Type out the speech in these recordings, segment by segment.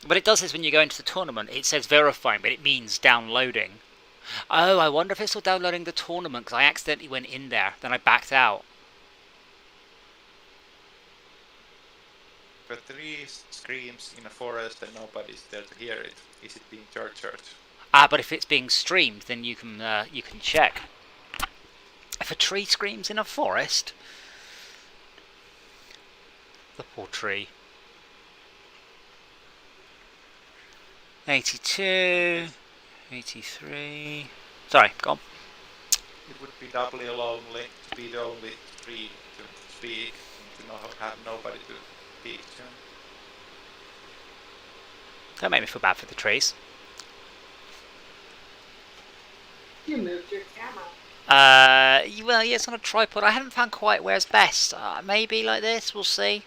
But it does this when you go into the tournament. It says verifying, but it means downloading. Oh, I wonder if it's still downloading the tournament because I accidentally went in there. Then I backed out. The tree screams in a forest and nobody's there to hear it. Is it being tortured? Ah, but if it's being streamed, then you can check. If a tree screams in a forest, the poor tree. 82, 83. Sorry, go on. It would be doubly lonely to be the only tree to speak and to not have nobody to speak to. Don't make me feel bad for the trees. You moved your camera. Well, yeah, it's on a tripod. I haven't found quite where's best. Maybe like this. We'll see.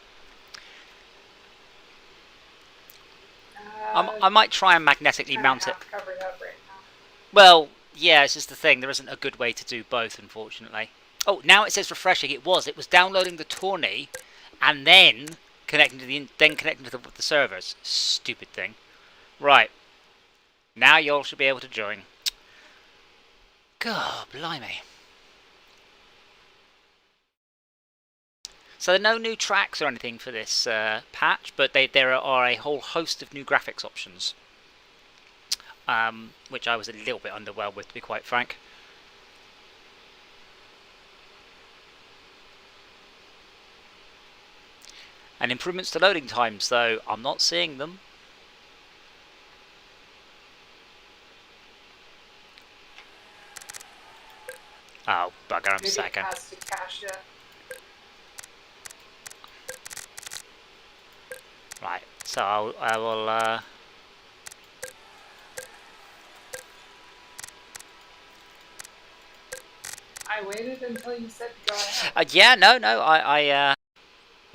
I might try and magnetically mount it. Covered up right now. Well, yeah, it's just the thing. There isn't a good way to do both, unfortunately. Oh, now it says refreshing. It was downloading the tourney, and then connecting to the servers. Stupid thing. Right. Now you all should be able to join. God, blimey. So there are no new tracks or anything for this patch, but there are a whole host of new graphics options, which I was a little bit underwhelmed with, to be quite frank. And improvements to loading times, though, I'm not seeing them. Oh, bugger, I'm second. Maybe it has to cache it. Right, so I will... I waited until you said go ahead. yeah, no,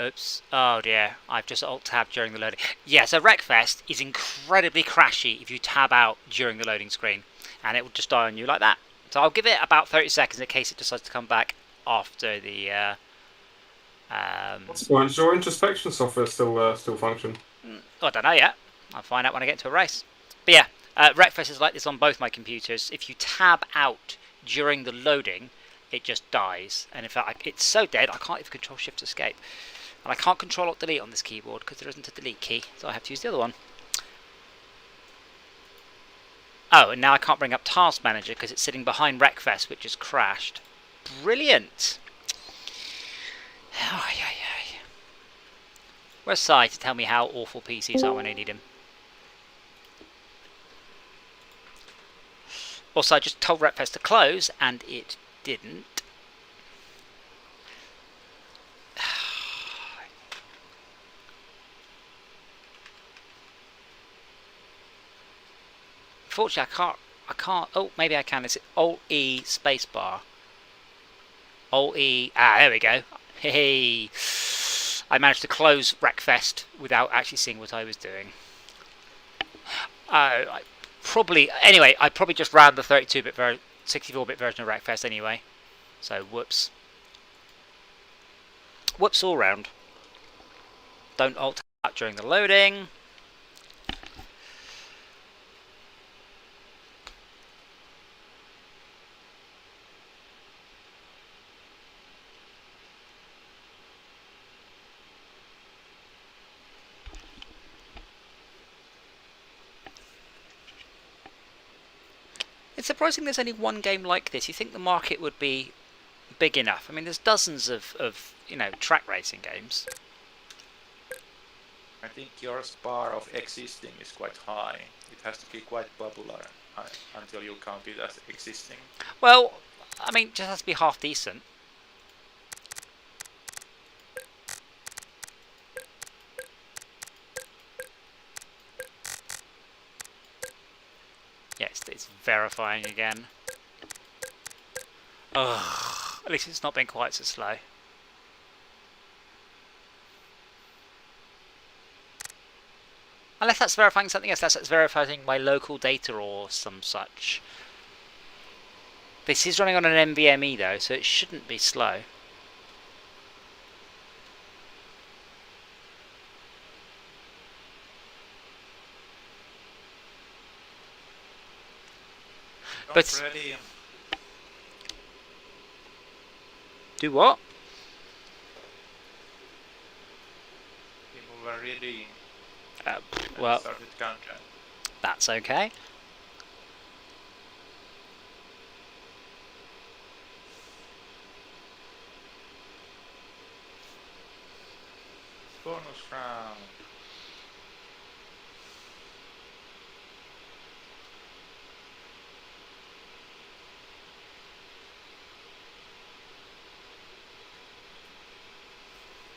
oops. Oh dear, I've just alt-tabbed during the loading. Yeah, so WreckFest is incredibly crashy if you tab out during the loading screen, and it will just die on you like that. So I'll give it about 30 seconds in case it decides to come back after the... What's your introspection software still function? I don't know yet. I'll find out when I get to a race. But yeah, WreckFest is like this on both my computers. If you tab out during the loading, it just dies. And in fact, it's so dead, I can't even control Shift Escape. And I can't control Alt Delete on this keyboard because there isn't a delete key, so I have to use the other one. Oh, and now I can't bring up Task Manager because it's sitting behind WreckFest, which has crashed. Brilliant! Oh, yeah. Where's Si to tell me how awful PCs are when I need him? Also, I just told WreckFest to close, and it didn't. Unfortunately, I can't. Oh, maybe I can. It's Alt-E spacebar. Alt-E. Ah, there we go. Hey. I managed to close WreckFest without actually seeing what I was doing. I probably just ran the 32-bit 64-bit version of WreckFest anyway. So whoops. Whoops all round. Don't alt out during the loading. It's surprising there's only one game like this. You think the market would be big enough? I mean, there's dozens of track racing games. I think your bar of existing is quite high. It has to be quite popular until you count it as existing. Well, I mean, it just has to be half decent. Yes, it's verifying again. Ugh, at least it's not been quite so slow. Unless that's verifying something else, that's verifying my local data or some such. This is running on an NVMe though, so it shouldn't be slow. But ready. do what? People were ready. Well, Started countdown. that's okay. Bonus round.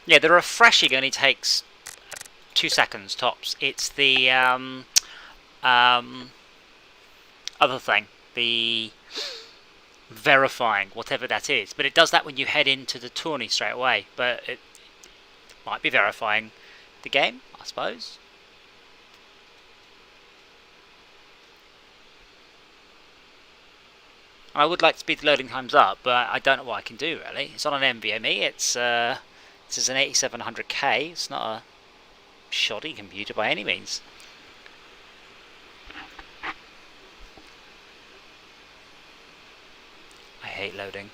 Yeah, the refreshing only takes 2 seconds tops. It's the other thing, the verifying, whatever that is. But it does that when you head into the tourney straight away. But it might be verifying the game, I suppose. I would like to speed the loading times up, but I don't know what I can do really. It's on an NVMe. It's this is an 8700K. It's not a shoddy computer by any means. I hate loading.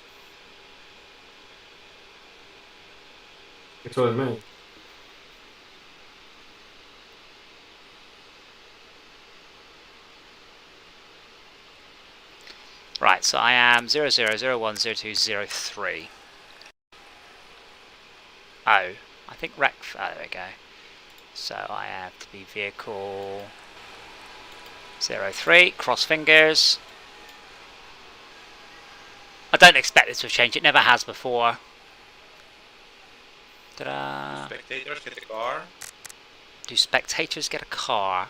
It's all me. Right, so I am 00010203. Oh, I think oh, there we go. So I have to be vehicle 03, cross fingers. I don't expect this to change, it never has before. Ta-da! Spectators get a car. Do spectators get a car?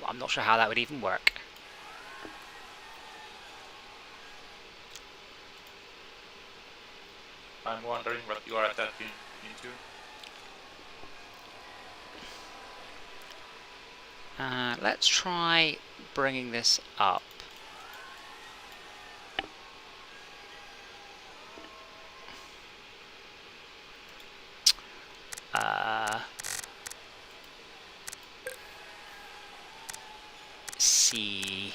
Well, I'm not sure how that would even work. I'm wondering what you are attacking into. Let's try bringing this up. C.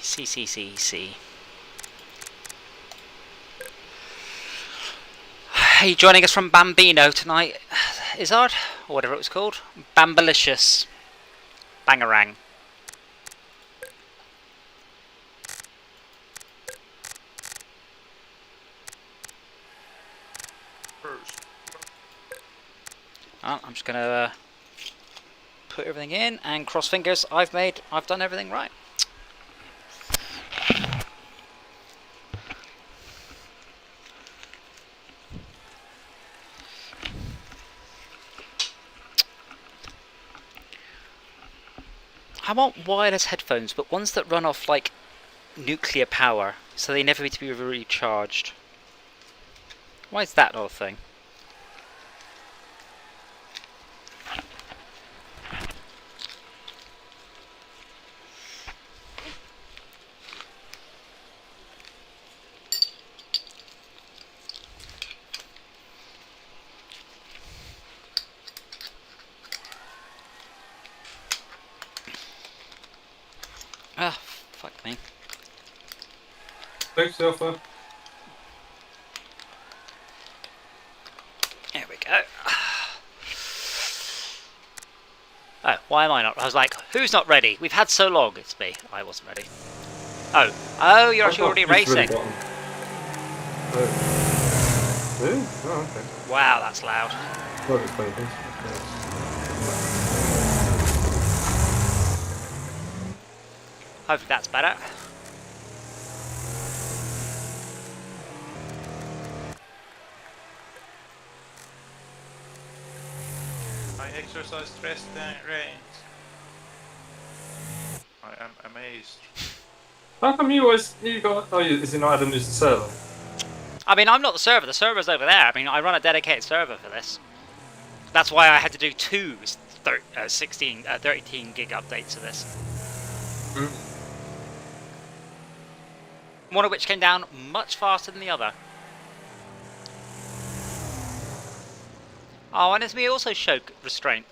Are you joining us from Bambino tonight, Izzard? Or whatever it was called? Bambalicious. Bangarang. Oh, I'm just gonna put everything in and cross fingers. I've done everything right. I want wireless headphones, but ones that run off like nuclear power, so they never need to be recharged. Why is that not a thing? Ah, fuck me. Thanks, Alpha. There we go. Oh, why am I not? I was like, who's not ready? We've had so long. It's me. I wasn't ready. Oh, you're actually already racing. Oh. Really? Oh, okay. Wow, that's loud. Well, it's playing this. Hopefully that's better. I exercise stress range. I am amazed. How come you got? Oh, is it not Adam who's the server? I mean, I'm not the server. The server's over there. I mean, I run a dedicated server for this. That's why I had to do two 13 gig updates of this. One of which came down much faster than the other. Oh, and it's me also show restraint.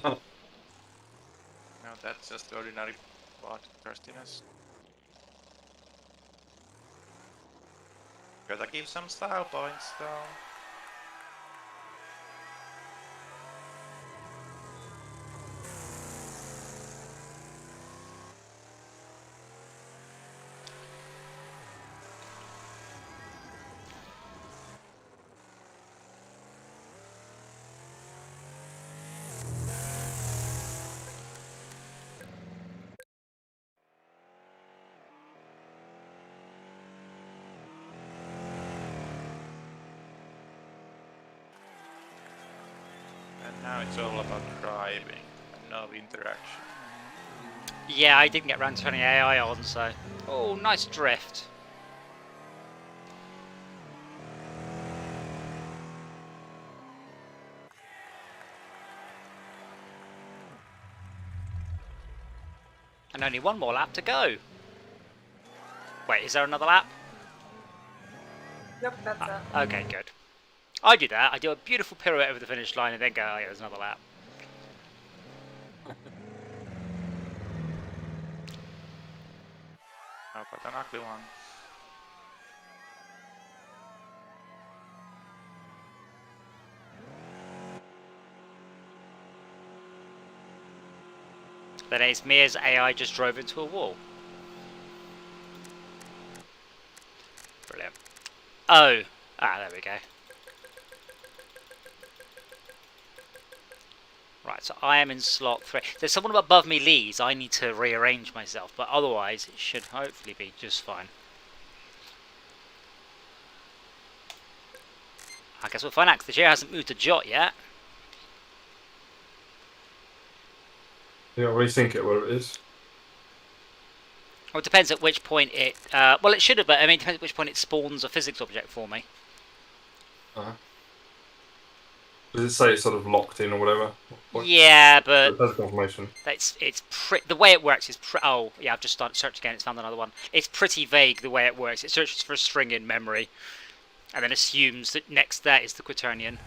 No, that's just ordinary bot thirstiness. Gotta give some style points though. And now it's all about driving, no interaction. Yeah, I didn't get around to turning AI on, so... Oh, nice drift. And only one more lap to go. Wait, is there another lap? Yep, that's it. Okay, good. I do that. I do a beautiful pirouette over the finish line and then go, oh yeah, there's another lap. Oh, but an ugly one. Then it's me as AI just drove into a wall. Brilliant. Oh! Ah, there we go. Right, so I am in slot 3. There's someone above me leads. I need to rearrange myself, but otherwise it should hopefully be just fine. I guess we'll find out, because the chair hasn't moved a jot yet. Yeah, rethink it where it is. Well, it depends at which point it... well, it should have, but I mean, it depends at which point it spawns a physics object for me. Does it say it's sort of locked in or whatever? Yeah, but... It has confirmation. The way it works is... Oh, yeah, I've just started searching again, it's found another one. It's pretty vague, the way it works. It searches for a string in memory, and then assumes that next there is the quaternion.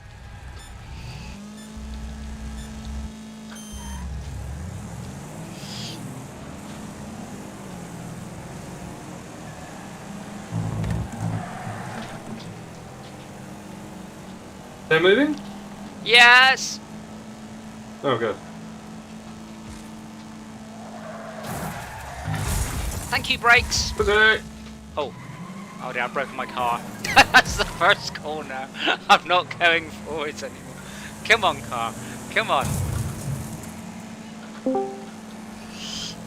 They're moving? Yes! Oh, good. Thank you, brakes! Physics! Oh, dear, I've broken my car. That's the first corner. I'm not going forwards anymore. Come on, car. Come on.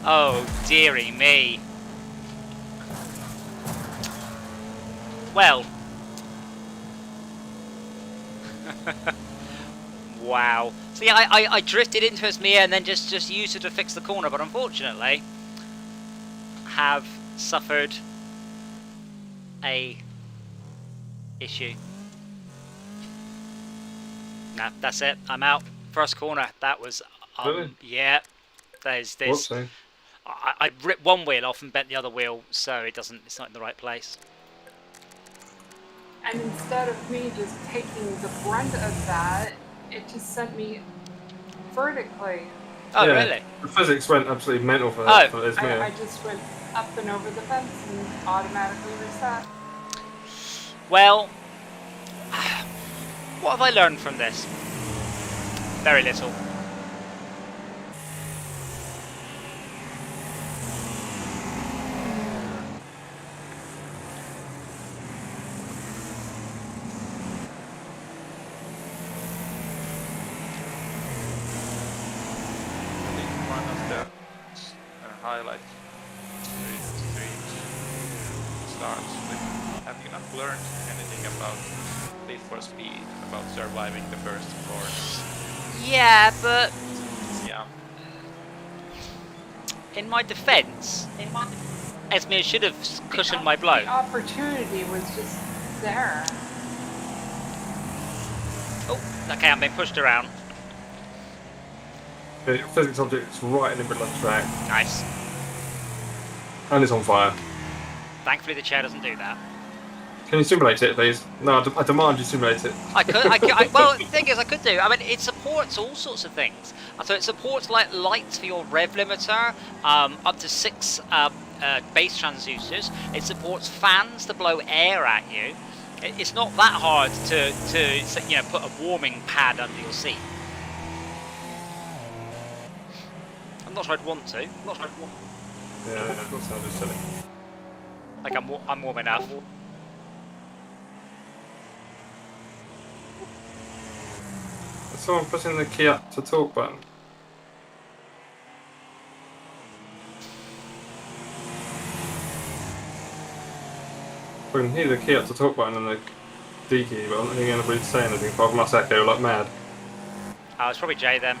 Oh, dearie me. Well. Wow. So yeah, I drifted into Esmia and then just used it to fix the corner, but unfortunately have suffered a issue. Nah, that's it. I'm out. First corner. That was Really? yeah. There's Whoopsie. I ripped one wheel off and bent the other wheel, so it's not in the right place. And instead of me just taking the brunt of that, it just sent me vertically. Oh, Yeah, really? The physics went absolutely mental for Oh. that. For Esmea. I just went up and over the fence and automatically reset. Well, what have I learned from this? Very little. I think one of the highlight streams starts with, have you not learned anything about Need for Speed, about surviving the first course? Yeah, but Yeah. in my defence, Esmea should have cushioned my blow. The opportunity was just there. Oh, okay, I'm being pushed around. The physics object's right in the middle of the track, Nice. and it's on fire. Thankfully, the chair doesn't do that. Can you simulate it, please? No, I demand you simulate it. I could, well, the thing is, I could do. I mean, it supports all sorts of things. So it supports like lights for your rev limiter, up to 6 base transducers. It supports fans to blow air at you. It's not that hard to put a warming pad under your seat. I'm not sure I'd want to. Yeah, that sounded silly. Like I'm warm enough. Is someone pressing the key up to talk button? I can hear the key up to talk button and the D key, but I don't think anybody's saying anything apart from us echo like mad. Oh, it's probably Jay then.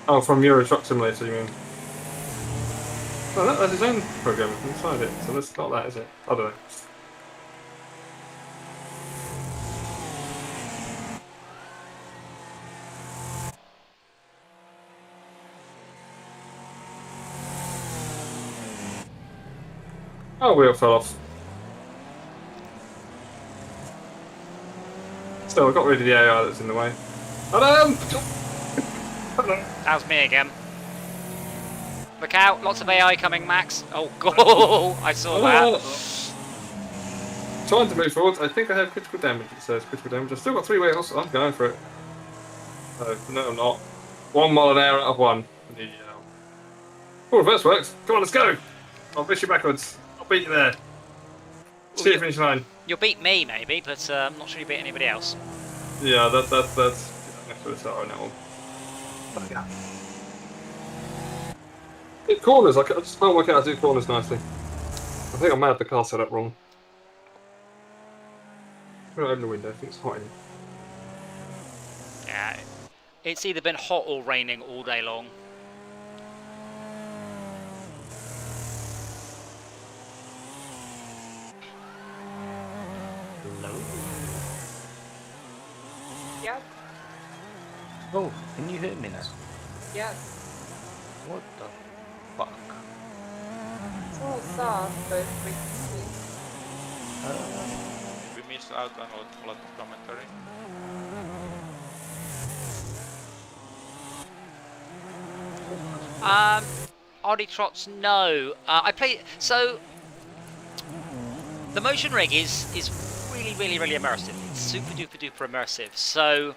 Oh, from Euro Truck Simulator, you mean? Oh, that has his own program inside it, so that's not that, is it? I don't know. Oh, wheel fell off. Still, I got rid of the AI that's in the way. Hello! That was me again. Look out, lots of AI coming, Max. Oh, God, I saw that. Trying to move forward. I think I have critical damage. It says critical damage. I've still got 3 wheels. I'm going for it. No, I'm not. 1 mile an hour out of 1. Oh, reverse works. Come on, let's go. I'll push you backwards. I'll beat you there. See the finish line. You'll beat me, maybe, but I'm not sure you beat anybody else. Yeah, that's next to the start on that one. Yeah. In corners, I just can't work out how to do corners nicely. I think I may have the car set up wrong. I'm going to open the window, I think it's hot in here. Yeah, it's either been hot or raining all day long. Hello? Yep. Oh, can you hear me now? Yes. What the fuck? It's a little soft, but we can see. We missed out on a lot of commentary. Oddie Trots, no. I play so. The motion rig is really immersive. It's super duper immersive. So,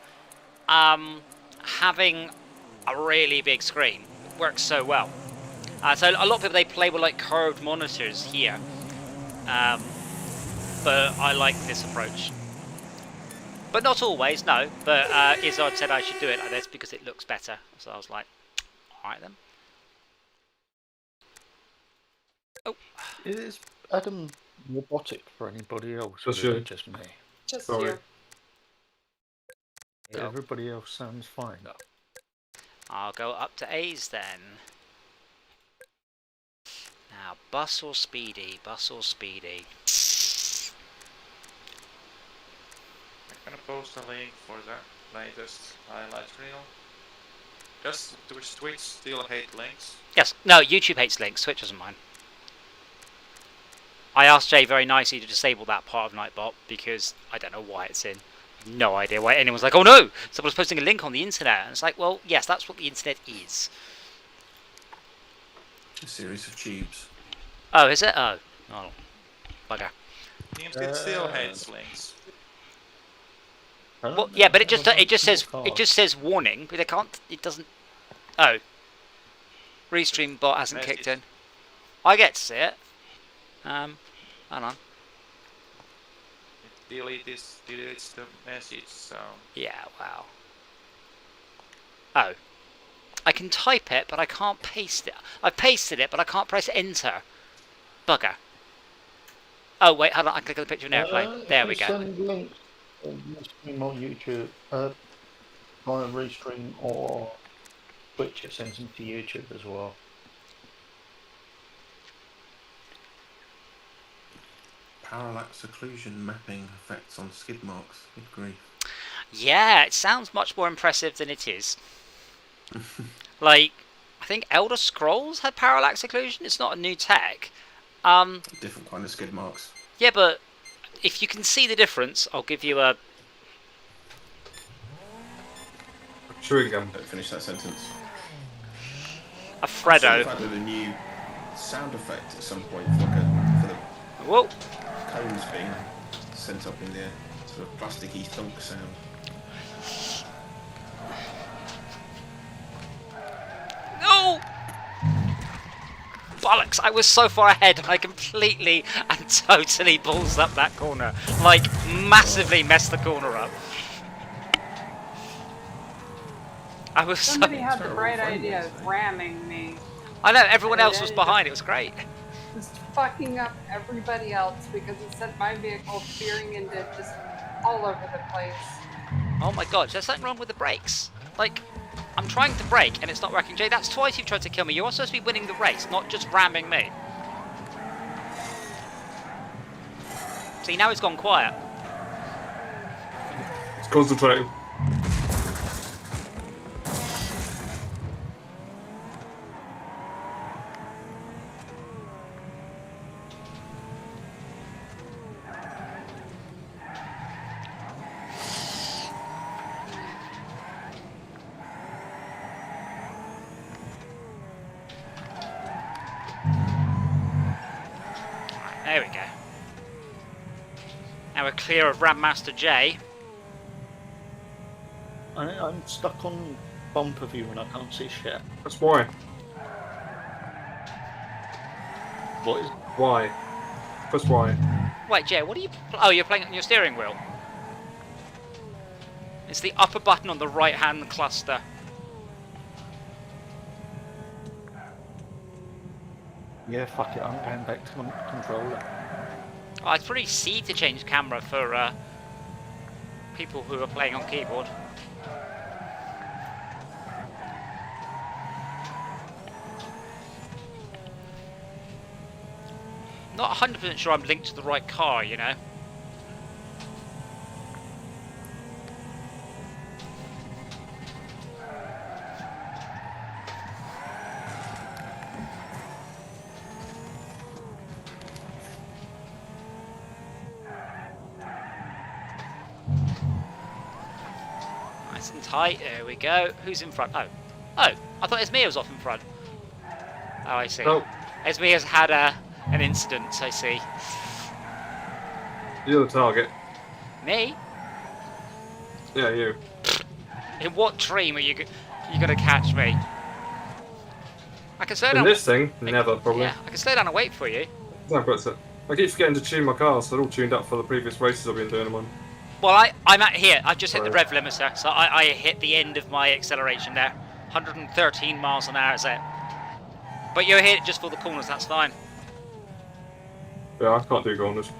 having a really big screen works so well. So a lot of people, they play with like curved monitors here, but I like this approach. But not always, no. But Izzard said I should do it like this because it looks better. So I was like, all right then. Oh, Is Adam robotic for anybody else? Just or is you. it just me? Just Sorry. you. Oh. Everybody else sounds fine. I'll go up to A's then. Now, bus or speedy? Bus or speedy? I'm gonna post a link for the latest highlight reel. Just Twitch still hate links. Yes. No, YouTube hates links. Twitch doesn't mind. I asked Jay very nicely to disable that part of Nightbot because I don't know why it's in. No idea why anyone's like, oh no, someone's posting a link on the internet. And it's like, well, yes, that's what the internet is. A series of tubes. Oh, is it? Oh, bugger. TeamSpeed still hates links. Well, yeah, but it just says warning, but it doesn't. Oh, restream bot hasn't kicked in. I get to see it. Hang on. It deletes the message, so... Yeah, wow. Oh. I can type it, but I can't paste it. I've pasted it, but I can't press enter. Bugger. Oh, wait, hold on. I click on the picture of an airplane. There we go. Send links restream on YouTube, via restream or Twitch, it sends them to YouTube as well. Parallax occlusion mapping effects on skid marks. Good grief. Yeah, it sounds much more impressive than it is. Like, I think Elder Scrolls had parallax occlusion. It's not a new tech. Different kind of skid marks. Yeah, but if you can see the difference, I'll give you a... Chewing gum. Don't finish that sentence. I saw the Fredo. fact that a new sound effect at some point for the Whoa. cones being sent up in the air, sort of plasticky thunk sound. No! Bollocks! I was so far ahead and I completely and totally balls up that corner. Like, massively messed the corner up. I was Somebody so... had the terrible bright frame idea rate, of ramming me. I know, everyone And it else was ended up behind, it was great. just fucking up everybody else because it sent my vehicle veering into just all over the place. Oh my god, there's something wrong with the brakes. Like, I'm trying to brake and it's not working. Jay, that's twice you've tried to kill me. You're supposed to be winning the race, not just ramming me. See, now it's gone quiet. It's concentrating. There we go. Now we're clear of Ram Master J. I'm stuck on bumper view and I can't see shit. That's why. What is? Why? That's why. Wait, Jay, what are you... Oh, you're playing it on your steering wheel. It's the upper button on the right-hand cluster. Yeah, fuck it. I'm going back to my controller. Oh, it's pretty easy to change camera for people who are playing on keyboard. Not 100% sure I'm linked to the right car, you know. Nice and tight, there we go. Who's in front? Oh. Oh, I thought Esmea was off in front. Oh, I see. Oh, Esmea's had an incident, I see. you're the target. Me? Yeah, you. In what dream are you gonna catch me? I can slow In down. this thing, never, probably. Yeah, I can slow down and wait for you. No, but I keep forgetting to tune my cars, so they're all tuned up for the previous races I've been doing them on. Well, I'm at here. I've just hit the Right. rev limiter, so I hit the end of my acceleration there. 113 miles an hour is it? But you're here just for the corners, that's fine. Yeah, I can't do corners.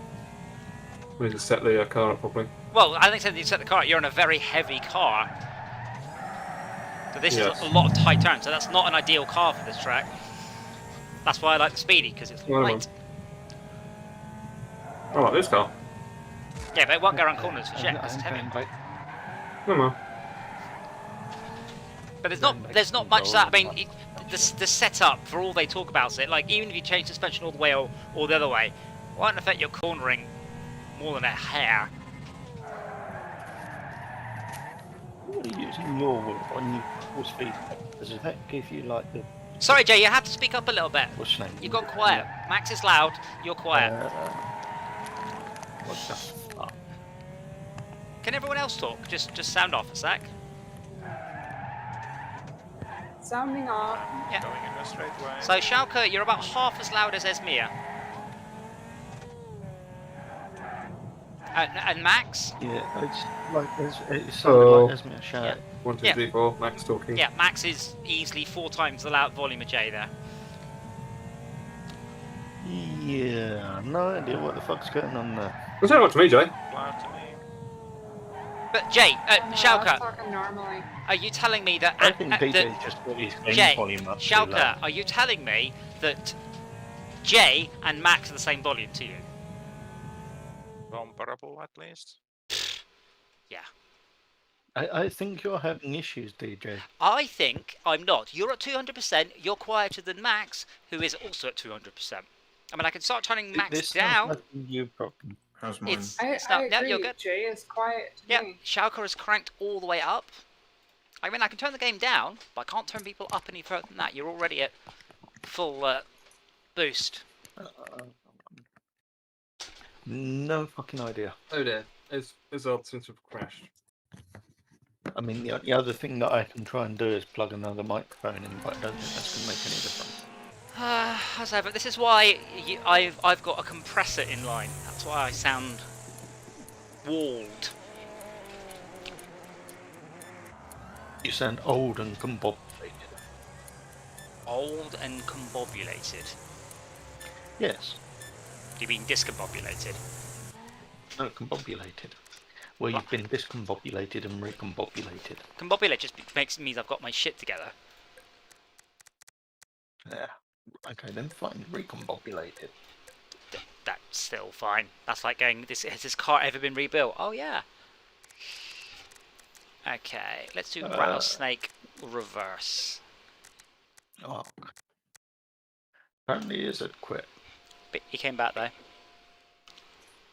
I need to set the car up properly. Well, I think so you set the car up. You're in a very heavy car. So this Yes. is a lot of tight turns, so that's not an ideal car for this track. That's why I like the Speedy, because it's Well, light. I like this car. Yeah, but it won't go around corners for shit, I'm 'cause it's going heavy. back. No more. But there's Going not back there's to not much that I control. mean the setup for all they talk about it, like even if you change suspension all the way or the other way, won't affect your cornering more than a hair. What are you using your on your full speed? Does that give you like the Sorry Jay, you have to speak up a little bit. what's the name? You've gone quiet. Max is loud, you're quiet. What the fuck? Can everyone else talk? Just sound off a sec. Sounding off. Yeah. Going in a straight way. So Schalke, you're about half as loud as Esmea. And Max? Yeah, it's like it's Oh. something like Esmea shout. Yeah. 1, 2, Yeah. 3, 4. Max talking. Yeah, Max is easily 4 times the loud volume of Jay there. Yeah, no idea what the fuck's going on there. Well, say what to me, Jay. Loud to me. But Jay, No, I was Schalke, talking normally. are you telling me that... I think that DJ just put his game Jay, volume up too Schalke, low. are you telling me that Jay and Max are the same volume to you? Comparable at least. Yeah. I think you're having issues, DJ. I think I'm not. You're at 200%, you're quieter than Max, who is also at 200%. I mean, I can start turning Max This down. sounds like you problem. How's mine? It's I not, agree. no, you're good. Jay is quiet to Yeah, me. Schalke is cranked all the way up. I mean, I can turn the game down, but I can't turn people up any further than that. You're already at full boost. No fucking idea. Oh dear. Izzard seems to have crashed. I mean, the other thing that I can try and do is plug another microphone in, but I don't think that's going to make any difference. As ever, this is why I've got a compressor in line. That's why I sound walled. You sound old and combobulated. Old and combobulated. Yes. Do you mean discombobulated? No, combobulated. Well, you've been discombobulated and recombobulated. Combobulate just means I've got my shit together. Yeah. Okay, then fine. Recombobulated. That's still fine. That's like going, has this car ever been rebuilt? Oh yeah. Okay, let's do rattlesnake reverse. Oh. Apparently Izzard quit. But he came back though.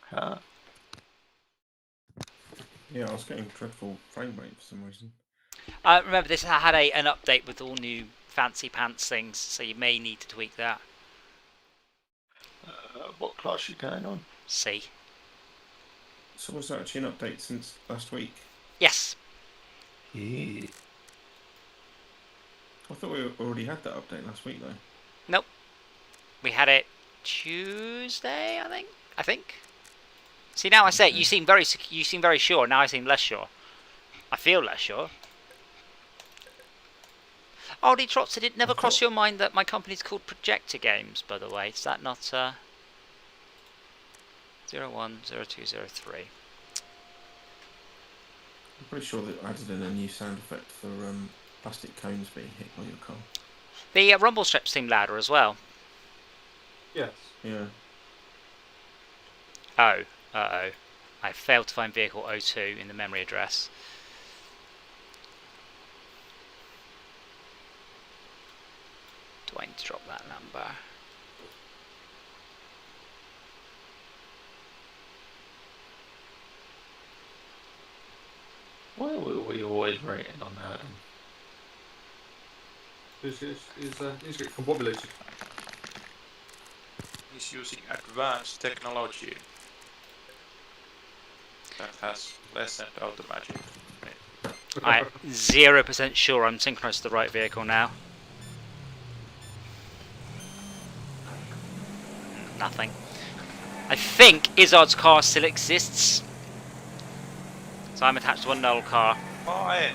Huh? Yeah, I was getting dreadful frame rate for some reason. Remember, this had an update with all new fancy pants things, so you may need to tweak that. What class are you going on? C. So was that actually an update since last week? Yes. Yeah. I thought we already had that update last week though. Nope. We had it Tuesday, I think. See, now I say it, you seem very sure. Now I seem less sure. I feel less sure. Oh, Trots, did it never cross your mind that my company's called Projector Games, by the way? Is that not 010203? I'm pretty sure that I added in a new sound effect for plastic cones being hit by your car. The rumble strips seem louder as well. Yes. Yeah. Oh, uh-oh. I failed to find vehicle 02 in the memory address. Do I need to drop that number? Why were we always rated on that? He's getting combobulated. He's using advanced technology that has lessened auto magic. I'm 0% sure I'm synchronized to the right vehicle now. Nothing. I think Izzard's car still exists. So I'm attached to a null car. Fine.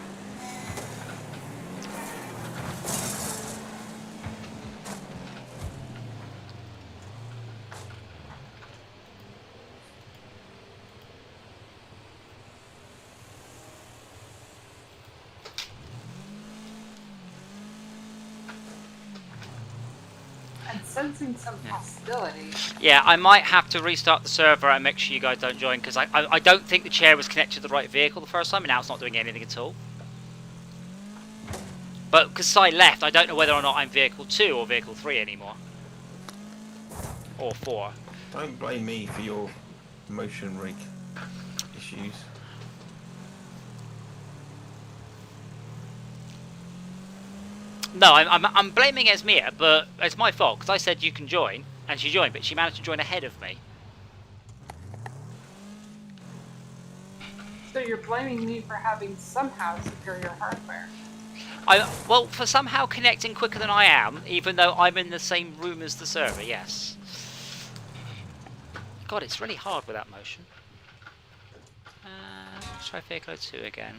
I'm sensing some hostility. Yeah, I might have to restart the server and make sure you guys don't join, because I don't think the chair was connected to the right vehicle the first time, and now it's not doing anything at all. But because I left, I don't know whether or not I'm vehicle 2 or vehicle 3 anymore. Or 4. Don't blame me for your motion rig issues. No, I'm blaming Esmia, but it's my fault, because I said you can join, and she joined, but she managed to join ahead of me. So you're blaming me for having somehow superior hardware. Well, for somehow connecting quicker than I am, even though I'm in the same room as the server, yes. God, it's really hard with that motion. Let's try vehicle 2 again.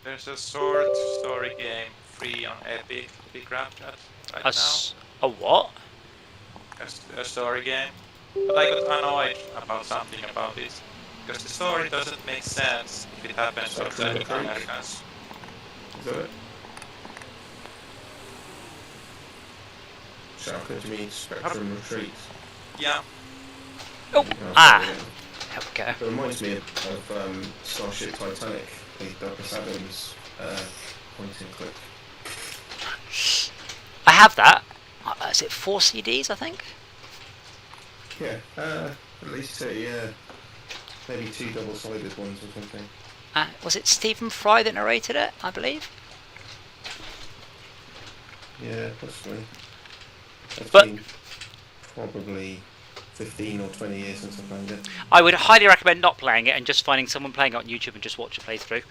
There's a short story game free on Epic. Big grab chat right now. A what? A story game. But I got annoyed about something about it. Because the story doesn't make sense if it happens outside of Americans. Good. Shalka, do you mean Spectrum Retreat? Yeah. Oh, You can have ah, that again. there we go. It reminds me of Starship Titanic, the Douglas Adams point and click. I have that. Is it 4 CDs, I think? Yeah, at least 2, yeah. Maybe 2 double-sided ones or something. Was it Stephen Fry that narrated it, I believe? Yeah, possibly. It's But- been probably 15 or 20 years since I played it. I would highly recommend not playing it and just finding someone playing it on YouTube and just watch a playthrough.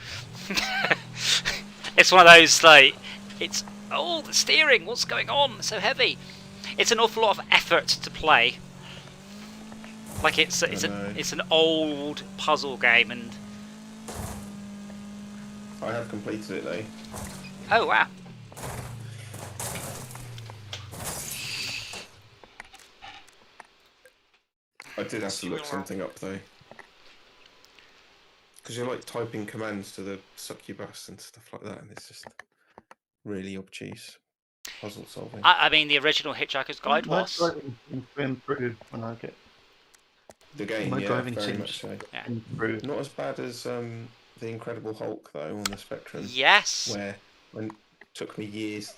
It's one of those, like, it's, oh, the steering, what's going on? It's so heavy. It's an awful lot of effort to play. Like, it's an old puzzle game, and... I have completed it though. Oh, wow. I did have to look something up though. Because you're like typing commands to the succubus and stuff like that, and it's just really obtuse puzzle solving. I mean, the original Hitchhiker's Guide My was. driving seems to improve when I get The game, my yeah, driving very seems much so. Yeah. improved. Not as bad as the Incredible Hulk though on the Spectrum, Yes. where when it took me years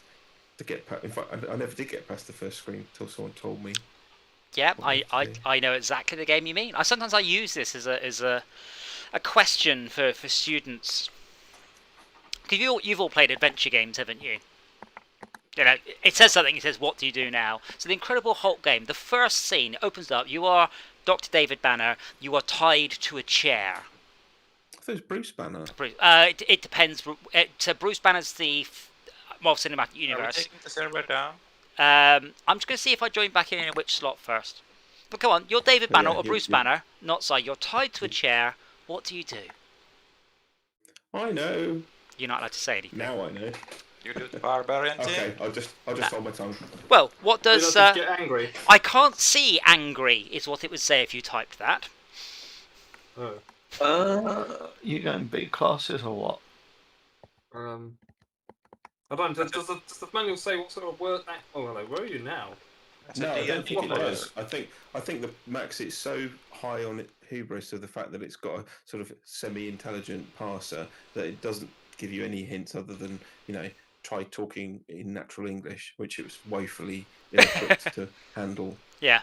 to get past. In fact, I never did get past the first screen until someone told me. Yeah, What would it be? I know exactly the game you mean. Sometimes I use this as a question for students. Because you've all played adventure games, haven't you? You know, it says something. It says, "What do you do now?" So the Incredible Hulk game, the first scene opens up. You are Dr. David Banner. You are tied to a chair. I thought it was Bruce Banner. It depends. So Bruce Banner's the Marvel Cinematic Are we Universe. taking the server down? I'm just going to see if I join back in which slot first. But come on, you're David Banner Yeah, or Bruce you- Banner. Not so. You're tied to a chair. What do you do? I know. You're not allowed to say anything. Now I know. You do the barbarian Okay, thing? I'll just hold my tongue. Well, what You does... don't just get angry. I can't see angry is what it would say if you typed that. Oh. You going big classes or what? I don't. Does the manual say what sort of word? Oh, hello. Where are you now? That's No, a I don't D&D think it player. does. I think the Max is so high on hubris of the fact that it's got a sort of semi-intelligent parser that it doesn't give you any hints other than, you know, try talking in natural English, which it was woefully ill-equipped to handle. Yeah.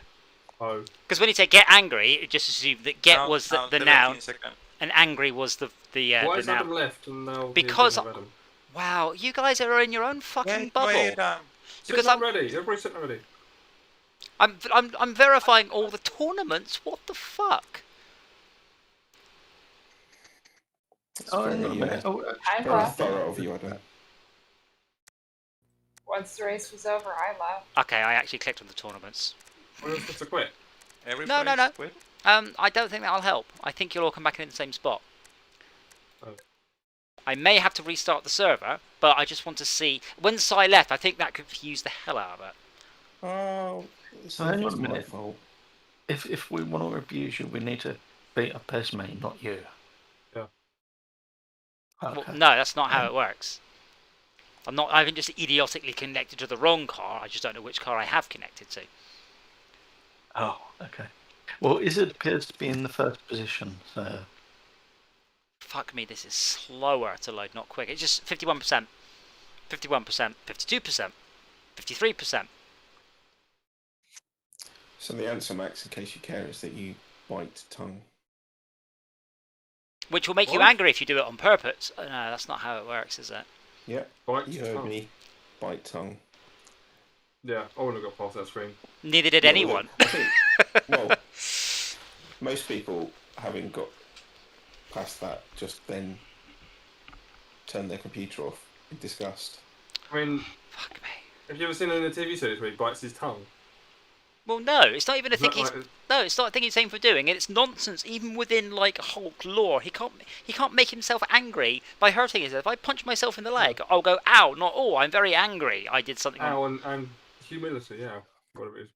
Oh. Because when you say get angry, it just assumed that get was the 17 noun seconds. and angry was the Why the is Adam noun. left and now? Because- Adam. Wow, you guys are in your own fucking Wait, bubble. wait, Because Sitting I'm- ready. Everybody's sitting ready. I'm verifying all the tournaments. What the fuck? It's Oh, hang very, on a minute. Oh, I very left. thorough of you, Adam. Once the race was over, I left. Okay, I actually clicked on the tournaments. We're supposed to quit. Everybody's no. quit? I don't think that'll help. I think you'll all come back in the same spot. Oh. I may have to restart the server, but I just want to see. When Sai left, I think that confused the hell out of it. Oh, So hang on a it's my minute. fault. if we want to abuse you, we need to beat up Esme, not you. Yeah. Well, Okay. no, that's not how it works. I haven't just idiotically connected to the wrong car. I just don't know which car I have connected to. Oh, okay. Well, Izzard appears to be in the first position, so Fuck me, this is slower to load, not quick. It's just 51%, 51%, 52%, 53%. So the answer, Max, in case you care, is that you bite tongue. Which will make you What? angry if you do it on purpose. No, that's not how it works, is it? Yeah, Bite you heard tongue. me. Bite tongue. Yeah, I wouldn't have got past that screen. Neither did Yeah, anyone. I think, well, most people, having got past that, just then turn their computer off in disgust. I mean, Fuck me. have you ever seen it in a TV series where he bites his tongue? Well, no, it's not even a Is thing that he's... like- No, it's not a thing he's saying for doing, and it's nonsense even within, like, Hulk lore. He can't make himself angry by hurting himself. If I punch myself in the leg, I'll go, ow, not, oh, I'm very angry. I did something wrong. Ow, and humility, yeah. Whatever it is.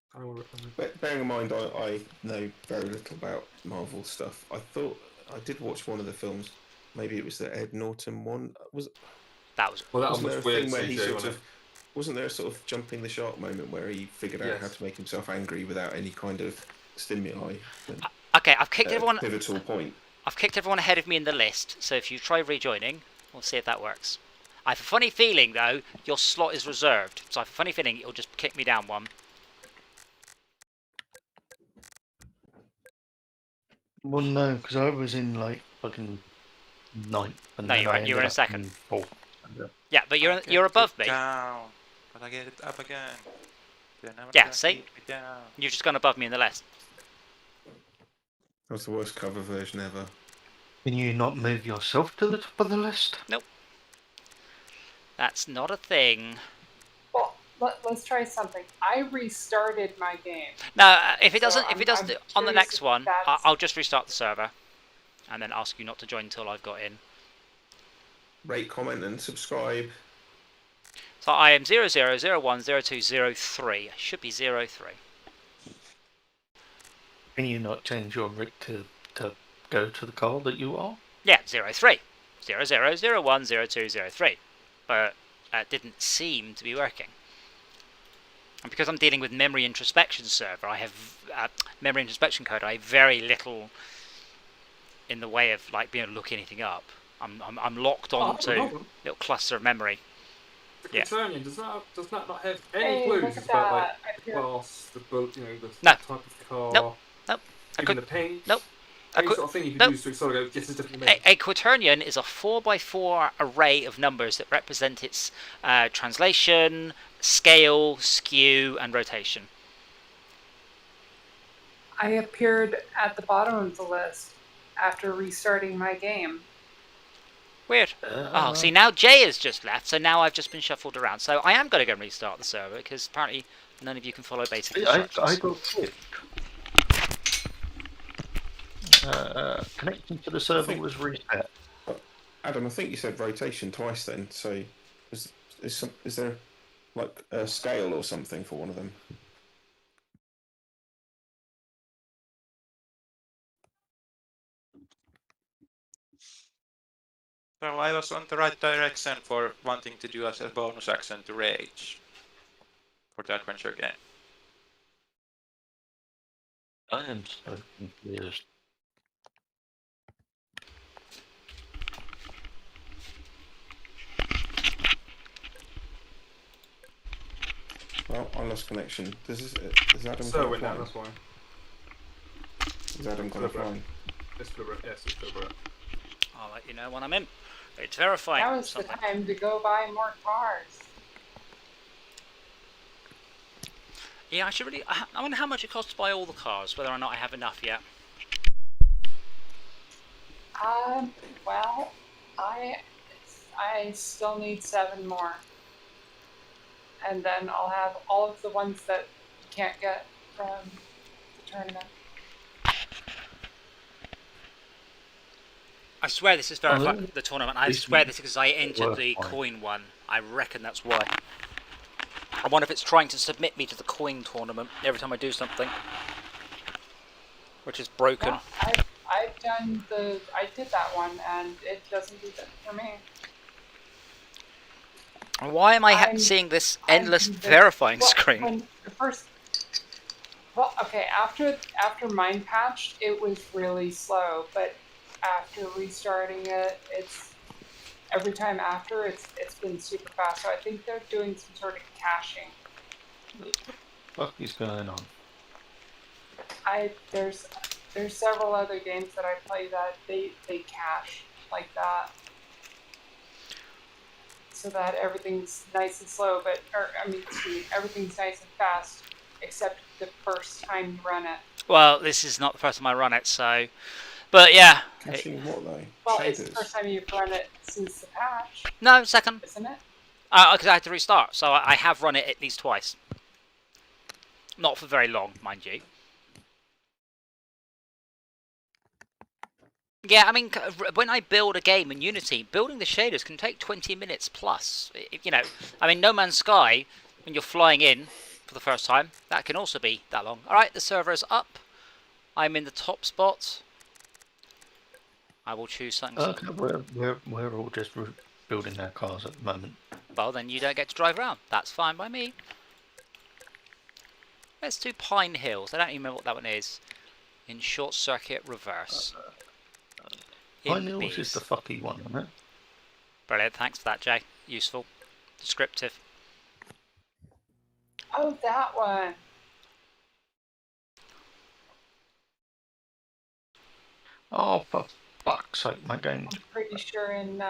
But bearing in mind, I know very little about Marvel stuff. I thought I did watch one of the films. Maybe it was the Ed Norton one. That was... Well, that Wasn't was there a weird thing where he CG, sort wasn't of wasn't there a sort of jumping the shark moment where he figured out how Yes. to make himself angry without any kind of stimuli? Okay, I've kicked At a everyone. pivotal point. I've kicked everyone ahead of me in the list. So if you try rejoining, we'll see if that works. I have a funny feeling though your slot is reserved, so I have a funny feeling it'll just kick me down one. Well, no, because I was in like fucking ninth. And No, then you weren't. I You were ended in up second. fourth. Yeah, but you're above me. Down, but I get it up again. They're never Yeah, gonna see? keep me down. You've just gone above me in the list. That was the worst cover version ever. Can you not move yourself to the top of the list? That's not a thing. Well, let's try something. I restarted my game. No, if it So doesn't, if it does I'm on the curious next if one, that's- I'll just restart the server, and then ask you not to join until I've got in. Rate, comment, and subscribe. So I am 00010203. I should be 03. Can you not change your rig to go to the car that you are? Yeah, 03. 00010203. But it didn't seem to be working. And because I'm dealing with memory introspection server, I have memory introspection code. I have very little in the way of like being able to look anything up. I'm locked onto a little cluster of memory. The Yeah. Quaternion, does that not have any Hey, clues look at about like that. I feel- class, the boat, the No. type of car, Nope. I even could- the paint, nope. any could- sort of thing you could nope. use to sort of go, yes, it's definitely me. A quaternion is a 4x4 array of numbers that represent its translation, scale, skew, and rotation. I appeared at the bottom of the list after restarting my game. Weird. Oh, see, now Jay has just left, so now I've just been shuffled around. So I am going to go and restart the server, because apparently none of you can follow basic instructions. I got kicked. Connection to the server was reset. Adam, I think you said rotation twice then. So is there like a scale or something for one of them? So I was on the right direction for wanting to do as a bonus action to rage for the adventure game. I am so confused. Well, I lost connection. Is Adam So gone went down, offline? that's why. Is Adam gone Still offline? It's still yes, it's still right. I'll let you know when I'm in. It's verifying That was something. the time to go buy more cars. Yeah, I should really... I wonder how much it costs to buy all the cars, whether or not I have enough yet. Well, I still need 7 more. And then I'll have all of the ones that you can't get from the tournament. I swear this is verifying the tournament. I swear this is because I entered the Worthwhile. coin one. I reckon that's why. I wonder if it's trying to submit me to the coin tournament every time I do something. Which is broken. No, I did that one and it doesn't do that for me. Why am I I'm- seeing this I'm endless convinced- verifying well, screen? When the first, well, okay, after mine patched, it was really slow, but after restarting it, it's every time after it's been super fast. So I think they're doing some sort of caching. What is going on? There's several other games that I play that they cache like that. So that everything's nice and slow, everything's nice and fast, except the first time you run it. Well, this is not the first time I run it, so... But yeah. Caching what though? Well, Shaders. it's the first time you've run it since the patch, No, second. isn't it? Because I had to restart, so I have run it at least twice. Not for very long, mind you. Yeah, I mean, when I build a game in Unity, building the shaders can take 20 minutes plus. You know, I mean, No Man's Sky, when you're flying in for the first time, that can also be that long. Alright, the server is up. I'm in the top spot. I will choose something. Okay, we're all just building our cars at the moment. Well, then you don't get to drive around. That's fine by me. Let's do Pine Hills. I don't even remember what that one is. In short circuit reverse. Pine Hills is the fucky one, isn't it? Brilliant. Thanks for that, Jay. Useful. Descriptive. Oh, that one. Oh, for fuck's sake, my game. I'm pretty sure in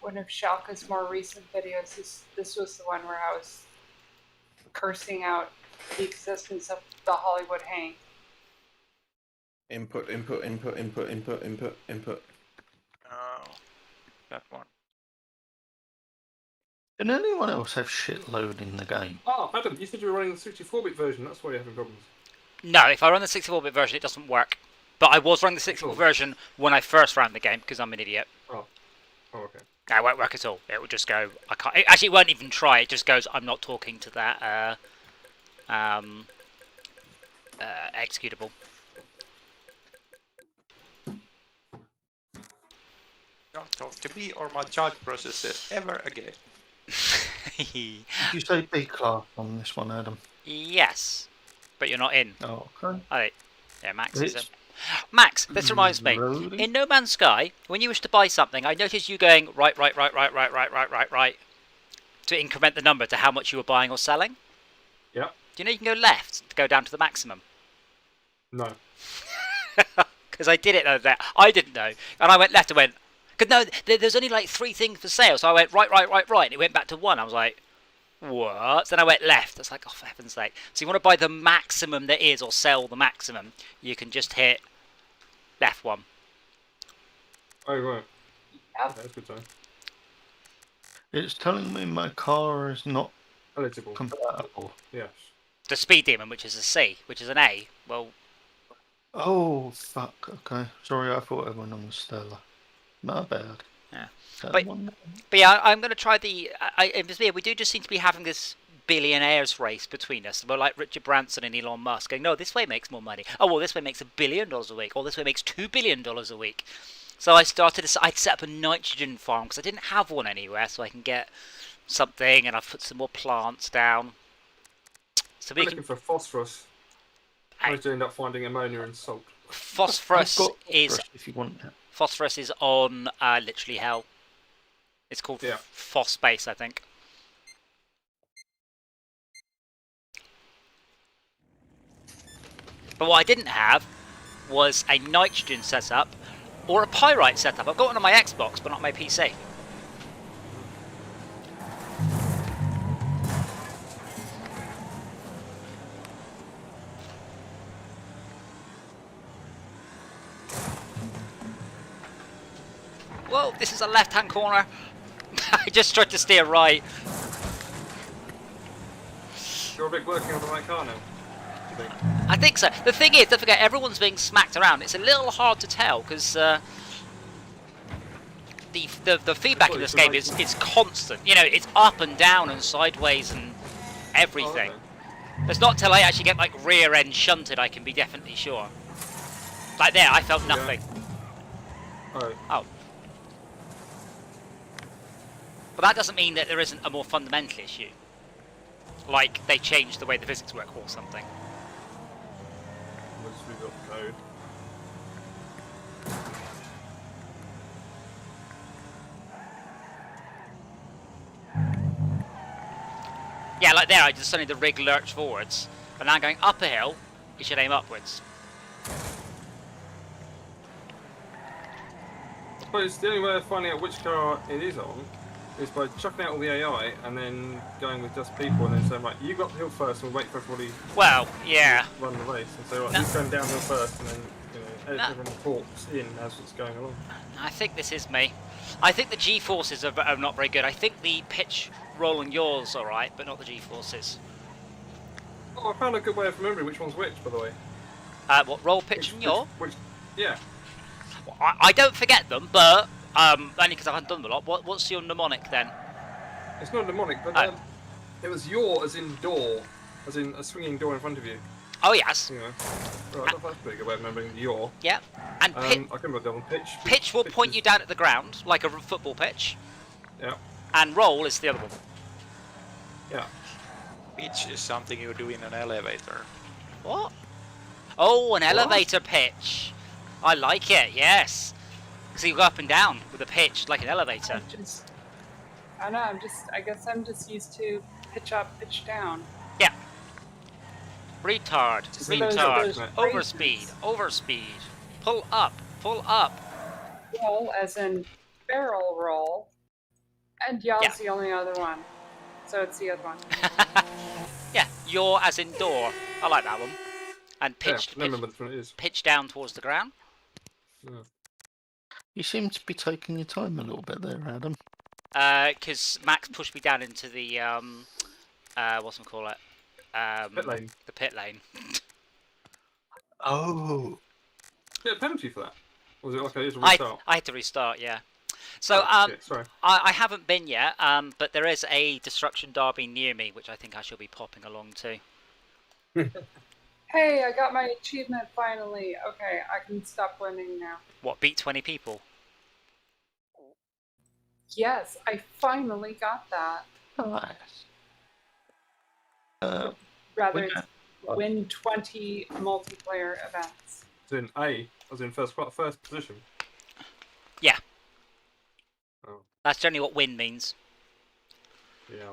one of Shalka's more recent videos, this was the one where I was cursing out the existence of the Hollywood hang. Input. Oh, that one. Can anyone else have shitload in the game? Oh, Adam, you said you were running the 64-bit version. That's why you're having problems. No, if I run the 64-bit version, it doesn't work. But I was running the 64 version when I first ran the game because I'm an idiot. Oh, okay. It won't work at all. It will just go. I can't. Actually, it won't even try. It just goes. I'm not talking to that executable. Don't talk to me or my child processor ever again. Did you say B class on this one, Adam? Yes, but you're not in. Oh, okay. Yeah, Max is in. It's Max, this reminds me. loading. In No Man's Sky, when you wish to buy something, I noticed you going right, to increment the number to how much you were buying or selling. Yeah. Do you know you can go left to go down to the maximum? No. Because I did it the other day. I didn't know. And I went left and went, because no, there's only like 3 things for sale. So I went right. And it went back to 1. I was like, what? Then I went left. It's like, oh, for heaven's sake. So you want to buy the maximum there is or sell the maximum, you can just hit left 1. Oh, right. Yep. That's good time. It's telling me my car is not Eligible. compatible. Yes. The Speed Demon, which is a C, which is an A. Well, Oh, fuck. Okay. Sorry, I thought everyone on was Stella. My bad. Yeah. That But- one? but yeah, I'm going to try the. We do just seem to be having this billionaires race between us. We're like Richard Branson and Elon Musk going, no, this way makes more money. Oh, well, this way makes $1 billion a week. Or this way makes $2 billion a week. So I'd set up a nitrogen farm because I didn't have one anywhere, so I can get something, and I've put some more plants down. So I'm we looking can. for phosphorus. I was end up finding ammonia and salt. Phosphorus I've got is phosphorus if you want that. phosphorus is on literally hell. It's called Yeah. Phosphase, I think. But what I didn't have was a nitrogen setup or a pyrite setup. I've got one on my Xbox, but not my PC. Whoa, this is a left-hand corner. I just tried to steer right. You're a bit working on the right car now. I think. I think so. The thing is, don't forget, everyone's being smacked around. It's a little hard to tell because the feedback in this game is constant. You know, it's up and down and sideways and everything. Oh, It's not till I actually get like rear end shunted I can be definitely sure. Like there, I felt nothing. okay. Oh. But that doesn't mean that there isn't a more fundamental issue. Like they changed the way the physics work or something. Let's read off the code. Yeah, like there, I just suddenly the rig lurched forwards. But now going up a hill, it should aim upwards. I suppose the only way of finding out which car it is on is by chucking out all the AI and then going with just people and then saying, right, you go up the hill first and we'll wait for everybody Well, yeah. to run the race. And say, right, No. who's going downhill first and then, edit No. everyone reports in as it's going along. I think this is me. I think the G-forces are not very good. I think the pitch roll on yours alright, but not the G-forces. Oh, I found a good way of remembering which one's which, by the way. What, roll, pitch, and yaw? Yeah. I don't forget them, but only because I haven't done them a lot. What's your mnemonic then? It's not mnemonic, but Oh. it was yaw as in door, as in a swinging door in front of you. Oh yes, You know. Right, that's a pretty good way of remembering yaw. yeah. And I can remember the other one. Pitch. pitch will point is- you down at the ground like a football pitch. Yeah. and roll is the other one. Yeah. Pitch is something you do in an elevator. What? Oh, an elevator pitch. I like it. Yes, because you go up and down with a pitch like an elevator. I don't know. I guess I'm just used to pitch up, pitch down. Yeah. Retard. Just Retard. those Overspeed. Overspeed. Pull up. Pull up. Roll, as in barrel roll, and yell's Yeah. the only other one. So it's the other one. Yeah. Yaw as in door. I like that one. And pitch. Yeah, I remember which one it is. Pitch down towards the ground. Yeah. You seem to be taking your time a little bit there, Adam. Because Max pushed me down into the whatchamacallit? Pit lane. The pit lane. Oh. Yeah, penalty for that. Or was it like a I restart? had to restart. Yeah. So Shit, sorry. I haven't been yet. But there is a destruction derby near me, which I think I shall be popping along to. Hey, I got my achievement finally. Okay, I can stop winning now. What, beat 20 people? Yes, I finally got that. Nice. Rather, Win- it's win 20 multiplayer events. As in A, as in first position. Yeah. Oh, That's generally what win means. yeah.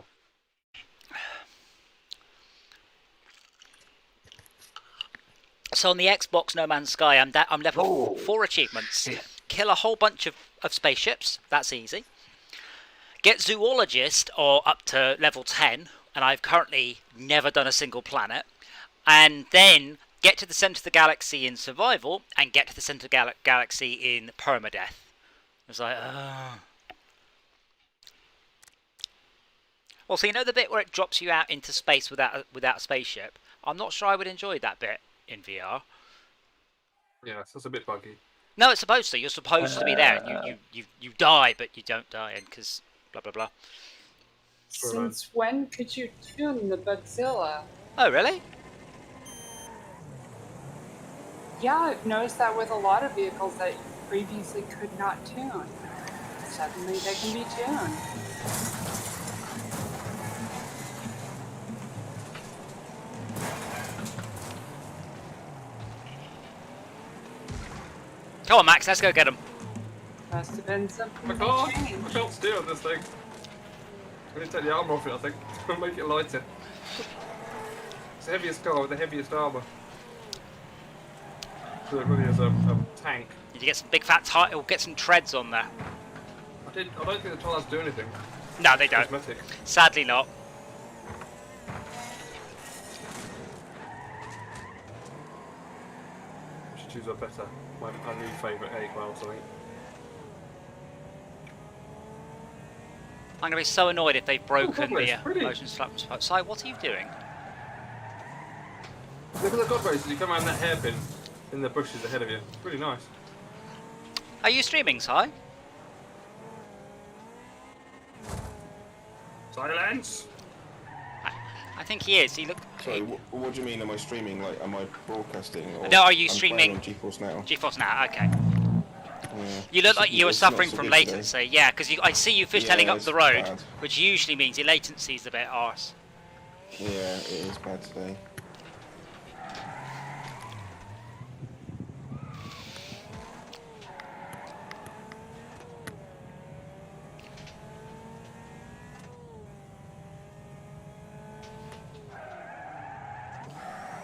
So on the Xbox No Man's Sky, I'm level 4 achievements. Kill a whole bunch of spaceships. That's easy. Get zoologist, or up to level 10, and I've currently never done a single planet. And then get to the center of the galaxy in survival, and get to the center of the galaxy in permadeath. It's like, Well, so you know the bit where it drops you out into space without a spaceship? I'm not sure I would enjoy that bit in VR. Yeah, so it's a bit buggy. No, it's supposed to. You're supposed to be there. And you die, but you don't die, and because blah blah blah. Since when could you tune the Bugzilla? Oh, really? Yeah, I've noticed that with a lot of vehicles that you previously could not tune. Suddenly they can be tuned. Come on, Max. Let's go get him. Must have been something I that can't changed. steer this thing. I'm gonna take the armor off it, I think. Make it lighter. It's the heaviest car with the heaviest armor. So it really is a tank. Did you get some big fat tires? Or get some treads on there? I don't think the tires do anything. No, they don't. Cosmetic. Sadly not. I should choose a better, my new favourite A class, I think. I'm going to be so annoyed if they've broken lovely, the it's pretty. motion slap. Si, what are you doing? Look at the god races, you come around that hairpin in the bushes ahead of you. It's pretty nice. Are you streaming, Si? Silence! I think he is. He looked. Sorry, what do you mean? Am I streaming? Like, am I broadcasting? Or No, are you I'm streaming? playing on GeForce Now. GeForce Now. Okay. Yeah. You look like you were It's not suffering so from good today. latency. Yeah, because I see you fishtailing Yeah, up it's the road, bad. which usually means your latency's a bit arse. Yeah, it is bad today.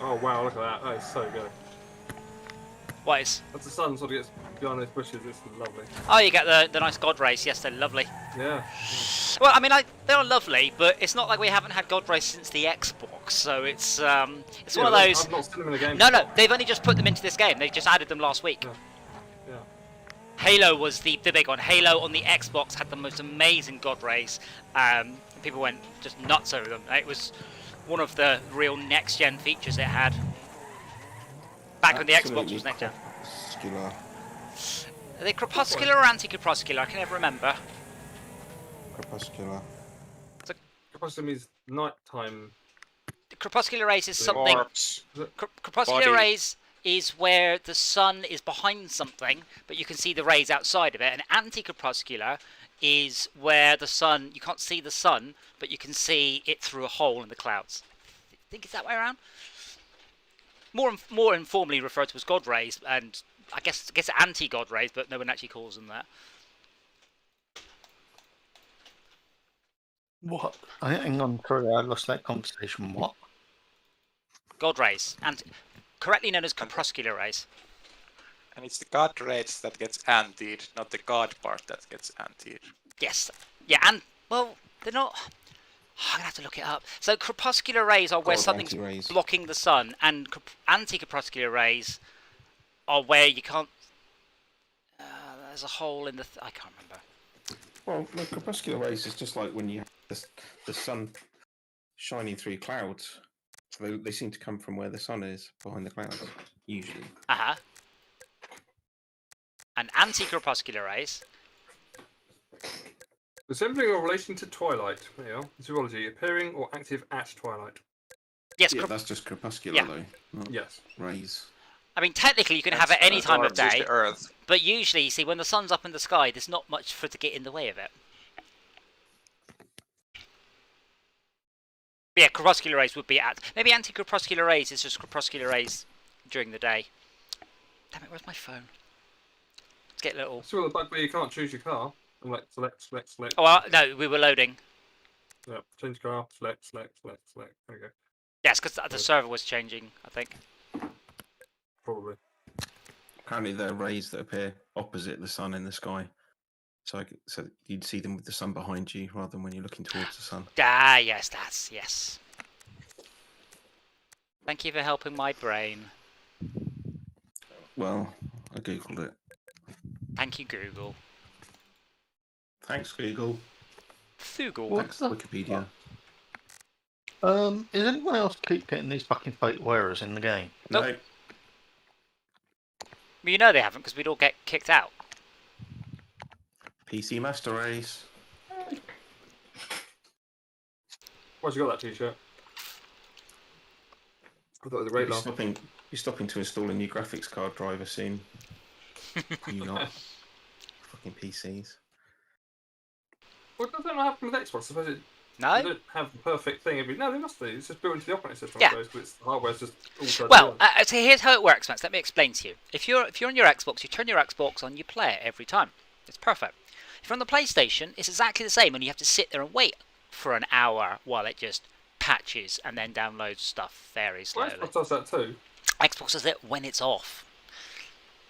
Oh wow, look at that. That is so good. What is? As the sun sort of gets behind those bushes, it's lovely. Oh, you get the nice God race. Yes, they're lovely. Yeah. Well, I mean, they're lovely, but it's not like we haven't had God race since the Xbox, so it's one of those. I've not seen them in a game. No, they've only just put them into this game. They just added them last week. Yeah. Yeah. Halo was the big one. Halo on the Xbox had the most amazing God race. People went just nuts over them. It was one of the real next-gen features it had. Back when the Xbox was next-gen. Crepuscular. Are they crepuscular or anti-crepuscular? I can never remember. Crepuscular. Crepuscular means nighttime. The crepuscular rays is something. Orbs. Crepuscular Body. rays is where the sun is behind something, but you can see the rays outside of it. And anti-crepuscular is where the sun, you can't see the sun, but you can see it through a hole in the clouds. I think it's that way around. More informally referred to as God rays, and I guess anti-God rays, but no one actually calls them that. What? Hang on, sorry, I lost that conversation. What? God rays, and correctly known as corpuscular rays. And it's the God rays that gets antied, not the God part that gets antied. Yes. Yeah, and, well, they're not... I'm going to have to look it up. So corpuscular rays are where God something's anti-rays. blocking the sun, and anti-corpuscular rays are where you can't... there's a hole in the... I can't remember. Well, the corpuscular rays is just like when you have the sun shining through clouds. So they seem to come from where the sun is, behind the clouds, usually. Uh-huh. And anti-corpuscular rays... Resembling or relation to twilight. There you are. Zoology, appearing or active at twilight. Yes, Yeah, that's just crepuscular, Yeah. though, not Yes. rays. I mean, technically you can have it any time of Just day, the Earth. but usually, you see, when the sun's up in the sky, there's not much for it to get in the way of it. But yeah, corpuscular rays would be at... Maybe anti-corpuscular rays is just corpuscular rays during the day. Damn it, where's my phone? Let's get a little... Still the bug where you can't choose your car. I'm like, select. Oh, well, no, we were loading. Yeah, change car, select. There you go. Yes, because the server was changing, I think. Probably. Apparently, they're rays that appear opposite the sun in the sky. So you'd see them with the sun behind you rather than when you're looking towards the sun. Ah, yes, yes. Thank you for helping my brain. Well, I googled it. Thank you, Google. Thanks, Google. Thugle. What? Thanks, Wikipedia. Is anyone else keep getting these fucking fake wearers in the game? Nope. No, Well, you know they haven't, because we'd all get kicked out. PC Master Race. Why'd you got that t-shirt? I thought it was a You're radar. stopping to install a new graphics card driver soon. You not. Fucking PCs. Well, doesn't that happen with Xbox? I suppose they No? don't have the perfect thing every... No, they must do. It's just built into the operating system, Yeah. I suppose, but the hardware's just all turned Well, on. so here's how it works, Max. Let me explain to you. If you're on your Xbox, you turn your Xbox on, you play it every time. It's perfect. If you're on the PlayStation, it's exactly the same, and you have to sit there and wait for an hour while it just patches and then downloads stuff very Well, slowly. Xbox does that too. Xbox does it when it's off.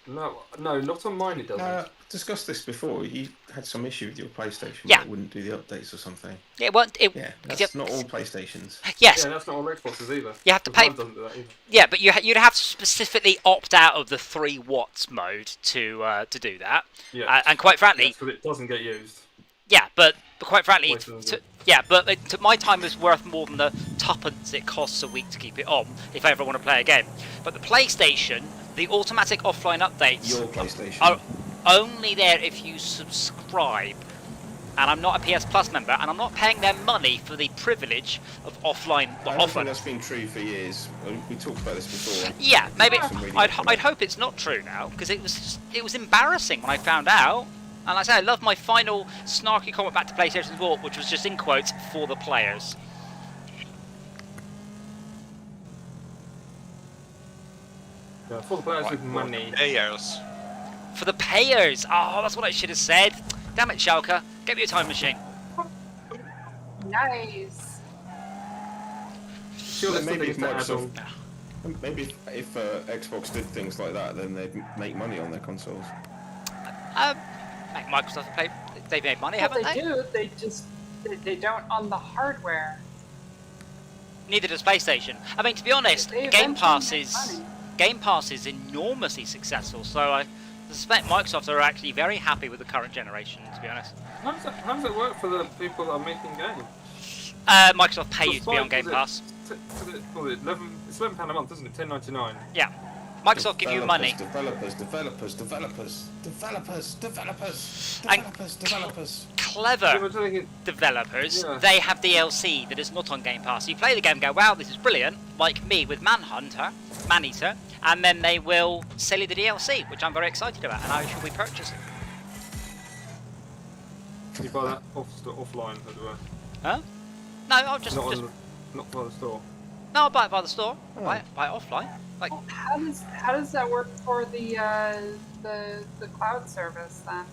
No, not on mine it doesn't. Discussed this before. You had some issue with your PlayStation. Yeah. That it wouldn't do the updates or something. It won't. Yeah, 'cause that's not all PlayStations. Yes, Yeah, that's not on Xboxes either. you have to Mine pay. doesn't do that either. Yeah, but you'd have to specifically opt out of the 3 watts mode to do that. Yeah. And quite frankly, Because it doesn't get used. yeah, but quite frankly, Wait till the- my time is worth more than the tuppence it costs a week to keep it on if I ever want to play a game. But the PlayStation, the automatic offline updates Your PlayStation. are only there if you subscribe. And I'm not a PS Plus member, and I'm not paying them money for the privilege of offline. I Well, don't think offline. that's been true for years. We talked about this before. Yeah, maybe. Some really I'd good- hope it's not true now, because it was embarrassing when I found out. And like I say, I love my final snarky comment back to PlayStation Sport, which was just in quotes for the players. Yeah, for the players with money. Players. For the payers! Oh, that's what I should have said. Damn it, Schalke. Get me a time machine. Nice. Sure, there's Maybe things to add Microsoft- on. Maybe if Xbox did things like that, then they'd make money on their consoles. Microsoft play. They've made money, Well, haven't they they? do. They just they don't on the hardware. Neither does PlayStation. I mean, to be honest, They Game Pass eventually is make money. Game Pass is enormously successful. So I suspect Microsoft are actually very happy with the current generation. To be honest, How does it work for the people that are making games? Microsoft pay you to be on Game Pass. It's £11 a month, isn't it? $10.99. Yeah, Microsoft give you money. Developers. Clever Yeah, but I think it- developers, Yeah. they have DLC that is not on Game Pass. You play the game and go, wow, this is brilliant, like me with Maneater, and then they will sell you the DLC, which I'm very excited about, and I shall be purchasing. You buy that offline, as it were. Huh? No, I'll just, Not just on the, not by the store. no, I'll buy it by the store. Oh. Buy it offline. Like, Well, how does that work for the cloud service then?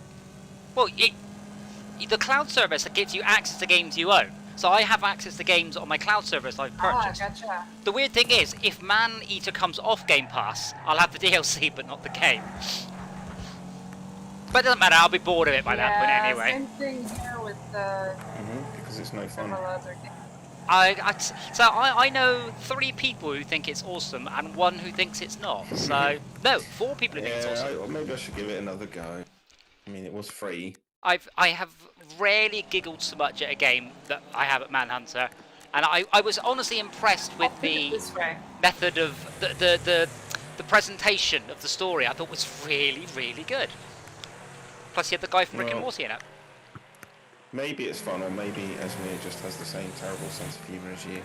well, the cloud service that gives you access to games you own. So I have access to games on my cloud service I've purchased. Gotcha. The weird thing is, if Man Eater comes off Game Pass, I'll have the DLC but not the game. But it doesn't matter, I'll be bored of it by that point anyway. Same thing here with the Because it's no fun. several other games. I know 3 people who think it's awesome and 1 who thinks it's not. So, no, 4 people who think it's awesome. Or maybe I should give it another go. I mean, it was free. I have rarely giggled so much at a game that I have at Manhunter, and I was honestly impressed with I'll put it the this way. method of the presentation of the story. I thought was really, really good. Plus, you had the guy from Rick and Well, Morty in it. Maybe it's fun, or maybe Esmir just has the same terrible sense of humour as you.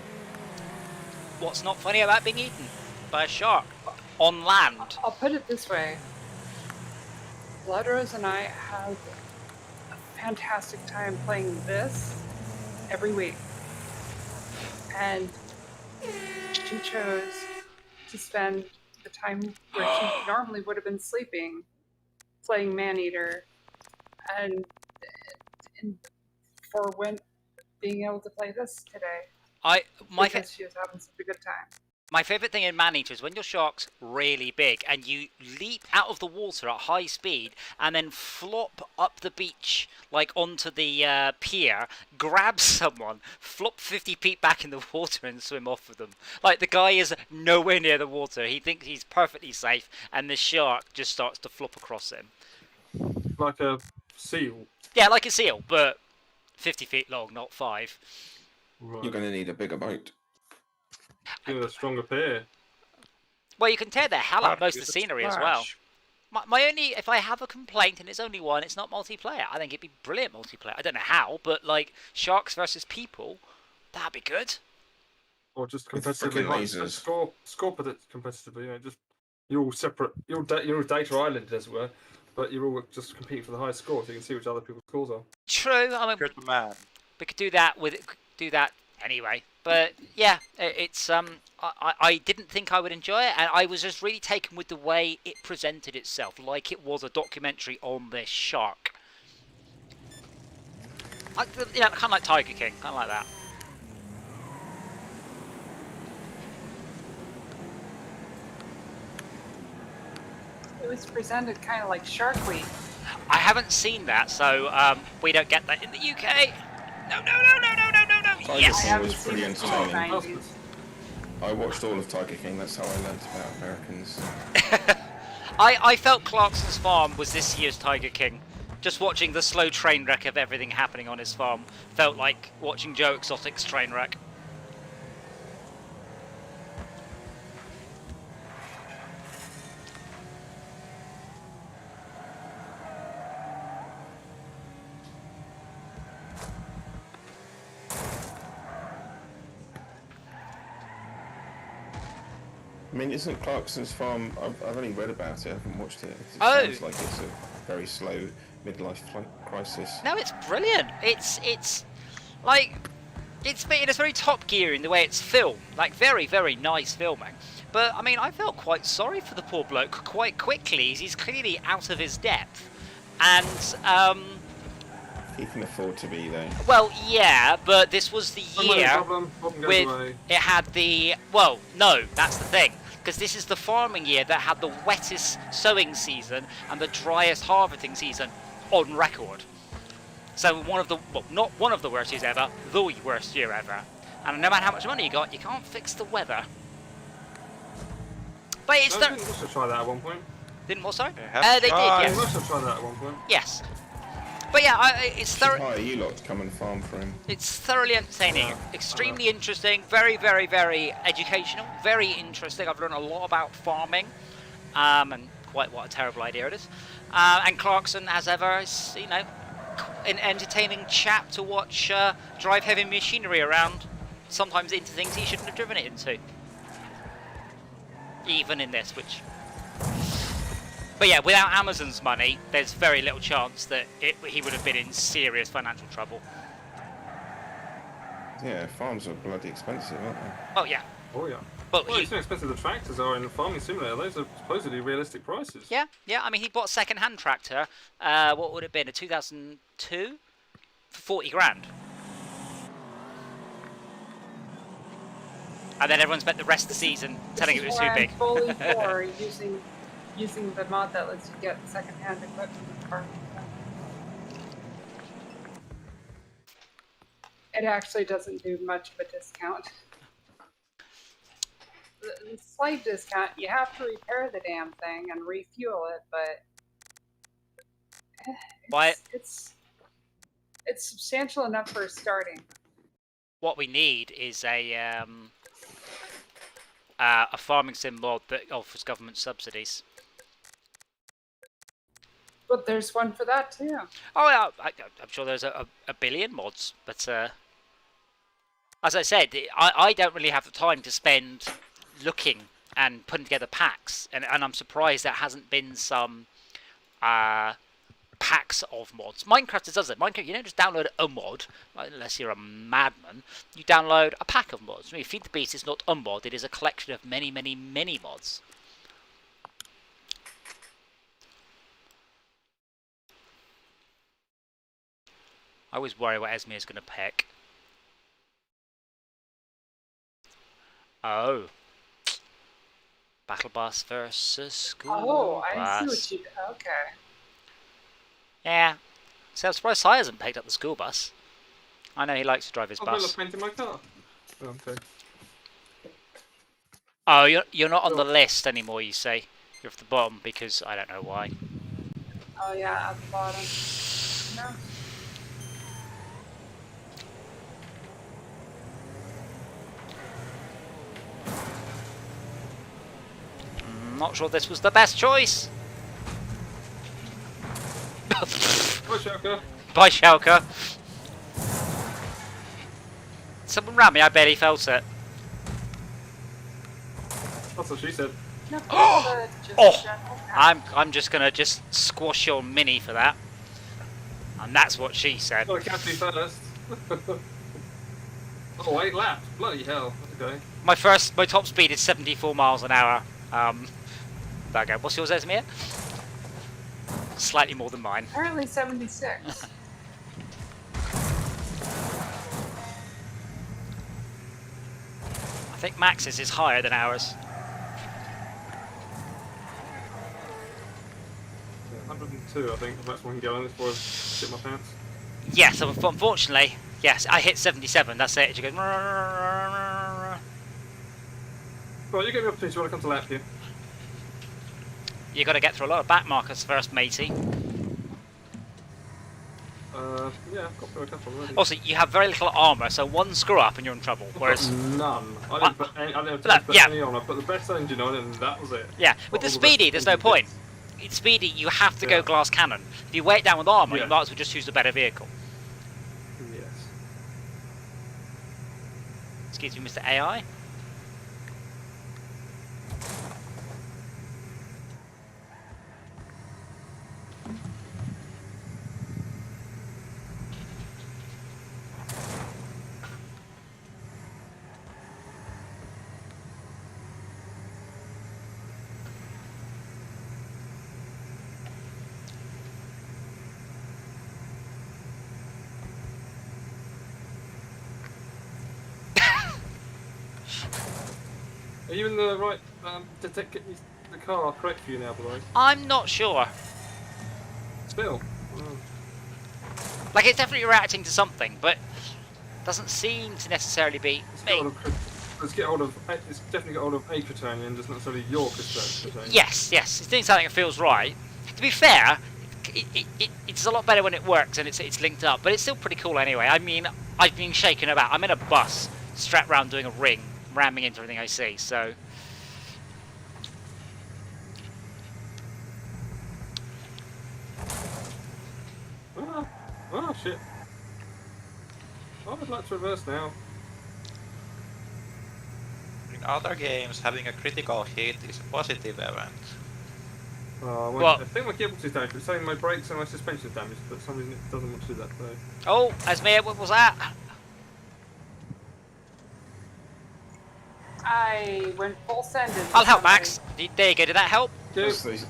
What's not funny about being eaten by a shark on land? I'll put it this way. Bloodrose and I have a fantastic time playing this every week. And she chose to spend the time where she normally would have been sleeping playing Maneater and for when being able to play this today. Because she was having such a good time. My favourite thing in Maneater is when your shark's really big and you leap out of the water at high speed and then flop up the beach, like onto the pier, grab someone, flop 50 feet back in the water and swim off with them. Like, the guy is nowhere near the water. He thinks he's perfectly safe and the shark just starts to flop across him. Like a seal. Yeah, like a seal, but 50 feet long, not 5. Right. You're going to need a bigger boat. Give it a stronger pier. Well, you can tear the hell out of most of the scenery as well. Splash. My only, if I have a complaint, and it's only one, it's not multiplayer. I think it'd be brilliant multiplayer. I don't know how, but like sharks versus people, that'd be good. Or just With competitively. frickin' Like, lasers. score competitively, you know, just you're all separate. You're all data islanded, as it were, but you're all just competing for the highest score, so you can see which other people's scores are. True. I mean, Good man. we could do that anyway. But yeah, it's I didn't think I would enjoy it, and I was just really taken with the way it presented itself, like it was a documentary on this shark. Kind of like Tiger King, kind of like that. It was presented kind of like Shark Week. I haven't seen that, so we don't get that in the UK. No. Tiger Yes. King was pretty it since the entertaining. 90s. I watched all of Tiger King, that's how I learnt about Americans. I felt Clarkson's farm was this year's Tiger King. Just watching the slow train wreck of everything happening on his farm felt like watching Joe Exotic's train wreck. I mean, isn't Clarkson's Farm? I've only read about it. I haven't watched it. It Oh. sounds like it's a very slow midlife crisis. No, it's brilliant. It's like it's very Top Gear in the way it's filmed. Like very, very nice filming. But I mean, I felt quite sorry for the poor bloke quite quickly. He's clearly out of his depth, and He can afford to be though. well, yeah. But this was the Money year problem goes with away. it had the no, that's the thing. Because this is the farming year that had the wettest sowing season and the driest harvesting season on record. So not one of the worst years ever, the worst year ever. And no matter how much money you got, you can't fix the weather. But it's No, didn't also try that at one point. Didn't what, sorry? They have They tried. did, They yes. must have tried that at one point. Yes. But yeah, it's Hire you lot to come and farm for him. It's thoroughly entertaining, extremely interesting, very, very, very educational, very interesting. I've learned a lot about farming, and quite what a terrible idea it is. And Clarkson, as ever, is, you know, an entertaining chap to watch drive heavy machinery around, sometimes into things he shouldn't have driven it into. Even in this, which... But yeah, without Amazon's money, there's very little chance that he would have been in serious financial trouble. Yeah, farms are bloody expensive, aren't they? Oh yeah. Oh yeah. Well, Well, it's how expensive the tractors are in the Farming Simulator. Those are supposedly realistic prices. yeah. I mean, he bought a second-hand tractor. What would it have been? A 2002 for 40 grand. And then everyone spent the rest of the season telling it was too big. I'm fully for using the mod that lets you get second-hand equipment in the car. It actually doesn't do much of a discount. The slight discount, you have to repair the damn thing and refuel it, but it's substantial enough for starting. What we need is a farming sim mod that offers government subsidies. But there's one for that too. Oh yeah, I'm sure there's a billion mods, but as I said, I don't really have the time to spend looking and putting together packs, and I'm surprised there hasn't been some packs of mods. Minecraft does it. Minecraft, you don't just download a mod, unless you're a madman. You download a pack of mods. I mean, Feed the Beast is not a mod, it is a collection of many, many, many mods. I always worry what Esme is going to pick. Oh. Battle bus versus school Oh, I bus. see what you. Okay. Yeah. So I'm surprised Si hasn't picked up the school bus. I know he likes to drive his I've bus. got paint in my car. Oh, okay. Oh, you're not on the list anymore, you say? You're off the bottom because I don't know why. Oh yeah, at the bottom. No. Not sure this was the best choice. Bye, Shaka. Bye, Shelka. Someone ran me, I barely felt it. That's what she said. No, Oh! general pack. I'm just gonna squash your mini for that. And that's what she said. Got to catch me first. Oh, 8 laps. Bloody hell. Okay. My top speed is 74 miles an hour. There we go. What's yours, Esmir? Slightly more than mine. Apparently 76. I think Max's is higher than ours. 102, I think. That's one can go in before I shit my pants. Yeah, so unfortunately, yes, I hit 77. That's it. She goes. Right, you get me up to. Do you want to come to lap here? You got to get through a lot of back markers first, matey. Yeah, I've got through a couple already. Also, you have very little armor, so one screw up and you're in trouble. Whereas, none. I didn't put any, any on. I put the best engine on, and that was it. yeah, with the All Speedy, best there's no engine point. bits. It's Speedy, you have to go Yeah. glass cannon. If you weigh it down with armor, Yeah. you might as well just choose a better vehicle. Yes. Excuse me, Mr. AI. Are you in the right to get the car correct for you now, by the way? I'm not sure. Still. Like, it's definitely reacting to something, but doesn't seem to necessarily be me. It's definitely got hold of a Criterion, just not necessarily your Criterion. Yes, it's doing something that feels right. To be fair, it's a lot better when it works and it's linked up, but it's still pretty cool anyway. I mean, I've been shaken about. I'm in a bus, strapped around doing a ring, ramming into everything I see, so... Oh shit. I would like to reverse now. In other games, having a critical hit is a positive event. What? I think my gearbox is damaged, but it's saying my brakes and my suspension is damaged, but for some reason it doesn't want to do that. So. Oh, Esmir, what was that? I went full send. I'll help, Max. There you go. Did that help? As they, as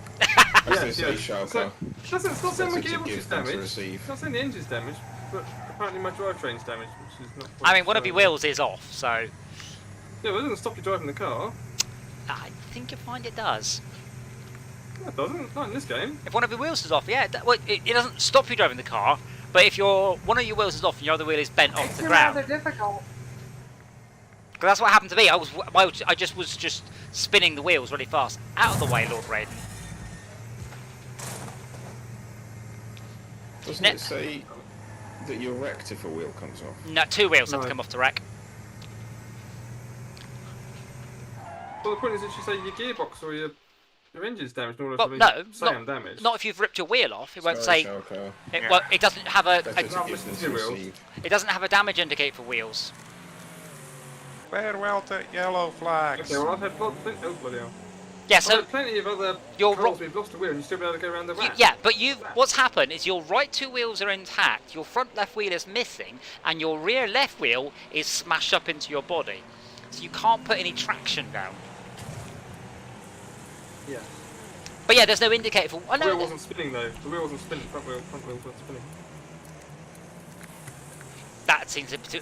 they say, Sharka. It's not saying my Better to gearbox give is than to damaged. receive. It's not saying the engine's damaged, but apparently my drivetrain's damaged, which is not. I mean, one of your wheels is off, so Yeah, but it doesn't stop you driving the car. I think you'll find it does. No, it doesn't. Not in this game. If one of your wheels is off, yeah, it doesn't stop you driving the car. But if one of your wheels is off and your other wheel is bent off the ground, Rather difficult. because that's what happened to me. I just was spinning the wheels really fast. Out of the way, Lord Raiden. Doesn't it say that you're wrecked if a wheel comes off? No, 2 wheels have to No. come off the wreck. Well, the point is that you say your gearbox or your engine's damaged in order Well, for me no, to say I'm damaged. not if you've ripped your wheel off. It won't Sorry, say. Sharka. Well, it doesn't have Better to not give than two to wheels. receive. it doesn't have a damage indicator for wheels. Farewell to yellow flags. Okay, well I've had plenty. Oh bloody hell! Yeah, I've so had plenty of other you're cars where you've lost a wheel and you still be able to go around the ramp. yeah, but what's happened is your right 2 wheels are intact, your front left wheel is missing, and your rear left wheel is smashed up into your body. So you can't put any traction down. Yeah. But yeah, there's no indicator for. The wheel wasn't spinning though. The wheel wasn't spinning. Front wheel wasn't spinning. That seems to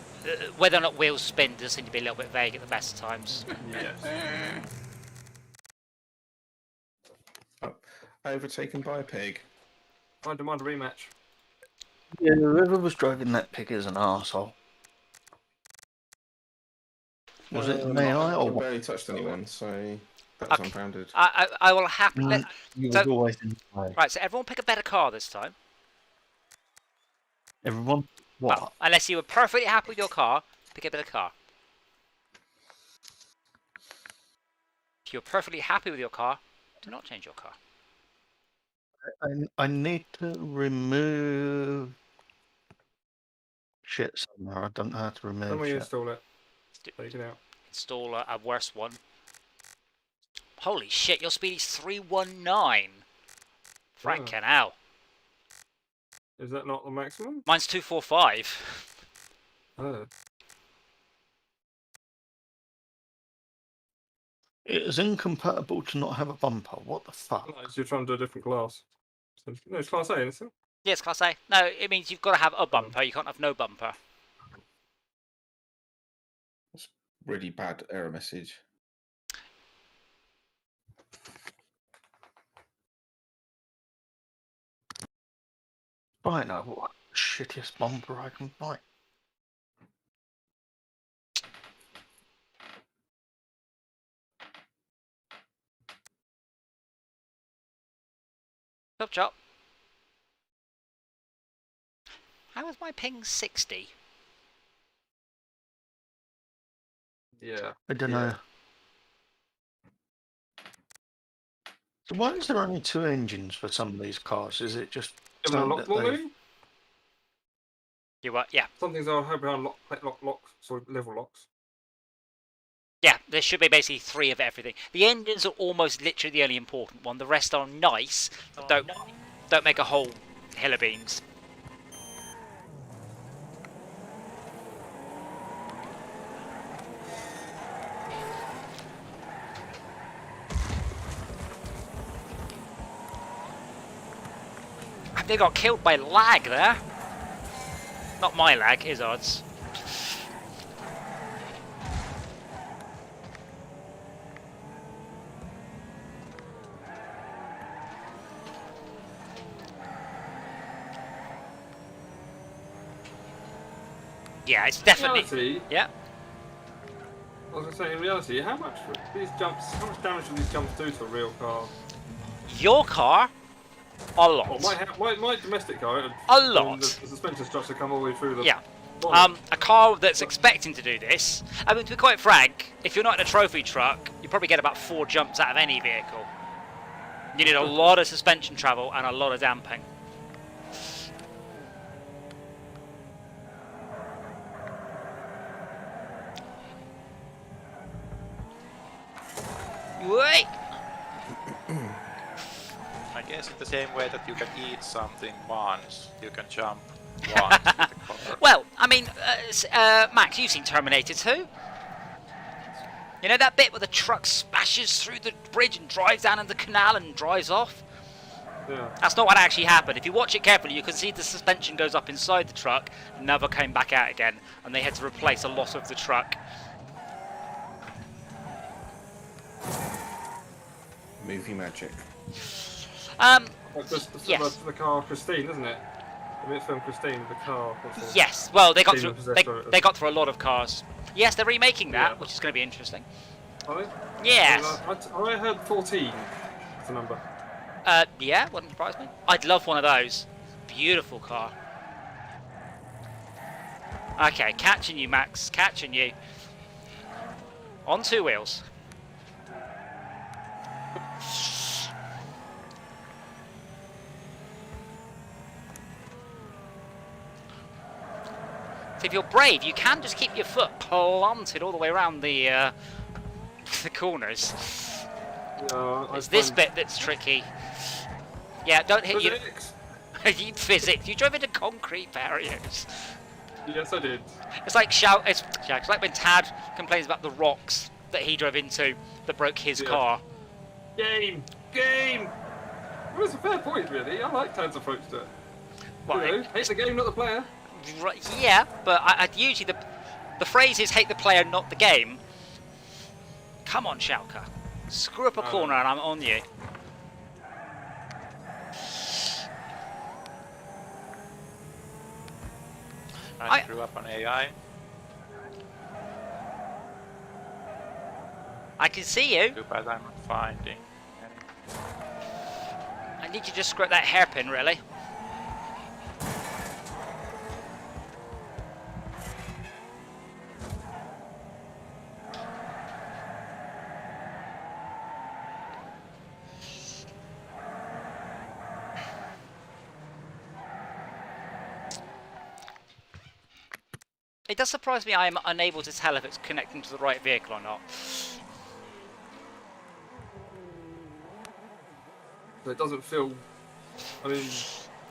whether or not wheels spin does seem to be a little bit vague at the best of times. Yes. Overtaken by a pig. I demand a rematch. Yeah, whoever was driving that pig is an arsehole. Was it me or I what? barely touched anyone, so that was Okay. unbounded. I will happily. You So- was always inside. Right, so everyone pick a better car this time. Everyone, what? Well, unless you were perfectly happy with your car, pick a better car. If you're perfectly happy with your car, do not change your car. I need to remove shit somewhere. I don't know how to Then remove we shit. install it. Take it out. Install a worse one. Holy shit, your speed is 319. Franken hell. Is that not the maximum? Mine's 245. Oh. It is incompatible to not have a bumper. What the fuck? No, you're trying to do a different class. So, no, it's class A, isn't it? Yes, Class A. No, it means you've got to have a bumper. You can't have no bumper. Really bad error message. Right now, what the shittiest bumper I can find? Chop chop. How is my ping 60? Yeah. I don't Yeah. know. So why is there only 2 engines for some of these cars? Is it just Give it a something lock that more, they've- maybe? You what? Yeah. Some things are behind locks, so level locks. Yeah, there should be basically 3 of everything. The engines are almost literally the only important one. The rest are nice, but don't make a whole hill of beans. They got killed by lag there. Not my lag, his odds. Yeah, it's definitely. Reality, Yeah. I was going to say, in reality, how much damage do these jumps do to a real car? Your car, a Well, lot. my domestic car, A lot. The suspension structure come all the way through the. Yeah. bonnet. A car that's expecting to do this. I mean, to be quite frank, if you're not in a trophy truck, you probably get about 4 jumps out of any vehicle. You need a lot of suspension travel and a lot of damping. Wait. guess in the same way that you can eat something once, you can jump once with the copper. Well, I mean, Max, you've seen Terminator 2. You know that bit where the truck smashes through the bridge and drives down in the canal and drives off? Yeah. That's not what actually happened. If you watch it carefully, you can see the suspension goes up inside the truck and never came back out again, and they had to replace a lot of the truck. Movie magic. Yes. The car Christine, isn't it? I mean, it's film Christine, the car. Yes. Well, they got Demon through. Possessor. They got through a lot of cars. Yes, they're remaking that, Yeah. which is going to be interesting. Are they? Yes. I heard 14 as a number. Yeah, wouldn't surprise me. I'd love one of those. Beautiful car. Okay, catching you, Max. Catching you. On 2 wheels. So if you're brave, you can just keep your foot planted all the way around the corners. Yeah, It's this bit that's tricky. Yeah, don't hit you. You physics. You drove into concrete barriers. Yes, I did. It's like it's like when Tad complains about the rocks that he drove into that broke his Yeah. car. Game! Well, it's a fair point, really. I like Tad's approach to it. Well, You know, hate the game, not the player. yeah, but I usually the phrase is hate the player, not the game. Come on, Schalke. Screw up a corner and I'm on you. I screw up on AI. I can see you. Too bad I'm not finding any. I need you to just screw up that hairpin, really. It does surprise me I am unable to tell if it's connecting to the right vehicle or not. So it doesn't feel. I mean,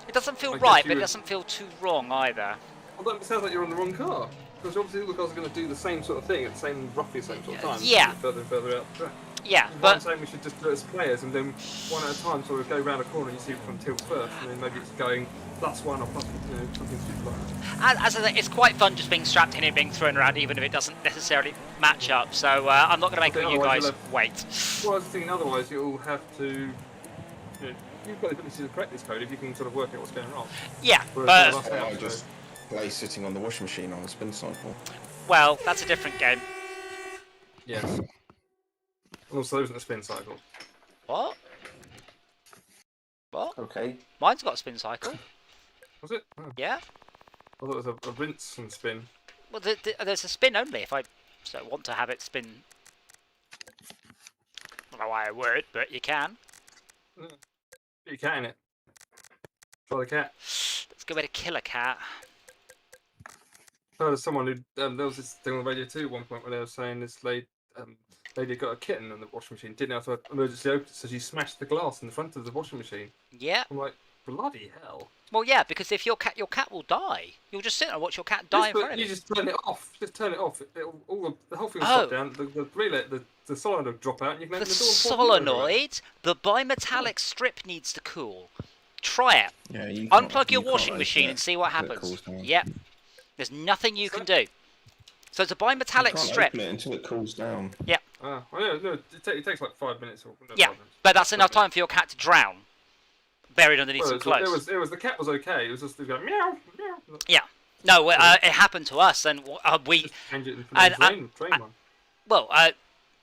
It doesn't feel I guess right, you but it would- doesn't feel too wrong either. although it sounds like you're on the wrong car. Because obviously all the cars are going to do the same sort of thing at the same, roughly the same sort of time. Yeah. Further and further out the track. Yeah, I'm but saying we should just do it as players and then one at a time sort of go round a corner and you see which one tilts first, and then maybe it's going +1 or something stupid like that. as I say, it's quite fun just being strapped in and being thrown around, even if it doesn't necessarily match up. So I'm not going to make Okay, you otherwise guys you'll wait. Well, I was thinking otherwise you'll have to. You know, you've got the ability to correct this code if you can sort of work out what's going wrong. Yeah, Whereas but the last I episode- just play sitting on the washing machine on a spin cycle. well, that's a different game. Yes. And also, there isn't a spin cycle. What? What? Okay. Mine's got a spin cycle. Was it? Oh, Yeah. I thought it was a rinse and spin. Well, there's a spin only if I want to have it spin. I don't know why I would, but you can. Put your cat in it. Try the cat. Let's go way to kill a cat. I heard of someone who there was this thing on the radio too at one point where they were saying this lady got a kitten in the washing machine, didn't have to emergency open it, so she smashed the glass in the front of the washing machine. Yeah. I'm like, bloody hell! Well, yeah, because if your cat will die. You'll just sit and watch your cat die in front of you you. just turn it off. Just turn it off. The whole thing will Oh. stop down. The relay, the solenoid will drop out, and you can The open the door. And pour water over it. solenoid, the bimetallic strip needs to cool. Try it. Yeah. You Unplug your washing machine and see what until it happens. cools down. Yep. There's nothing you can do. So it's a You bimetallic can't strip. open it until it cools down. Well, yeah, no, it takes like 5 minutes. Or no, Yeah, 5 minutes. but that's enough time for your cat to drown. Buried underneath Well, some clothes. it was the cat was okay. It was just going meow meow. Yeah. No, it happened to us, and we. Just change it And, and train one. Well,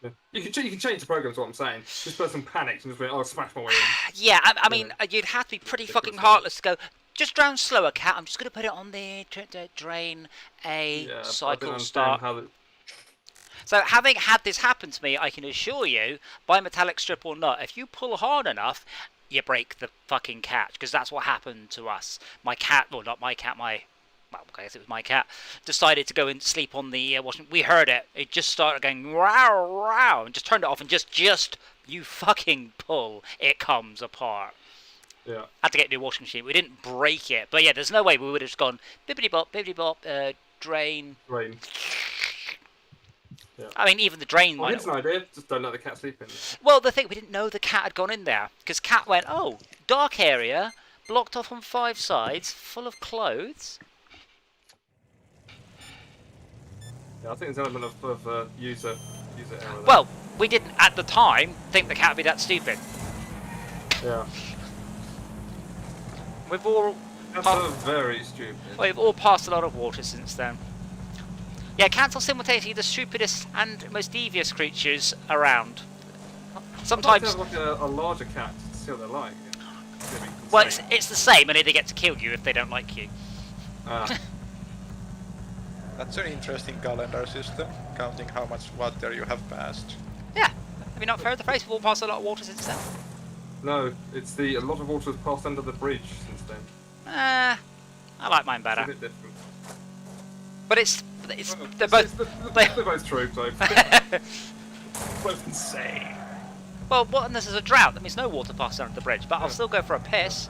Yeah. You can change the program. Is what I'm saying. This person panics and just went, "Oh, smash my way in." yeah. I mean, you'd have to be pretty fucking heartless to go. Just drown slower, cat. I'm just gonna put it on there to drain a Yeah, I cycle didn't understand start. how the, So having had this happen to me, I can assure you, bimetallic strip or not, if you pull hard enough, you break the fucking catch, because that's what happened to us. My cat, well, not my cat, well, I guess it was my cat, decided to go and sleep on the washing. We heard it. It just started going wow, wow, and just turned it off, and just you fucking pull, it comes apart. Yeah. Had to get a new washing machine. We didn't break it, but yeah, there's no way we would have just gone bibbidi bop, drain. Rain. Yeah. I mean, even the drain Well, might. here's an idea. Just don't let the cat sleep in. Well, the thing, we didn't know the cat had gone in there because cat went, oh, dark area, blocked off on 5 sides, full of clothes. Yeah, I think there's an element of user error there. Well, we didn't at the time think the cat would be that stupid. Yeah. We've all Very stupid. we've all passed a lot of water since then. Yeah, cats are simultaneously the stupidest and most devious creatures around. Sometimes. I'd like to have like a larger cat to see what they're like. Well, it's the same, only they get to kill you if they don't like you. That's an interesting calendar system, counting how much water you have passed. Yeah. Have you not heard the phrase? We've all passed a lot of water since then. No, it's a lot of water has passed under the bridge since then. I like mine It's better. a bit different. But it's Well, they're both. they're both true, so both insane. Well, what? And this is a drought. That means no water passes under the bridge. But I'll still go for a piss.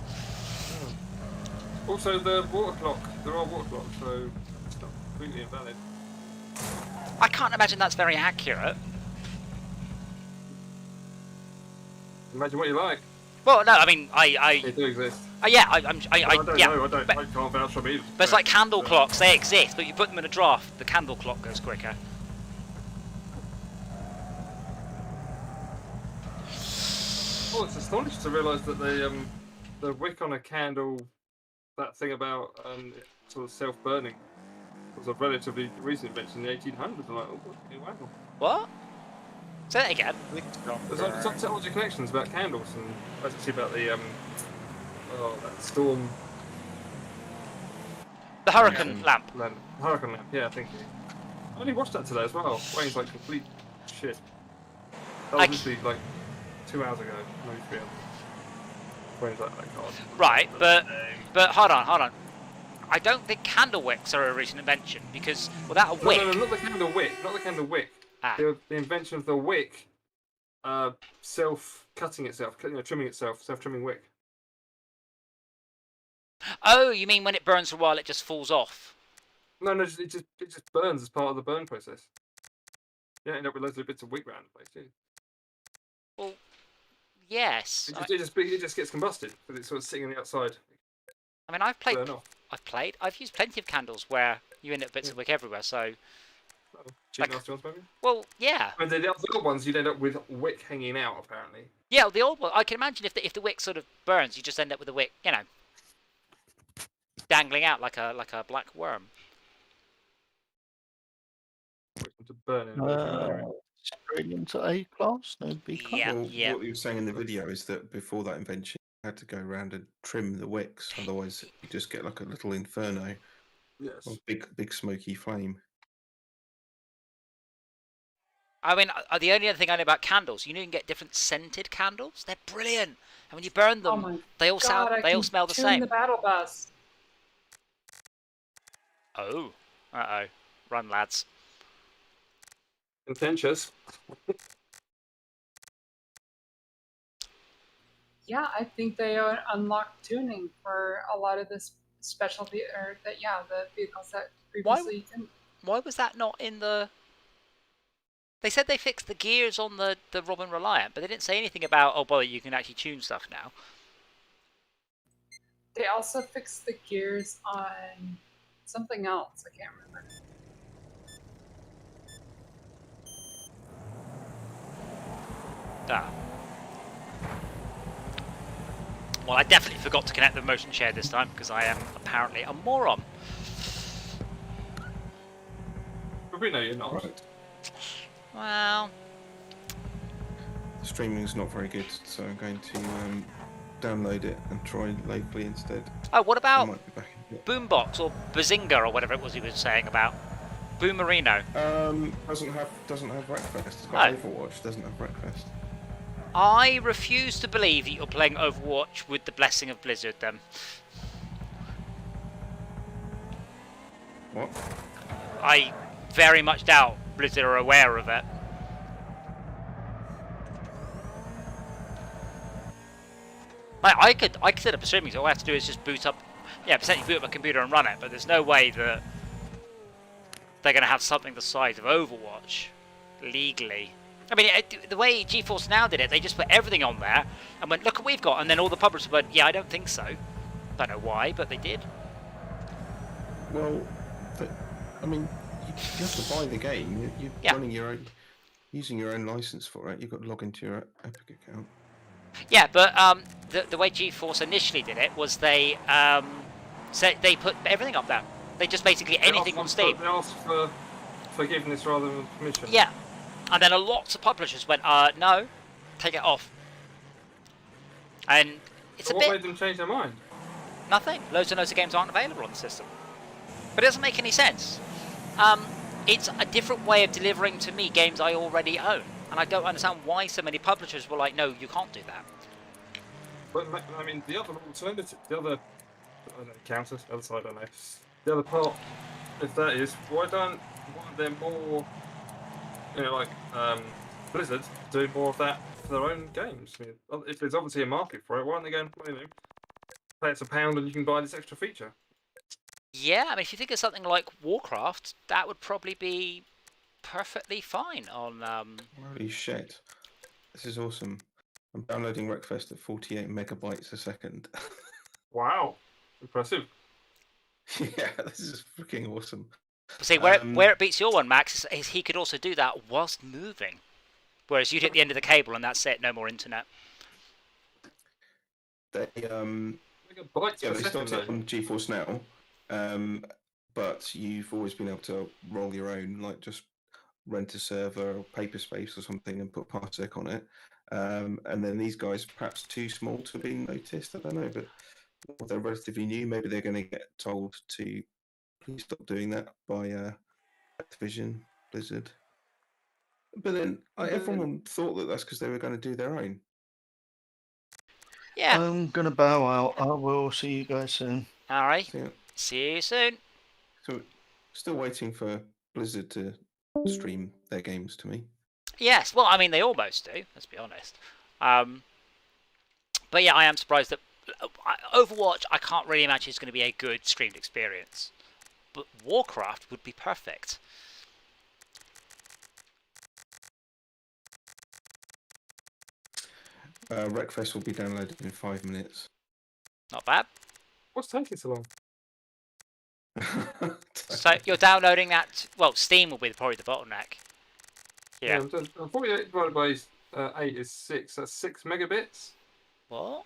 Also, the water clock. There are water clocks, so it's not completely invalid. I can't imagine that's very accurate. Imagine what you like. Well, no, I mean, They do exist. yeah, I don't yeah. know. I But, can't vouch for me. but it's like candle clocks. They exist, but you put them in a draft, the candle clock goes quicker. Oh, it's astonishing to realise that the wick on a candle, that thing about sort of self-burning, was a relatively recent invention in the 1800s. I'm like, oh, wow. What? Say that again. There's some technology connections about candles, and basically about the that storm The hurricane lamp. hurricane lamp. Yeah, thank you. I only watched that today as well. Wayne's like complete shit. That was literally like 2 hours ago, maybe 3 hours. Wayne's like, oh god. Right, but hold on. I don't think candle wicks are a recent invention because without a wick. No, not the candle wick. Not the candle wick. Ah. The invention of the wick, self-cutting itself, trimming itself, self-trimming wick. Oh, you mean when it burns for a while, it just falls off? No, it just burns as part of the burn process. You don't end up with loads of bits of wick around the place, do you? Well, yes. It just gets combusted because it's sort of sitting on the outside. I mean, I've Burn off. used plenty of candles where you end up bits of wick everywhere. So, Cheap nasty ones, maybe. well, yeah, And the other ones, you'd end up with wick hanging out, apparently. yeah. The old one, I can imagine if the wick sort of burns, you just end up with the wick, dangling out like a black worm. To burn in. Straight into A class, no B class. Yeah, Well, yeah. what you were saying in the video is that before that invention, you had to go around and trim the wicks, otherwise you just get like a little inferno, Yes. a big smoky flame. I mean, the only other thing I know about candles, you can get different scented candles. They're brilliant, and when you burn Oh them, my they all God, I they all can smell the tune same. the battle bus. Oh, run, lads. Contentious. Yeah, I think they unlocked tuning for a lot of this specialty, or the vehicles that previously didn't. Why was that not in the? They said they fixed the gears on the Robin Reliant, but they didn't say anything about, oh, boy, you can actually tune stuff now. They also fixed the gears on something else. I can't remember. Ah. Well, I definitely forgot to connect the motion chair this time because I am apparently a moron. But we know you're not. Right. Well, Streaming's not very good, so I'm going to download it and try locally instead. oh, what I about might be back in a bit. Boombox or Bazinga or whatever it was he was saying about Boomerino? Doesn't have WreckFest. It's got Oh. Overwatch. Doesn't have WreckFest. I refuse to believe that you're playing Overwatch with the blessing of Blizzard. Then What? I very much doubt Blizzard are aware of it. Like, I could set up a streaming, so all I have to do is just boot up, potentially boot up a computer and run it. But there's no way that they're going to have something the size of Overwatch legally. I mean, the way GeForce Now did it, they just put everything on there and went, look what we've got, and then all the publishers went, yeah, I don't think so. Don't know why, but they did. Well, I mean, you have to buy the game. You're running your own, using your own license for it. You've got to log into your Epic account. Yeah, but the way GeForce initially did it was they put everything up there. They just basically anything on Steam. They asked for forgiveness rather than permission. Yeah, and then lots of publishers went, no, take it off. And it's What made them change their mind? Nothing. Loads and loads of games aren't available on the system. But it doesn't make any sense. It's a different way of delivering to me games I already own. And I don't understand why so many publishers were like, no, you can't do that. But, I mean, the other alternative, the other counter, the other side, I don't know. The other part, if that is, why aren't there more, Blizzard do more of that for their own games? I mean, if there's obviously a market for it, why aren't they going, pay us £1 and you can buy this extra feature? Yeah, I mean, if you think of something like Warcraft, that would probably be perfectly fine on... Holy shit. This is awesome. I'm downloading WreckFest at 48 megabytes a second. Wow. Impressive. Yeah, this is freaking awesome. See, where it beats your one, Max, is he could also do that whilst moving. Whereas you'd hit the end of the cable and that's it, no more internet. They started on GeForce Now, but you've always been able to roll your own, like just rent a server or Paperspace or something and put Parsec on it. And then these guys, perhaps too small to be noticed, I don't know, but they're relatively new. Maybe they're going to get told to please stop doing that by Activision, Blizzard. But then everyone thought that that's because they were going to do their own. Yeah. I'm going to bow out. I will see you guys soon. All right. So, See you soon. So, still waiting for Blizzard to stream their games to me. Yes, well, I mean, they almost do, let's be honest. But yeah, I am surprised that Overwatch, I can't really imagine is going to be a good streamed experience. But Warcraft would be perfect. WreckFest will be downloaded in 5 minutes. Not bad. What's taking so long? So you're downloading that... Well, Steam will be probably the bottleneck. Yeah. 48 divided by 8 is 6. That's 6 megabits. What?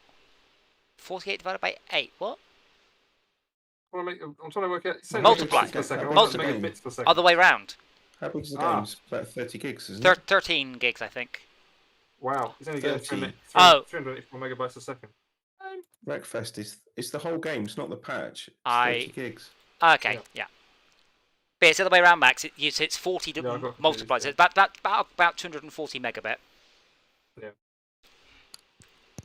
48 divided by 8, what? I'm trying to work out... Multiply. Megabits per second. Multiply. Megabits per second. Other way round. How big is the game? It's about 30 gigs, isn't it? 13 gigs, I think. Wow. It's only getting 30. 384 megabytes a second. WreckFest is the whole game. It's not the patch. It's 30 gigs. Okay, yeah. But it's the other way around, Max. It's 40 multiplied. So it's about 240 megabit. Yeah.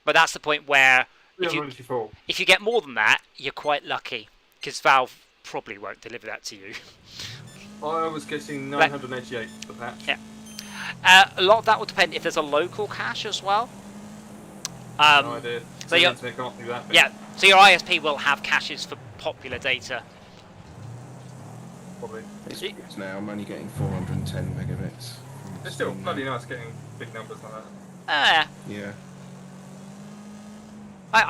But that's the point where if you get more than that, you're quite lucky. Because Valve probably won't deliver that to you. I was getting 988 for patch. Yeah. A lot of that will depend if there's a local cache as well. No idea. So the internet can't do that big. Yeah, so your ISP will have caches for popular data. Probably. It's now I'm only getting 410 megabits. It's still bloody nice getting big numbers like that. Yeah.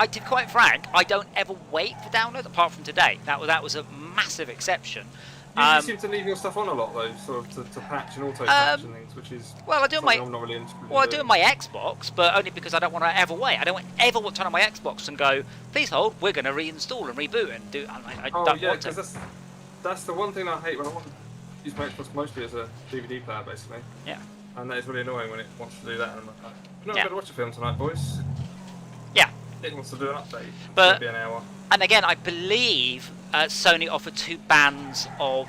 To be quite frank, I don't ever wait for downloads apart from today. That was a massive exception. You seem to leave your stuff on a lot though, sort of to patch and auto patch and things, which is I do I'm not really interested in I do on my Xbox, but only because I don't want to ever wait. I don't ever want to turn on my Xbox and go, please hold, we're going to reinstall and reboot and do. I don't want to. That's the one thing I hate when I want to use my Xbox mostly as a DVD player, basically. Yeah. And that is really annoying when it wants to do that. And I'm like, I'm not going to watch a film tonight, boys. Yeah. It wants to do an update. But it's be an hour. And again, I believe Sony offered 2 bands of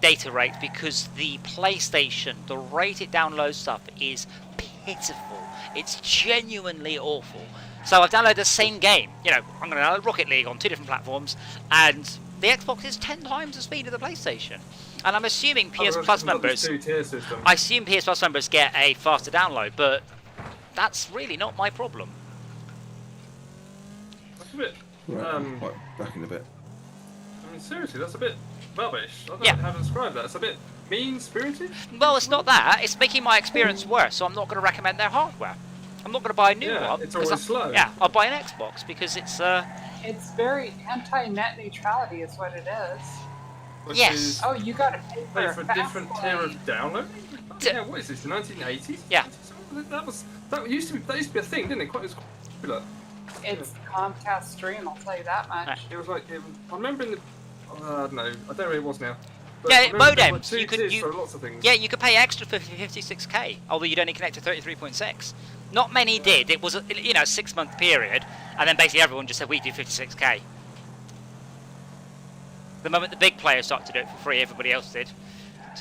data rate because the PlayStation, the rate it downloads stuff is pitiful. It's genuinely awful. So I've downloaded the same game. I'm going to download Rocket League on 2 different platforms, and the Xbox is 10 times the speed of the PlayStation. And I'm assuming PS Plus members. I assume PS Plus members get a faster download, but that's really not my problem. a bit. Right, quite back in a bit. I mean, seriously, that's a bit rubbish. I don't Yeah. know how to describe that. It's a bit mean-spirited. Well, it's not that. It's making my experience worse, so I'm not going to recommend their hardware. I'm not going to buy a new Yeah, one. it's 'cause always slow. Yeah, I'll buy an Xbox because it's It's very anti-net neutrality, is what it is. Which Yes. is Oh, you got to pay pay for for a a fast different tier of lane. download. Yeah, what is this? The 1980s? Yeah. That used to be a thing, didn't it? Quite, it was quite popular. It's Comcast Stream, I'll tell you that much. Right. It was like I remember in the I don't know. I don't know where it was now. But Yeah, I remember there were modems, two you could- tiers you- for lots of things. yeah. You could pay extra for 56k, although you'd only connect to 33.6. Not many did. It was a 6-month period, and then basically everyone just said we do 56k. The moment the big players started to do it for free, everybody else did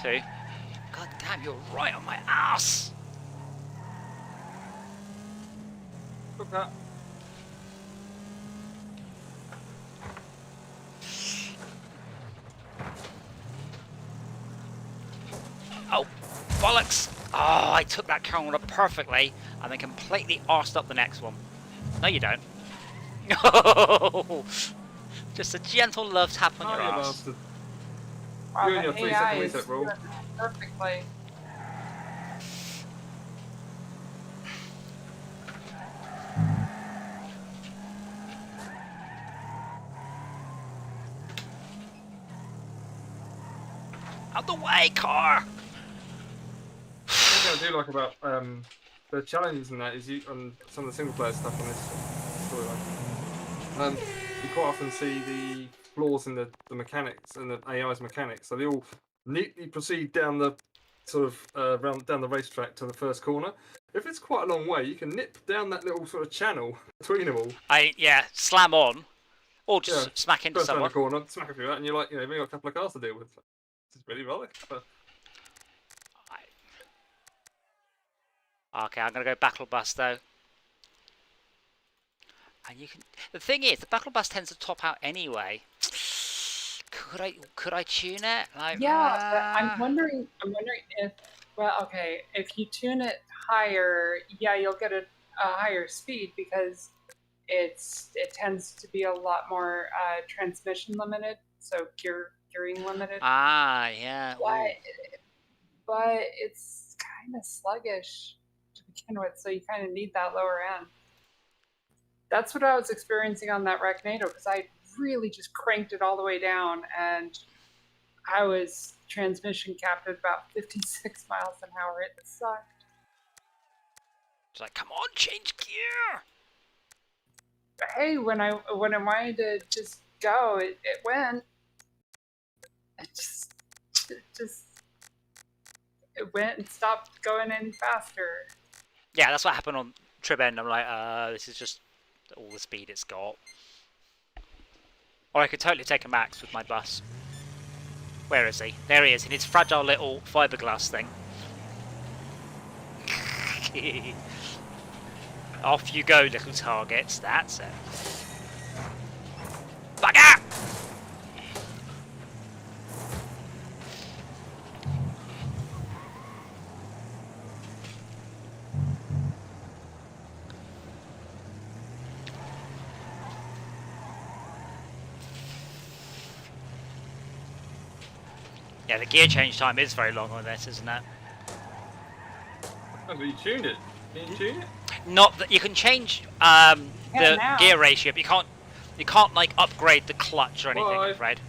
too. God damn, you're right on my ass. Look at that. Oh, bollocks! Oh, I took that corner perfectly and then completely arsed up the next one. No, you don't. No! Just a gentle love tap on Oh, your you arse. bastard. Wow, You and the your 3 AI second is reset rule. doing that perfectly. Out the way, car! One thing I do like about the challenges and that is you on some of the single player stuff on this storyline. You quite often see the flaws in the mechanics and the AI's mechanics. So they all neatly proceed down the sort of down the racetrack to the first corner. If it's quite a long way, you can nip down that little sort of channel between them all. Slam on, or just Yeah, smack into First round someone. the corner, smack a few out, and you're like, you've got a couple of cars to deal with. This is really rubbish. Okay, I'm gonna go battle bus though. And you can. The thing is, the battle bus tends to top out anyway. Could I tune it? Like, Yeah, but I'm wondering if, well, okay, if you tune it higher, yeah, you'll get a higher speed because it tends to be a lot more transmission limited, so gearing limited. yeah. But it's kind of sluggish to begin with, so you kind of need that lower end. That's what I was experiencing on that Recnado because I really just cranked it all the way down, and I was transmission capped at about 56 miles an hour. It sucked. It's like, come on, change gear. Hey, when I wanted to just go, it went. It went and stopped going any faster. Yeah, that's what happened on Trib End. I'm like, this is just all the speed it's got. Or I could totally take a max with my bus. Where is he? There he is, in his fragile little fiberglass thing. Off you go, little targets. That's it. Bugger! Yeah, the gear change time is very long on this, isn't it? Oh, but you tuned it. Can you tune it? Not that you can change Yeah, the now. gear ratio, but you can't like upgrade the clutch or anything, Why? I'm afraid.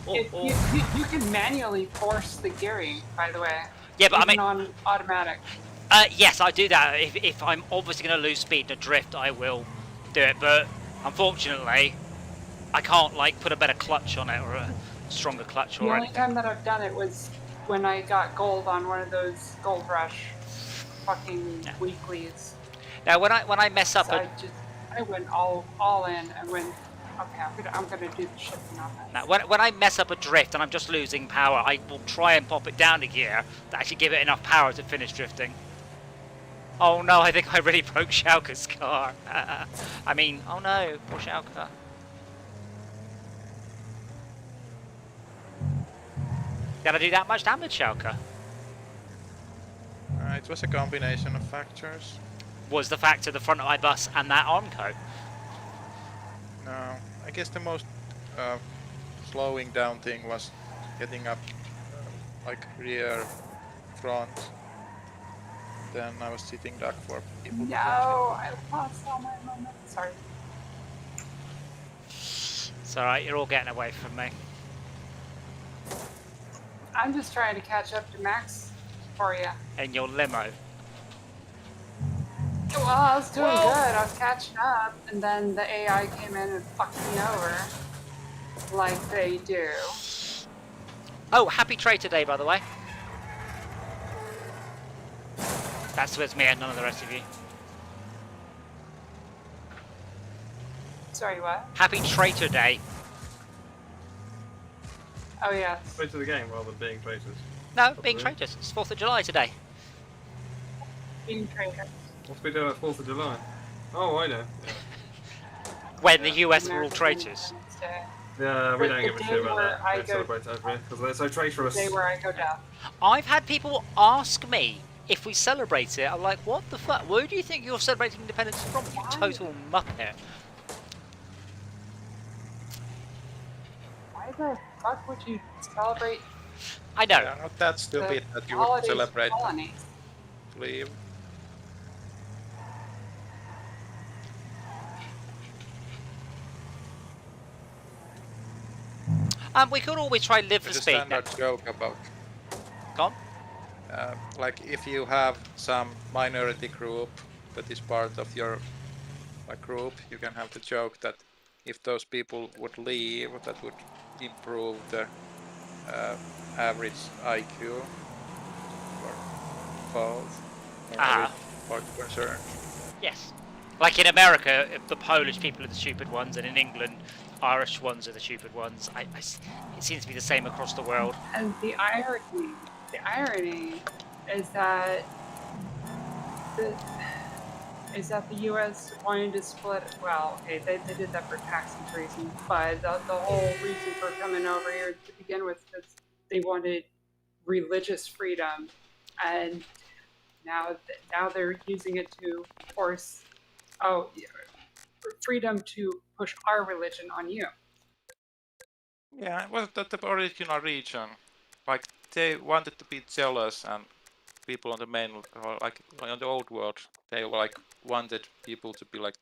If you can manually force the gearing, by the way. Yeah, but I even mean, on automatic. yes, I do that. If I'm obviously going to lose speed in a drift, I will do it. But unfortunately, I can't like put a better clutch on it or a stronger clutch The or only anything. time that I've done it was when I got gold on one of those Gold Rush fucking Yeah. weeklies. Now, when I mess up, So I went all in and went. Okay, I'm gonna do the shifting on this. now, when I mess up a drift and I'm just losing power, I will try and pop it down a gear to actually give it enough power to finish drifting. Oh no, I think I really broke Schalke's car. I mean, oh no, poor Schalke. Did I do that much damage, Schalke? It was a combination of factors. Was the factor the front of my bus and that arm coat? I guess the most slowing down thing was getting up like rear front. Then I was sitting duck for people No, to catch it. I lost all my moments. Sorry. It's alright, you're all getting away from me. I'm just trying to catch up to Max for you. In your limo. Well, I was doing Whoa. good. I was catching up, and then the AI came in and fucked me over. Like they do. Oh, happy Traitor Day, by the way. That's towards me and none of the rest of you. Sorry, what? Happy Traitor Day. Oh, yes. Play to the game rather than being traitors. No, being Probably. traitors. It's 4th of July today. Being traitors. What's we doing at 4th of July? Oh, I know. Yeah, When the Yeah. US were all American traitors. Independence Day. yeah we The- don't the give a day shit about where that. I We don't go- celebrate over here because they're so traitorous. The day where I go down. I've had people ask me if we celebrate it. I'm like, what the fuck? Where do you think you're celebrating independence from, you total muppet? Why the fuck would you celebrate I know. Yeah, not that the stupid that you would holidays of celebrate colonies? leave. We could always try live for There's a speed. standard joke about Gone? like if you have some minority group that is part of your group, you can have the joke that if those people would leave, that would improve the average IQ for both Ah. or concern. Yes. Like in America, the Polish people are the stupid ones, and in England, Irish ones are the stupid ones. It seems to be the same across the world. And the irony is that the U.S. wanted to split. Well, okay, they did that for tax reasons, but the whole reason for coming over here to begin with is they wanted religious freedom, and now they're using it to force freedom to push our religion on you. Yeah, it was that the original region. Like they wanted to be jealous, and people on the main, or like on the old world, they wanted people to be like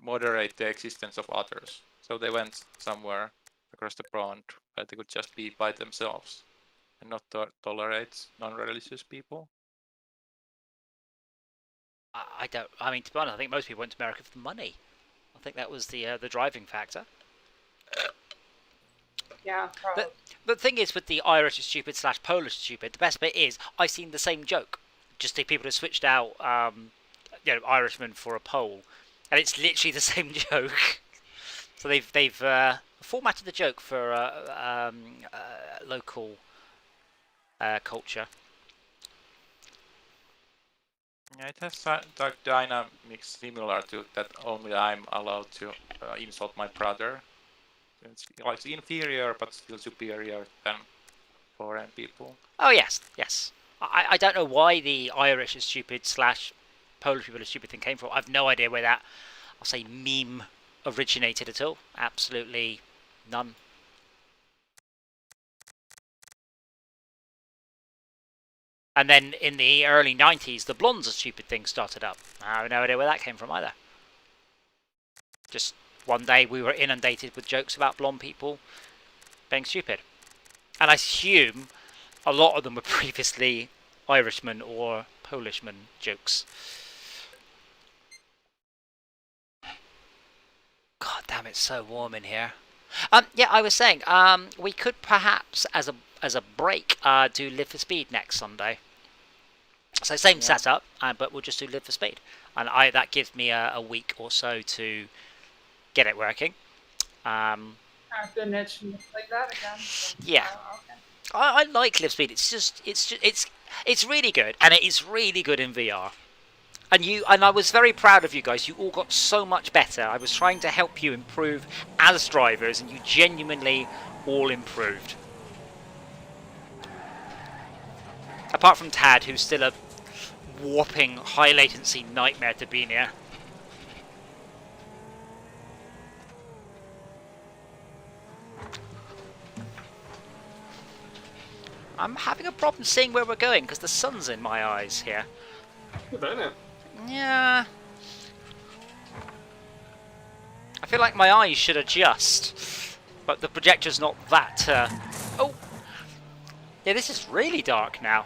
moderate the existence of others. So they went somewhere across the pond where they could just be by themselves and not tolerate non-religious people. I mean, to be honest, I think most people went to America for the money. I think that was the driving factor. Yeah, probably. The thing is, with the Irish is stupid / Polish is stupid, the best bit is I've seen the same joke. Just the people have switched out, Irishman for a Pole, and it's literally the same joke. So they've formatted the joke for local culture. Yeah, it has like dynamics similar to that. Only I'm allowed to insult my brother. It's like inferior but still superior than foreign people. Oh yes. I don't know why the Irish is stupid / Polish people are stupid thing came from. I've no idea where that, I'll say, meme originated at all. Absolutely none. And then in the early 90s, the blondes are stupid thing started up. I have no idea where that came from either. Just one day we were inundated with jokes about blonde people being stupid. And I assume a lot of them were previously Irishman or Polishman jokes. God damn, it's so warm in here. Yeah, I was saying, we could perhaps, as a break, do Live for Speed next Sunday. So same setup, but we'll just do Live for Speed, and that gives me a week or so to get it working. I've been itching to play that again. So, Yeah. okay. I like Live Speed. It's really good, and it is really good in VR. And I was very proud of you guys. You all got so much better. I was trying to help you improve as drivers, and you genuinely all improved. Apart from Tad, who's still a warping, high latency nightmare to be near. I'm having a problem seeing where we're going because the sun's in my eyes here. Good, ain't it? Yeah. I feel like my eyes should adjust, but the projector's not that. Oh, yeah, this is really dark now.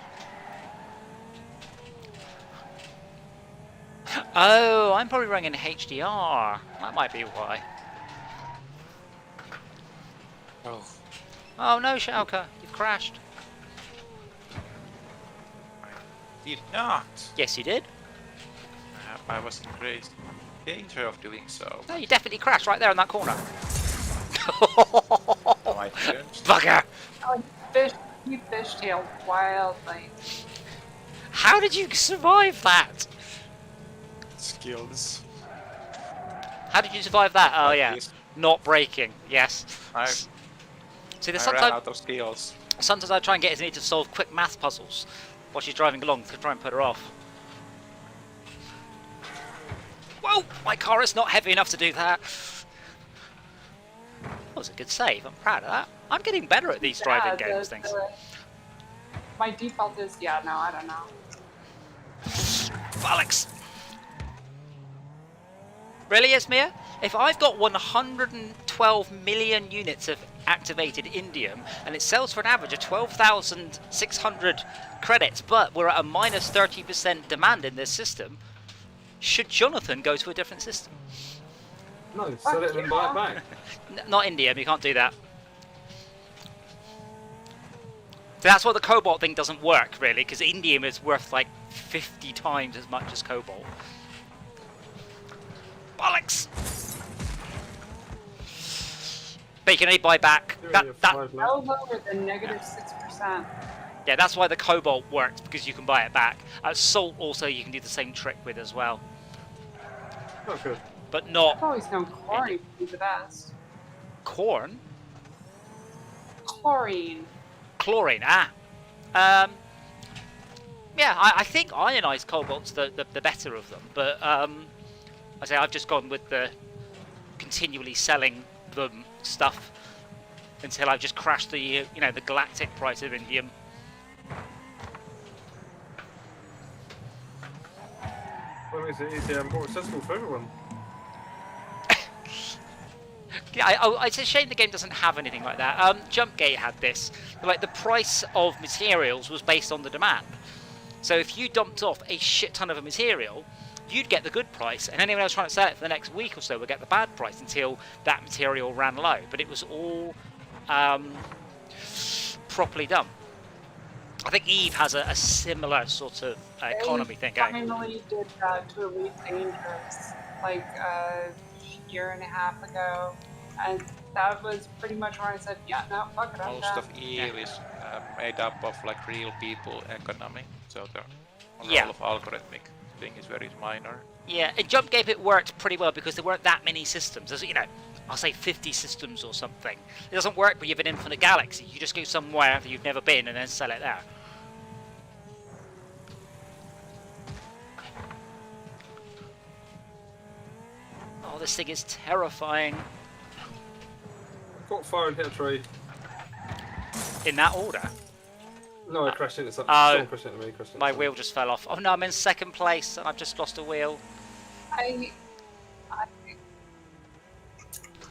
Oh, I'm probably running in HDR. That might be why. Oh, Oh no, Schalke, you've crashed. did not. Yes, you did. I was in great danger of doing so. No, you definitely crashed right there in that corner. No, I didn't. Bugger! Oh, you fishtailed wildly. How did you survive that? Skills. How did you survive that? Oh Like yeah, this. not braking. Yes. I See, there's ran sometimes out of skills. I try and get Izzy to solve quick math puzzles while she's driving along to try and put her off. Whoa! My car is not heavy enough to do that. That was a good save. I'm proud of that. I'm getting better at these driving games things. My default is, yeah, no, I don't know. Alex. Really, Esmir? If I've got 112 million units of activated indium and it sells for an average of 12,600 credits, but we're at a minus 30% demand in this system, should Jonathan go to a different system? No, sell it and buy it back. Not indium, you can't do that. So that's why the cobalt thing doesn't work, really, because indium is worth like 50 times as much as cobalt. Bollocks! But you can only buy back No lower than negative 6%. yeah, that's why the cobalt works, because you can buy it back. Salt also you can do the same trick with as well, Oh, good. but not I've always known chlorine to be the best. corn. Chlorine. Chlorine, yeah, I think ionized cobalt's the better of them, but I say I've just gone with the continually selling them stuff until I've just crashed the the galactic price of indium. Well, it makes it easier and more accessible for everyone. Yeah, it's a shame the game doesn't have anything like that. Jumpgate had this. Like, the price of materials was based on the demand. So if you dumped off a shit ton of a material, you'd get the good price, and anyone else trying to sell it for the next week or so would get the bad price until that material ran low. But it was all properly done. I think Eve has a similar sort of economy thing going. They finally did that to Elite Dangerous like a year and a half ago, and that was pretty much when I said, yeah, no, fuck it, I'm Most done. of Eve is made up of like real people economy, so the Yeah. role of algorithmic thing is very minor. Yeah, in Jumpgate it worked pretty well because there weren't that many systems. There's, I'll say 50 systems or something. It doesn't work when you have an infinite galaxy. You just go somewhere that you've never been and then sell it there. Oh, this thing is terrifying. I caught fire and hit a tree. In that order. No, I crashed into something. Oh. Someone crashed into me. Crashed into My something. wheel just fell off. Oh no, I'm in second place and I've just lost a wheel.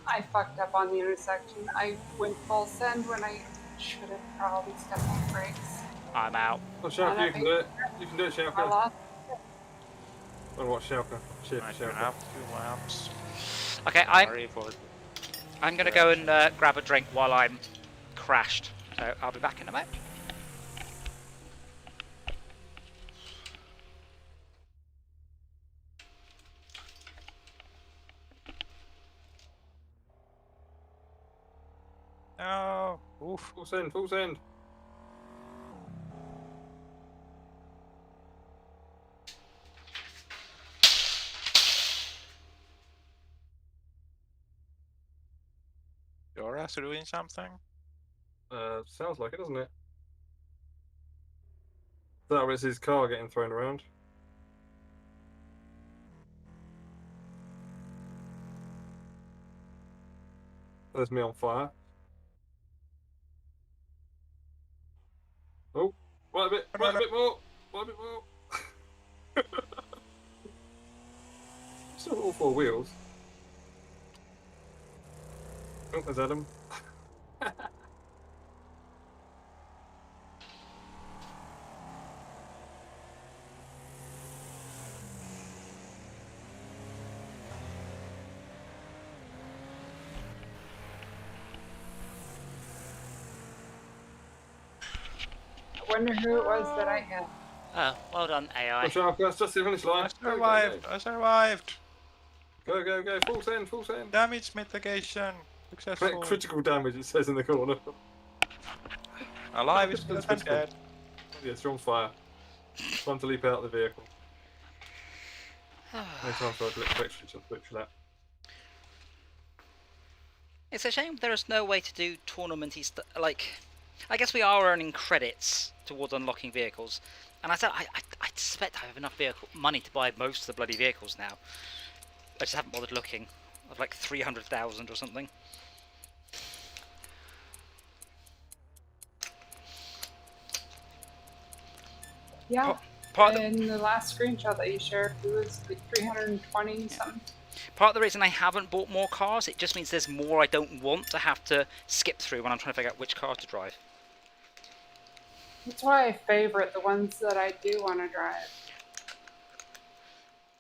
I fucked up on the intersection. I went full send when I should have probably stepped on brakes. I'm out. Oh, Shalka, you can do it. You can do it, I Shalka. lost. Oh, what, Shalka? Shit, I can Shalka. have 2 laps. Okay, Sorry for I'm gonna go and grab a drink while I'm crashed. So I'll be back in a minute. no. Oof. Full send, full send. You're also doing something? Sounds like it, doesn't it? That was his car getting thrown around. There's me on fire. Right a bit more. Right a bit more. Still got all 4 wheels. Oh, there's Adam. I wonder who it was that I hit. Oh, well done, AI. Watch out, that's just the finish line. I survived. Go, go, go. Full send, full send. Damage mitigation. Successful. Critical damage, it says in the corner. Alive is still That's than critical. dead. Yes, you're on fire. Time to leap out of the vehicle. No time for a victory for that. It's a shame there is no way to do tournamenty stuff. Like, I guess we are earning credits towards unlocking vehicles, and I suspect I have enough money to buy most of the bloody vehicles now. I just haven't bothered looking. I've like 300,000 or something. Yeah. Part of In the last screenshot that you shared, it was like 320 something. Part of the reason I haven't bought more cars, it just means there's more I don't want to have to skip through when I'm trying to figure out which car to drive. That's why I favorite the ones that I do want to drive.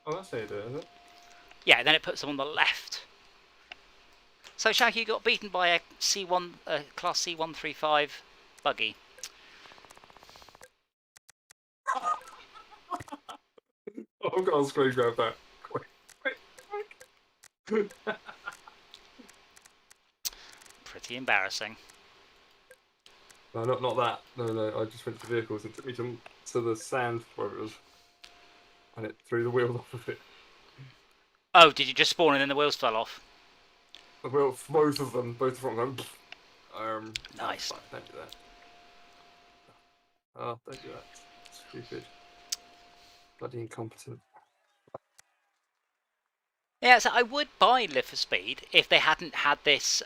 Oh, that's how you do it, is it? Yeah, then it puts them on the left. So, Shaq, you got beaten by a C1, Class C135 buggy. Oh, I've got a screen grab that. Quick. Pretty embarrassing. No, not that. No, I just went to vehicles and took me to the sand where it was. And it threw the wheels off of it. Oh, did you just spawn and then the wheels fell off? The wheels, both of them going. Nice. Oh, don't do that. Oh, don't do that. Stupid. Bloody incompetent. Yeah, so I would buy Live for Speed if they hadn't had this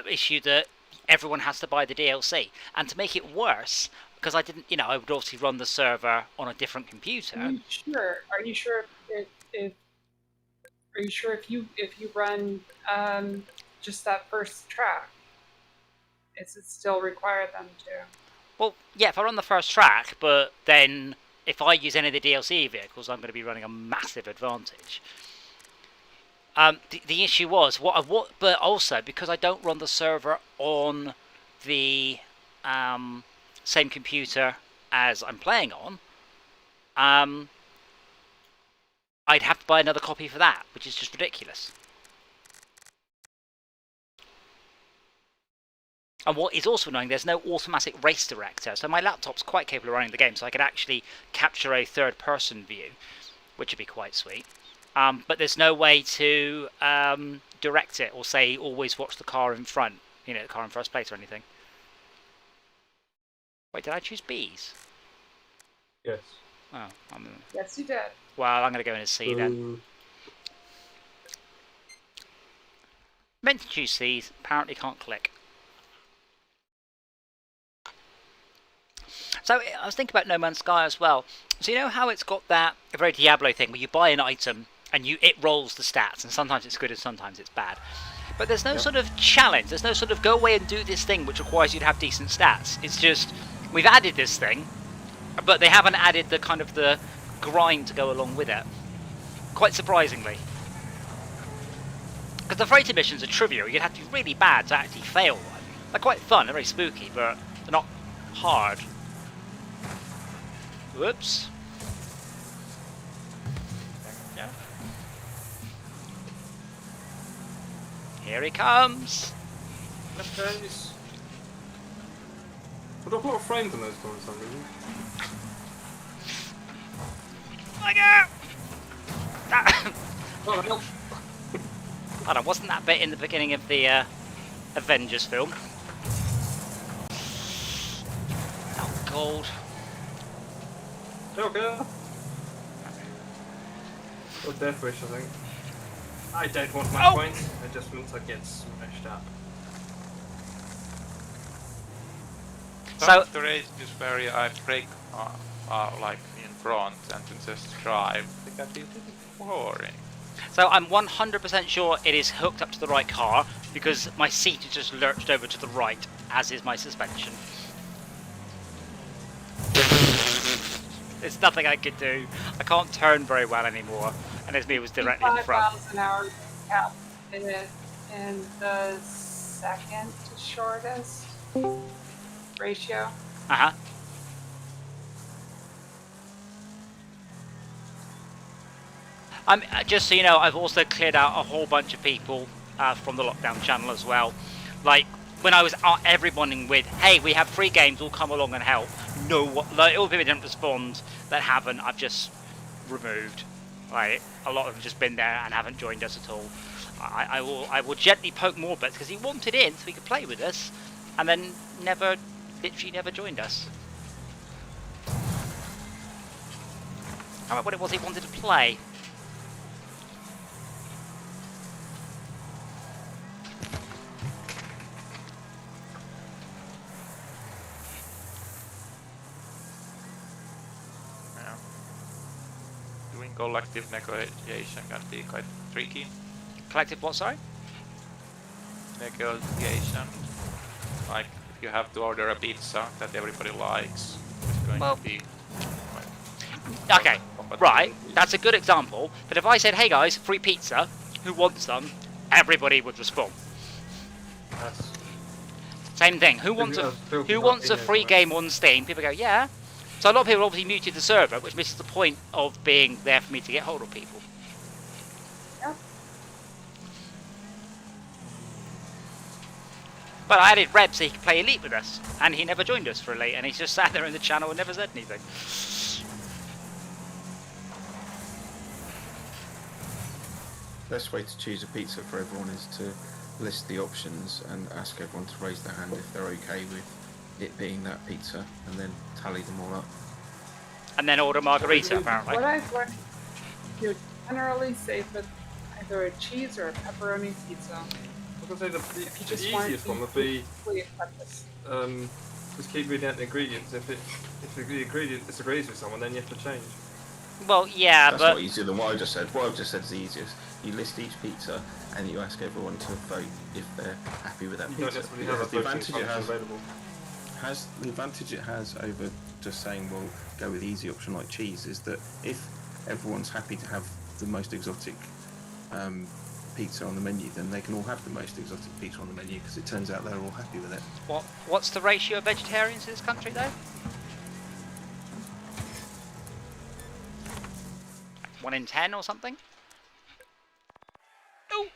issue that everyone has to buy the DLC. And to make it worse, because I didn't, I would obviously run the server on a different computer. Are you sure if you run just that first track, is it still require them to? Well, yeah, if I run the first track, but then if I use any of the DLC vehicles, I'm going to be running a massive advantage. The issue was but also because I don't run the server on the same computer as I'm playing on, I'd have to buy another copy for that, which is just ridiculous. And what is also annoying, there's no automatic race director, so my laptop's quite capable of running the game, so I could actually capture a third-person view, which would be quite sweet. But there's no way to direct it or say always watch the car in front, the car in first place or anything. Wait, did I choose B's? Yes. Oh, Yes, you did. well, I'm going to go in and C then. Meant to choose C's, apparently can't click. So I was thinking about No Man's Sky as well. So you know how it's got that very Diablo thing where you buy an item and it rolls the stats, and sometimes it's good and sometimes it's bad. But there's no sort of challenge. There's no sort of go away and do this thing which requires you to have decent stats. It's just we've added this thing, but they haven't added the kind of the grind to go along with it. Quite surprisingly. Because the freighter missions are trivial. You'd have to be really bad to actually fail one. They're quite fun, they're very spooky, but they're not hard. Whoops. Yeah. Here he comes. Left face. I got a lot of frames on those for some reason. Look out! Oh, help! Hold on, wasn't that bit in the beginning of the Avengers film? Oh, gold. Okay. Or Death Wish, I think. I don't want my points. I just want to get smashed up. Some of the races where I break like in front and then just drive, they can be a little boring. So I'm 100% sure it is hooked up to the right car because my seat is just lurched over to the right, as is my suspension. There's nothing I could do. I can't turn very well anymore, and this me was directly in 5 front. miles an hour cap in it, in the second shortest ratio. Uh-huh. Just so you know, I've also cleared out a whole bunch of people from the LockDown channel as well. Like, when I was everyone with, hey, we have free games, all come along and help. No, like, all the people didn't respond that haven't, I've just removed. Like, a lot of them have just been there and haven't joined us at all. I will gently poke more bets because he wanted in so he could play with us, and then literally never joined us. I don't know what it was he wanted to play. Doing collective negotiation can be quite tricky. Collective what, sorry? Negotiation. Like, if you have to order a pizza that everybody likes, it's going to be... Okay, right, that's a good example. But if I said, hey guys, free pizza, who wants some? Everybody would respond. That's Same thing, who wants a free game on Steam? People go, yeah. So a lot of people obviously muted the server, which misses the point of being there for me to get hold of people. Yeah. But I added Reb so he could play Elite with us, and he never joined us for Elite, and he's just sat there in the channel and never said anything. Best way to choose a pizza for everyone is to list the options and ask everyone to raise their hand if they're okay with it being that pizza, and then tally them all up. And then order margarita, apparently. What I've learned, you generally say for either a cheese or a pepperoni pizza. I was going to say the just want easiest to one would be breakfast. just keep reading out the ingredients. If the ingredient disagrees with someone, then you have to change. Well, yeah, That's but... not easier than what I just said. What I've just said is the easiest. You list each pizza and you ask everyone to vote if they're happy with that You don't pizza. necessarily have a the voting advantage it function has available. the advantage it has over just saying, well, go with the easy option like cheese, is that if everyone's happy to have the most exotic pizza on the menu, then they can all have the most exotic pizza on the menu because it turns out they're all happy with it. What's the ratio of vegetarians in this country, though? 1 in 10 or something? Oh.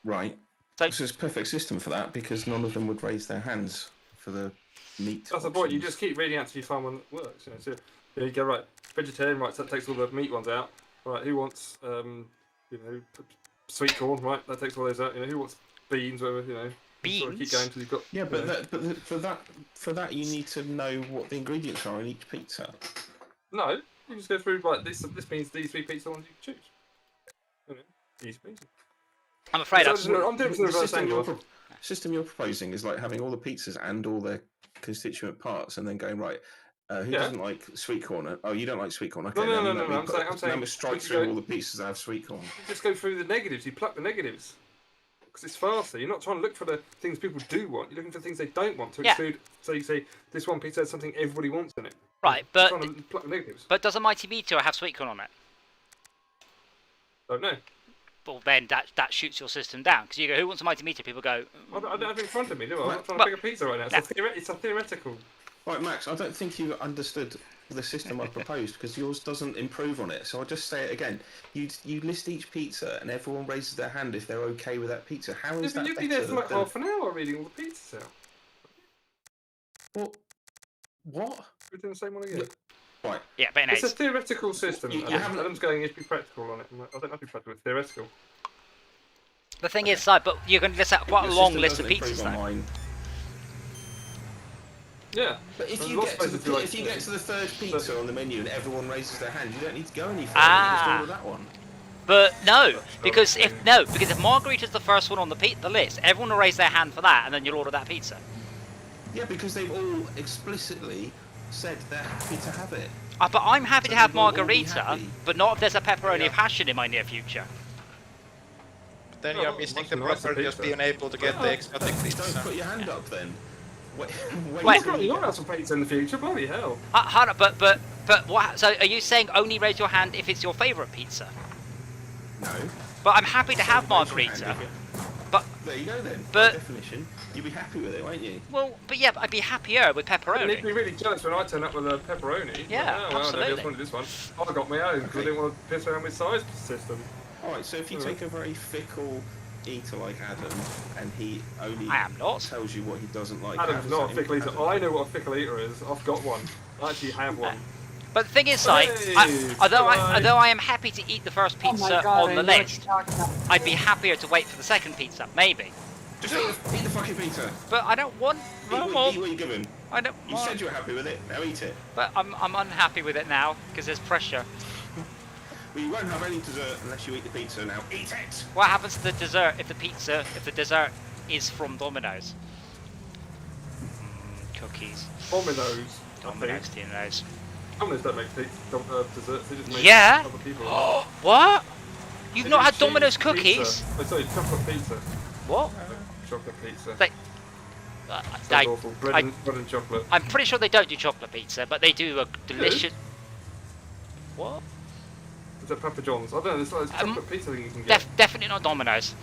Right. So it's a perfect system for that because none of them would raise their hands for the meat. That's the point. You just keep reading out until you find one that works. You know, so you go right, vegetarian, right? So that takes all the meat ones out. Right, who wants sweet corn? Right, that takes all those out. You know, who wants beans? Whatever. You know, beans. Sort of keep going until you've got. Yeah, but for that you need to know what the ingredients are in each pizza. No, you just go through like this means these 3 pizza ones you can choose. You know, easy peasy. I'm afraid I'm doing the reverse angle. System you're proposing is like having all the pizzas and all their constituent parts, and then going right. Who doesn't like sweet corn? Oh, you don't like sweet corn? Okay, No. I'm saying. Then we strike through all the pizzas that have sweet corn. You just go through the negatives. You pluck the negatives because it's faster. You're not trying to look for the things people do want. You're looking for things they don't want to exclude. So you say this one pizza has something everybody wants in it. Right, You're trying to pluck the negatives. but does a Mighty Meteor have sweet corn on it? Don't know. Well, then that shoots your system down because you go, who wants a Mighty Meteor? People go. I don't have it in front of me, do I? I'm not trying to pick a pizza right now. It's a theoretical. Right, Max, I don't think you understood the system I proposed because yours doesn't improve on it. So I'll just say it again. You list each pizza and everyone raises their hand if they're okay with that pizza. How is that You'd better be there for like than... half an hour reading all the pizzas out. Well, what? We're doing the same one again. Right. Yeah, but It's a theoretical system. You haven't- Adam's going, you should be practical on it. I don't have to be practical, it's theoretical. the thing is, like, but you can list out quite a Your long system list of doesn't improve pizzas on though. mine. Yeah. But if There's you lots get of to the places who if you get to the third pizza on the menu and everyone raises their hand, you don't need to go any further. Ah. You just order that one. But no, because if margarita's the first one on the list, everyone will raise their hand for that, and then you'll order that pizza. Yeah, because they've all explicitly said they're happy to have it. But I'm happy So to have they will all be margarita, happy. but not if there's a pepperoni Yeah. passion in my near future. But then Oh, you're that's missing much the nicer property of pizza. being able to get the exotic Don't pizza. put your hand up then. Wait, Wait. till You you got to get- have some pizza in the future, bloody hell. Hold on, but what? So are you saying only raise your hand if it's your favourite pizza? No. But I'm happy to So have raise your hand margarita. if it- But There you go then. but- By definition, you'll be happy with it, won't you? but yeah, I'd be happier with You need to pepperoni. be really jealous when I turn up with a pepperoni. Yeah, Like, oh, well, nobody absolutely. else wanted this one. I got my own because I Okay. didn't want to piss around with size system. All right. So if you take a very fickle eater like Adam, and he only I am not. tells you what he doesn't like. how Adam's does not that a fickle eater. Adam- I know what a fickle eater is. I've got one. I actually have one. But the thing is, like, Hey, although bye. I am happy to eat the first Oh pizza my god, on I the know what list, you're talking about. I'd be happier to wait for the second pizza, maybe. Just eat the fucking pizza. But I don't want Eat no what, more. eat what you're given. I don't You want. said you were happy with it. Now eat it. But I'm unhappy with it now because there's pressure. Well, you won't have any dessert unless you eat the pizza. Now eat it. What happens to the dessert if the dessert is from Domino's? Cookies. Domino's. Domino's, do you know? Domino's don't make desserts. They just make Yeah? other people. What? You've They not do had cheese Domino's pizza. cookies? Oh, sorry, chocolate pizza. What? Chocolate pizza. They- Sounds awful. Bread and chocolate. I'm pretty sure they don't do chocolate pizza, but they do a delicious. What? Is that Papa John's? I don't know. There's like this chocolate pizza thing you can get. Definitely not Domino's.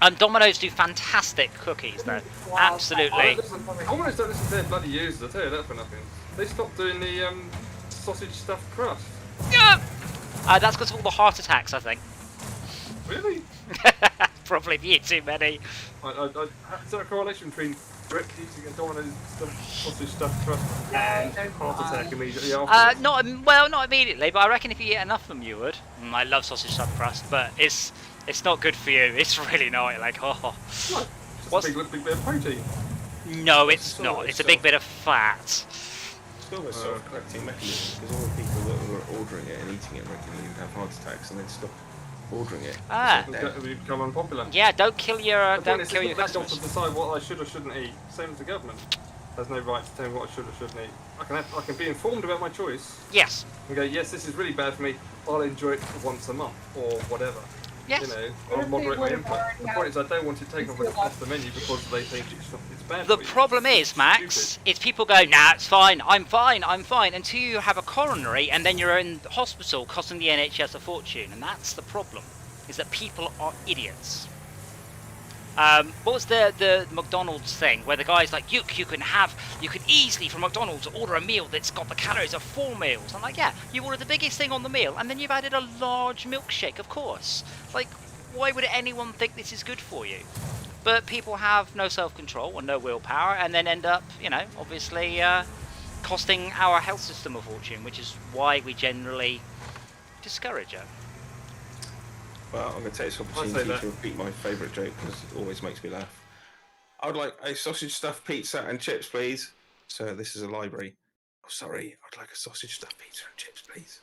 And Domino's do fantastic cookies, though. Wow. Absolutely. Domino's don't listen to their bloody users. I tell you that for nothing. They stopped doing the sausage stuffed crust. Yeah. That's because of all the heart attacks, I think. Really? Probably if you eat too many. Is there a correlation between direct eating a Domino's sausage stuffed crust and there's heart not. attack immediately afterwards? Not immediately, but I reckon if you eat enough of them, you would. I love sausage stuffed crust, but it's not good for you. It's really not. Like, oh, What? Just What's- a big bit of protein. no, it's So not. It's a so- big bit of fat. Still a self-correcting mechanism because all the people that were ordering it and eating it regularly would have heart attacks and then stop ordering it. Ah. We become unpopular. Yeah, don't kill your The point don't is, kill it's your not their job customers. to decide what I should or shouldn't eat. Same as the government. There's no right to tell me what I should or shouldn't eat. I can be informed about my choice Yes. and go, yes, this is really bad for me. I'll enjoy it once a month or whatever. Yes. You know, What I'll if they moderate my would've input. already The point is, I don't want it taken off had- the menu because they think it's bad The for you. problem is, Max, is people go, nah, it's fine, I'm fine, until you have a coronary and then you're in hospital costing the NHS a fortune, and that's the problem, is that people are idiots. What was the McDonald's thing where the guy's like, you can easily from McDonald's order a meal that's got the calories of 4 meals. I'm like, yeah, you ordered the biggest thing on the meal and then you've added a large milkshake, of course. Like, why would anyone think this is good for you? But people have no self-control and no willpower and then end up, obviously costing our health system a fortune, which is why we generally discourage it. Well, I'm going to take this say opportunity that. to repeat my favourite joke because it always makes me laugh. I would like a sausage stuffed pizza and chips, please. Sir, this is a library. Oh, sorry. I'd like a sausage stuffed pizza and chips, please.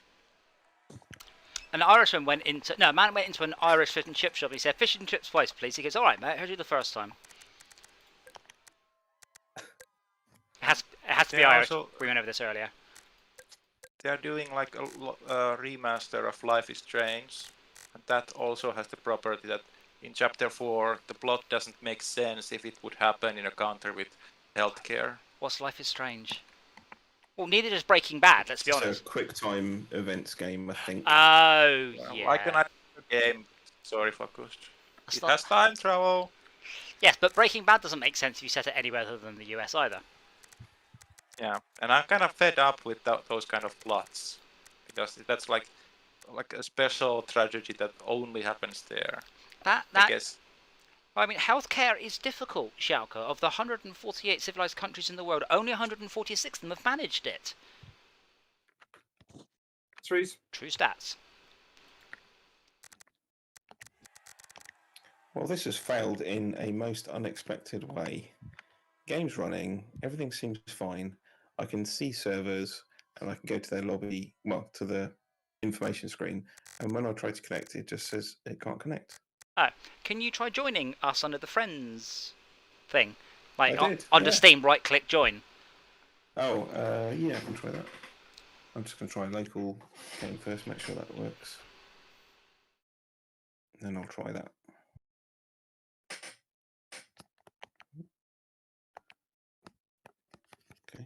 An Irishman went into a man went into an Irish fish and chip shop. He said, "Fish and chips twice, please." He goes, "All right, mate. Heard you the first time." It has to be Yeah, Irish. also- We went over this earlier. They are doing like a remaster of Life is Strange, and that also has the property that in Chapter 4 the plot doesn't make sense if it would happen in a country with healthcare. What's Life is Strange? Well, neither does Breaking Bad. Let's be It's honest. a quick time events game, I think. Oh Well, yeah. I cannot game. Sorry, focused. That's It not- has time travel. Yes, but Breaking Bad doesn't make sense if you set it anywhere other than the US either. Yeah, and I'm kind of fed up with those kind of plots because that's like a special tragedy that only happens there. I That guess. I mean, healthcare is difficult, Schalke. Of the 148 civilized countries in the world, only 146 of them have managed it. Trees. True stats. Well, this has failed in a most unexpected way. Game's running, everything seems fine. I can see servers and I can go to their lobby, well, to the information screen. And when I try to connect, it just says it can't connect. Can you try joining us under the friends thing? Like I did, under yeah. Steam, right-click join. Oh, yeah, I can try that. I'm just going to try local game first, make sure that works. Then I'll try that. Okay.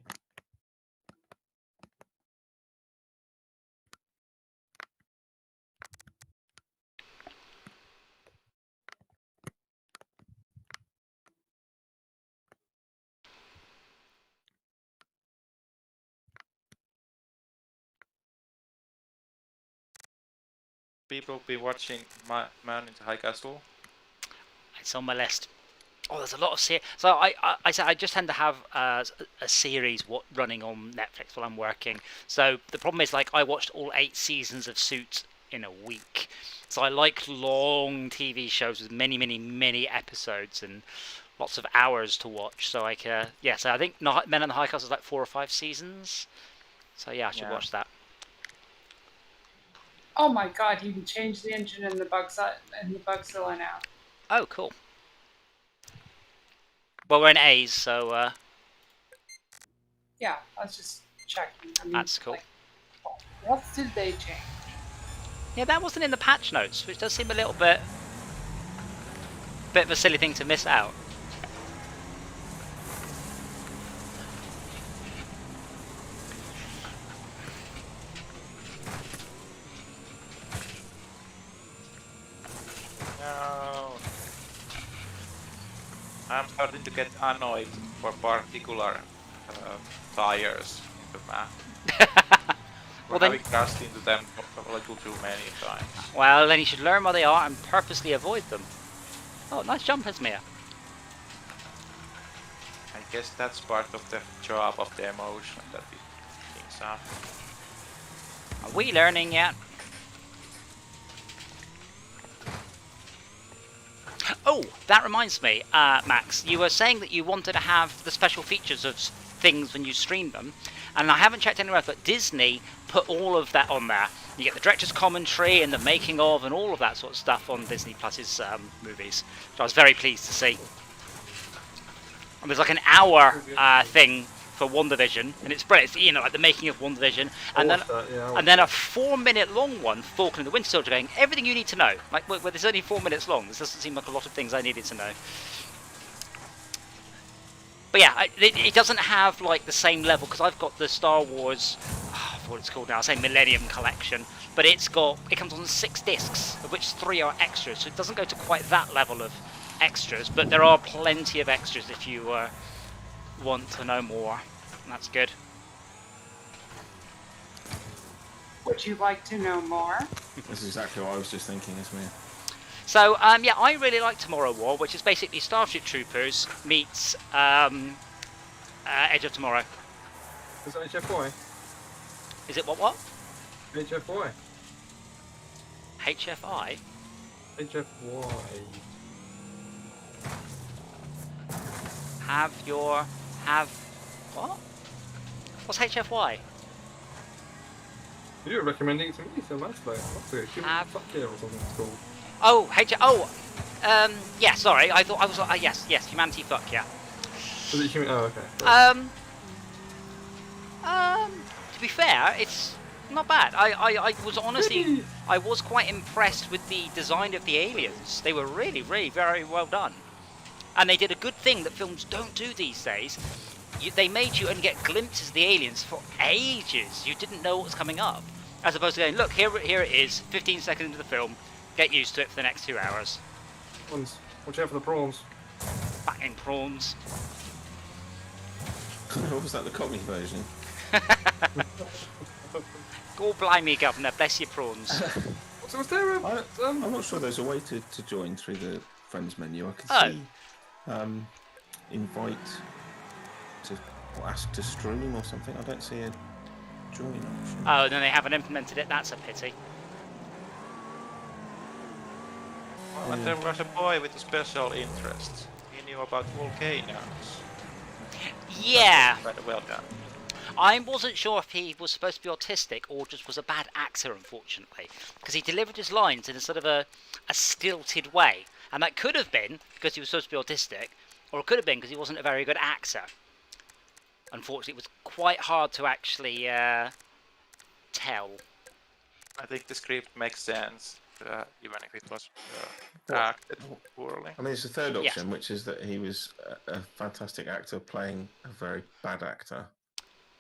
People be watching Man in the High Castle. It's on my list. Oh, there's a lot of series. So I said I just tend to have a series running on Netflix while I'm working. So the problem is, like, I watched all 8 seasons of Suits in a week. So I like long TV shows with many episodes and lots of hours to watch. So so I think Men in the High Castle is like 4 or 5 seasons. So yeah, I should watch that. Oh my god, you can change the engine in the Bugzilla now. Oh, cool. Well, we're in A's, so Yeah, I was just checking. I mean, that's cool. Like, what did they change? Yeah, that wasn't in the patch notes, which does seem a little bit of a silly thing to miss out. No. I'm starting to get annoyed for particular tires in the map. Well, We're then, having crashed into them a little too many times. well, then you should learn where they are and purposely avoid them. Oh, nice jump, Esmir. I guess that's part of the job of the emotion that things up. Are we learning yet? Oh, that reminds me, Max, you were saying that you wanted to have the special features of things when you stream them, and I haven't checked anywhere else, but Disney put all of that on there. You get the director's commentary and the making of and all of that sort of stuff on Disney Plus's movies, which I was very pleased to see. And there's like an hour thing for WandaVision, and it's brilliant. It's, like the making of WandaVision, and then a 4-minute long one, Falcon and the Winter Soldier, going everything you need to know. Like, where there's only 4 minutes long. This doesn't seem like a lot of things I needed to know. But yeah, it doesn't have like the same level, because I've got the Star Wars, what it's called now, I say Millennium Collection, but it comes on 6 discs, of which 3 are extras, so it doesn't go to quite that level of extras, but there are plenty of extras if you want to know more, and that's good. Would you like to know more? That's exactly what I was just thinking, isn't it? So, yeah, I really like Tomorrow War, which is basically Starship Troopers meets Edge of Tomorrow. Is it HFY? Is it what? HFY. HFI? HFY. What? What's HFY? You were recommending it to me so much, like, what's it? Fuck yeah, or something it's called. Oh, yeah, sorry, I thought I was, yes, Humanity Fuck, yeah. Was it human? Oh, okay. Right. To be fair, it's not bad. I was honestly, I was quite impressed with the design of the aliens. They were really very well done. And they did a good thing that films don't do these days. They made you only get glimpses of the aliens for ages. You didn't know what was coming up. As opposed to going, look, here it is, 15 seconds into the film, get used to it for the next 2 hours. Prawns. Watch out for the prawns. Batting prawns. What was that, the Cockney version? God blimey, Governor, bless your prawns. So was there I'm not sure there's a way to join through the friends menu. I can see invite to or ask to stream or something. I don't see a join option. Oh, no, they haven't implemented it. That's a pity. And there was a boy with a special interest. He knew about volcanoes. Yeah. Very well done. I wasn't sure if he was supposed to be autistic or just was a bad actor, unfortunately, because he delivered his lines in a sort of a stilted way, and that could have been because he was supposed to be autistic, or it could have been because he wasn't a very good actor. Unfortunately, it was quite hard to actually tell. I think the script makes sense, even if it was Well, acted poorly. I mean, it's the third Yes. option, which is that he was a fantastic actor playing a very bad actor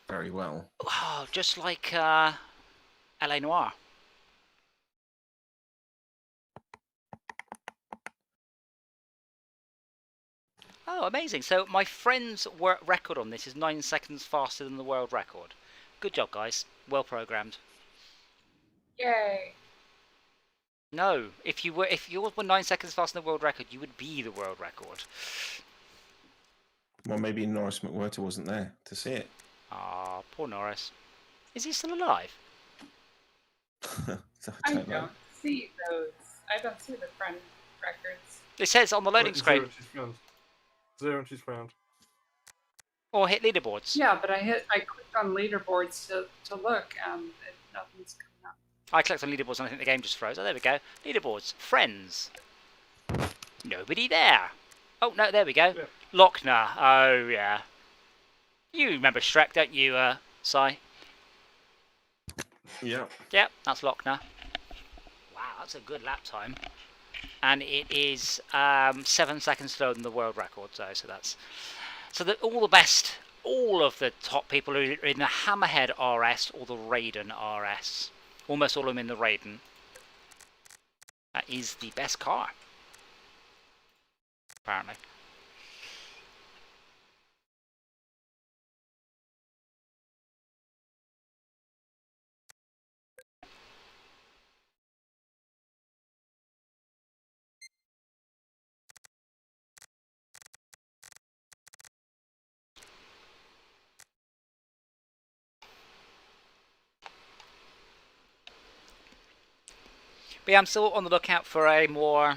very well. Oh, just like LA Noire. Oh, amazing. So my friend's record on this is 9 seconds faster than the world record. Good job, guys. Well programmed. Yay. No, if yours were 9 seconds faster than the world record, you would be the world record. Well, maybe Norris McWhirter wasn't there to see it. Ah, poor Norris. Is he still alive? I don't know. don't see those. I don't see the front records. It says on the loading Right, screen. 0 and she's found. 0 and she's found. Or hit leaderboards. Yeah, but I clicked on leaderboards to look, and nothing's coming up. I clicked on leaderboards and I think the game just froze. Oh, there we go. Leaderboards. Friends. Nobody there. Oh, no, there we go. Yeah. Lochner. Oh, yeah. You remember Shrek, don't you, Si? Yeah. Yep, that's Lochner. Wow, that's a good lap time. And it is 7 seconds slower than the world record, so that's... So all the best, all of the top people are in the Hammerhead RS or the Raiden RS. Almost all of them in the Raiden. That is the best car. Apparently. But yeah, I'm still on the lookout for a more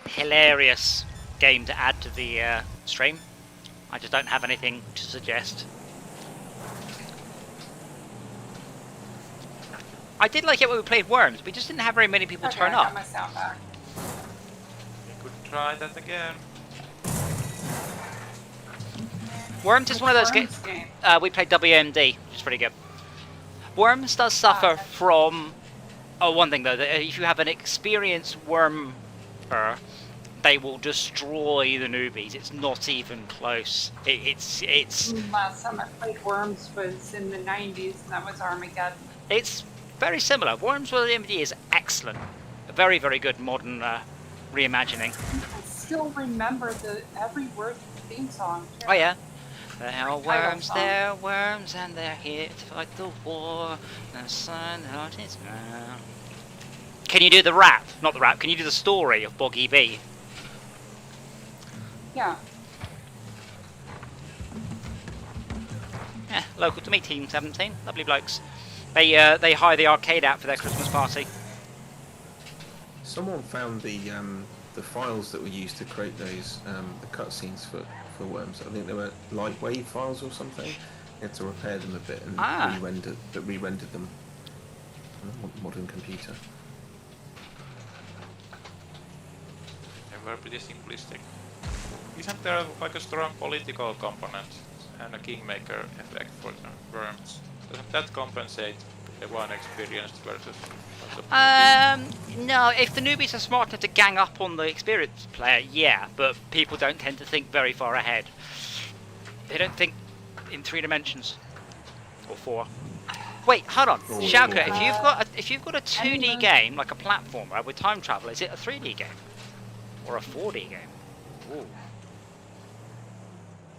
hilarious game to add to the stream. I just don't have anything to suggest. I did like it when we played Worms. We just didn't have very many people Okay, turn I got up. my sound back. We could try that again. Worms is one of those Worms games. game. We played WMD, which is pretty good. Worms does suffer from... Oh, one thing though, that if you have an experienced wormer, they will destroy the newbies. It's not even close. It's Last time I played Worms was in the 90s, and that was Armageddon. It's very similar. Worms with MD is excellent. A very, very good modern reimagining. I still remember every word of the theme song. Oh yeah. There are Title worms, song. there are worms, and they're here to fight the war. The sun out is now. Can you do the rap? Not the rap. Can you do the story of Boggy B? Yeah. Yeah, local to me, Team 17. Lovely blokes. They hire the arcade out for their Christmas party. Someone found the files that were used to create those the cutscenes for Worms. I think they were light wave files or something. You had to repair them a bit and re-rendered them on a modern computer. They were pretty simplistic. Isn't there like a strong political component and a kingmaker effect for the Worms? Doesn't that compensate the one experienced versus No, if the newbies are smart enough to gang up on the experienced player, yeah, but people don't tend to think very far ahead. They don't think in 3 dimensions. Or 4. Wait, hold on. Shouka, if you've got a 2D game, like a platformer with time travel, is it a 3D game? Or a 4D game? Ooh.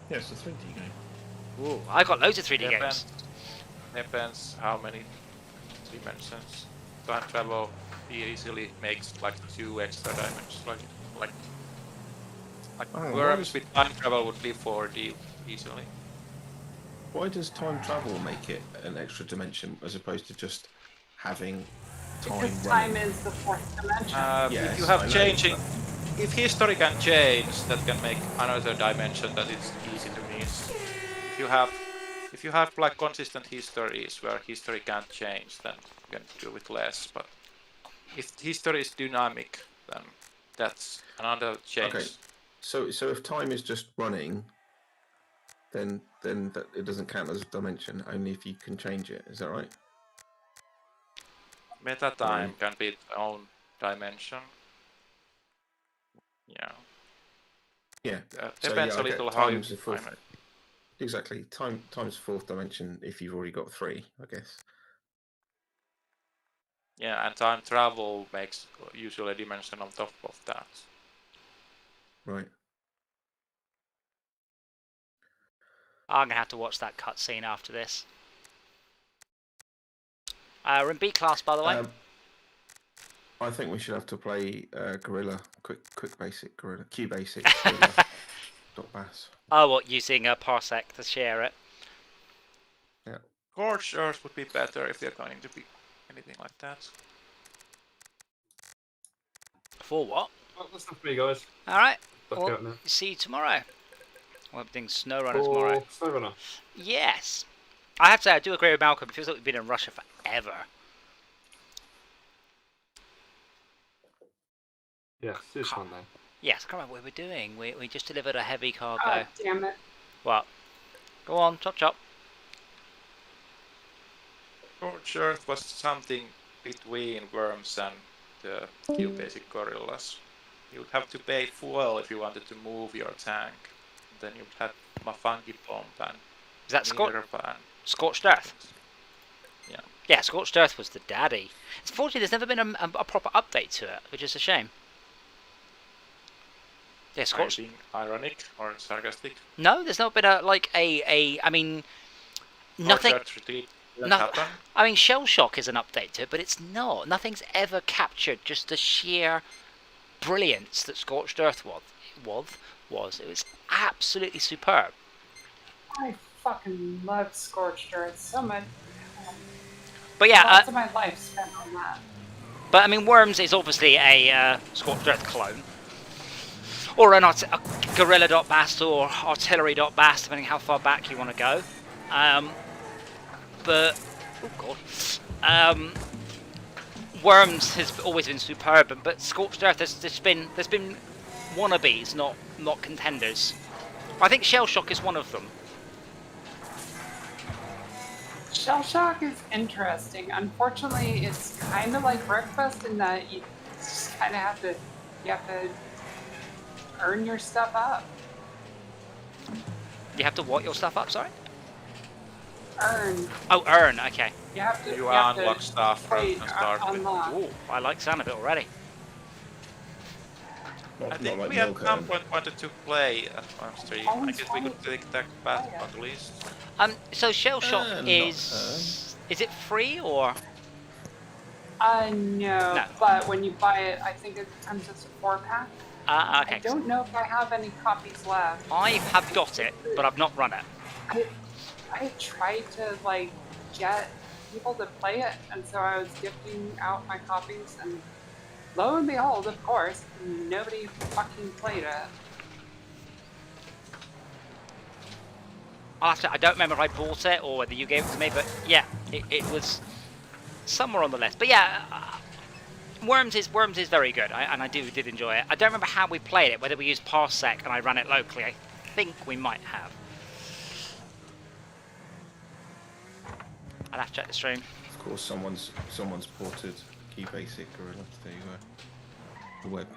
Yeah, it's a 3D game. Ooh, I got loads of 3D games. Depends how many dimensions. Time travel easily makes like 2 extra dimensions. Like Worms with time travel would be 4D easily. Why does time travel make it an extra dimension as opposed to just having time Because running? time is the 4th dimension. Yes, if you have I know, changing, if history can change, that can make another dimension that is easy to miss. If you have like consistent histories where history can't change, then you can do with less. But if history is dynamic, then that's another change. Okay. So if time is just running, then that it doesn't count as a dimension. Only if you can change it. Is that right? Meta time Right. can be its own dimension. Yeah. Yeah. So, Depends yeah, a okay, little how you time's the fourth. define it. Exactly. Time's fourth dimension if you've already got 3, I guess. Yeah, and time travel makes usually a dimension on top of that. Right. I'm gonna have to watch that cutscene after this. We're in B class, by the way. I think we should have to play Gorilla, quick basic Gorilla, Q basic Gorilla .bas. Oh, what, using a parsec to share it? Yeah. Scorched Earth would be better if they're going to be anything like that. For what? Well, that's enough for me, guys. Alright, Duck well, out now. see you tomorrow. We're doing SnowRunner tomorrow. SnowRunner. Yes. I have to say, I do agree with Malcolm. It feels like we've been in Russia forever. Yes, it's fun though. Yes, I can't remember what we were doing. We just delivered a heavy cargo. Oh, damn it. What? Go on, chop chop. Scorched Earth was something between worms and the Q-basic gorillas. You would have to pay fuel if you wanted to move your tank. Then you'd have a funky bomb and Is that Scorched Earth? Yeah. Yeah, Scorched Earth was the daddy. Unfortunately, there's never been a proper update to it, which is a shame. Yeah, Scorched. Being ironic or sarcastic. No, there's not been I mean, nothing. I mean, Shell Shock is an update to it, but it's not. Nothing's ever captured just the sheer brilliance that Scorched Earth was. It was absolutely superb. I fucking love Scorched Earth so much. But yeah, Lots of my life spent on that. but I mean, Worms is obviously a Scorched Earth clone. Or a Gorilla.bas or Artillery.bas, depending how far back you want to go. But oh god, Worms has always been superb, but Scorched Earth there's been wannabes, not contenders. I think Shell Shock is one of them. Shell Shock is interesting. Unfortunately, it's kind of like WreckFest in that you just kind of have to earn your stuff up. You have to what your stuff up, sorry? Earn. Oh, earn, okay. You have to. You have unlock to stuff rather trade, than start with. unlock. Ooh, I like the sound of it already. I think we at some point wanted to play on stream. On I guess we could take that path at least. So Shell Shock is it free or? No, but when you buy it, I think it comes as a 4-pack. Okay. I don't know if I have any copies left. I have got it, but I've not run it. I tried to get people to play it, and so I was gifting out my copies, and lo and behold, of course, nobody fucking played it. I don't remember if I bought it or whether you gave it to me, but yeah, it was somewhere on the list. But yeah, Worms is very good, and I did enjoy it. I don't remember how we played it, whether we used Parsec and I ran it locally. I think we might have. I'll have to check the stream. Of course, someone's ported Q basic Gorilla to the web.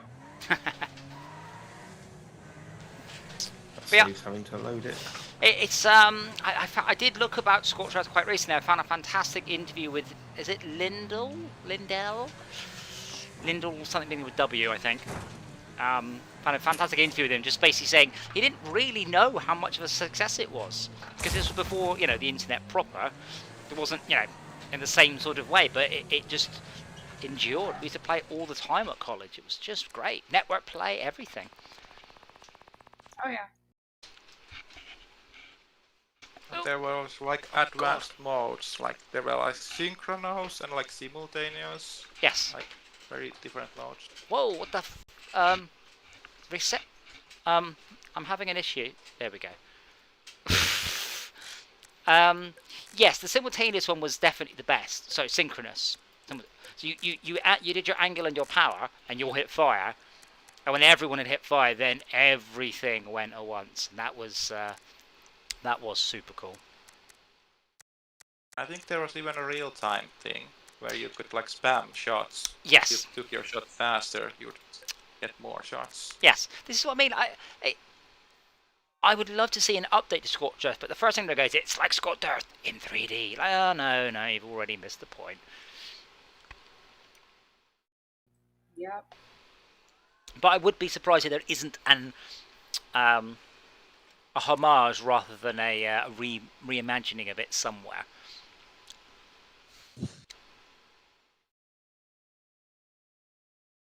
Yeah. Saves having to load it. It's I did look about Scorched Earth quite recently. I found a fantastic interview with, is it Lindell, something beginning with W, I think. Found a fantastic interview with him, just basically saying he didn't really know how much of a success it was, because this was before the internet proper. It wasn't in the same sort of way, but it just endured. We used to play all the time at college. It was just great. Network play, everything. Oh yeah. There was advanced modes, there were synchronous and simultaneous. Yes. Very different modes. Whoa! What the? Reset. I'm having an issue. There we go. Yes, the simultaneous one was definitely the best. So synchronous. So you did your angle and your power, and you'll hit fire, And when everyone had hit fire, then everything went at once, and that was super cool. I think there was even a real-time thing where you could like spam shots. Yes. If you took your shot faster, you would get more shots. Yes, this is what I mean. I would love to see an update to Scorched Earth, but the first thing that goes, it's like Scorched Earth in 3D. Like, oh no, you've already missed the point. Yep. But I would be surprised if there isn't a homage rather than a reimagining of it somewhere.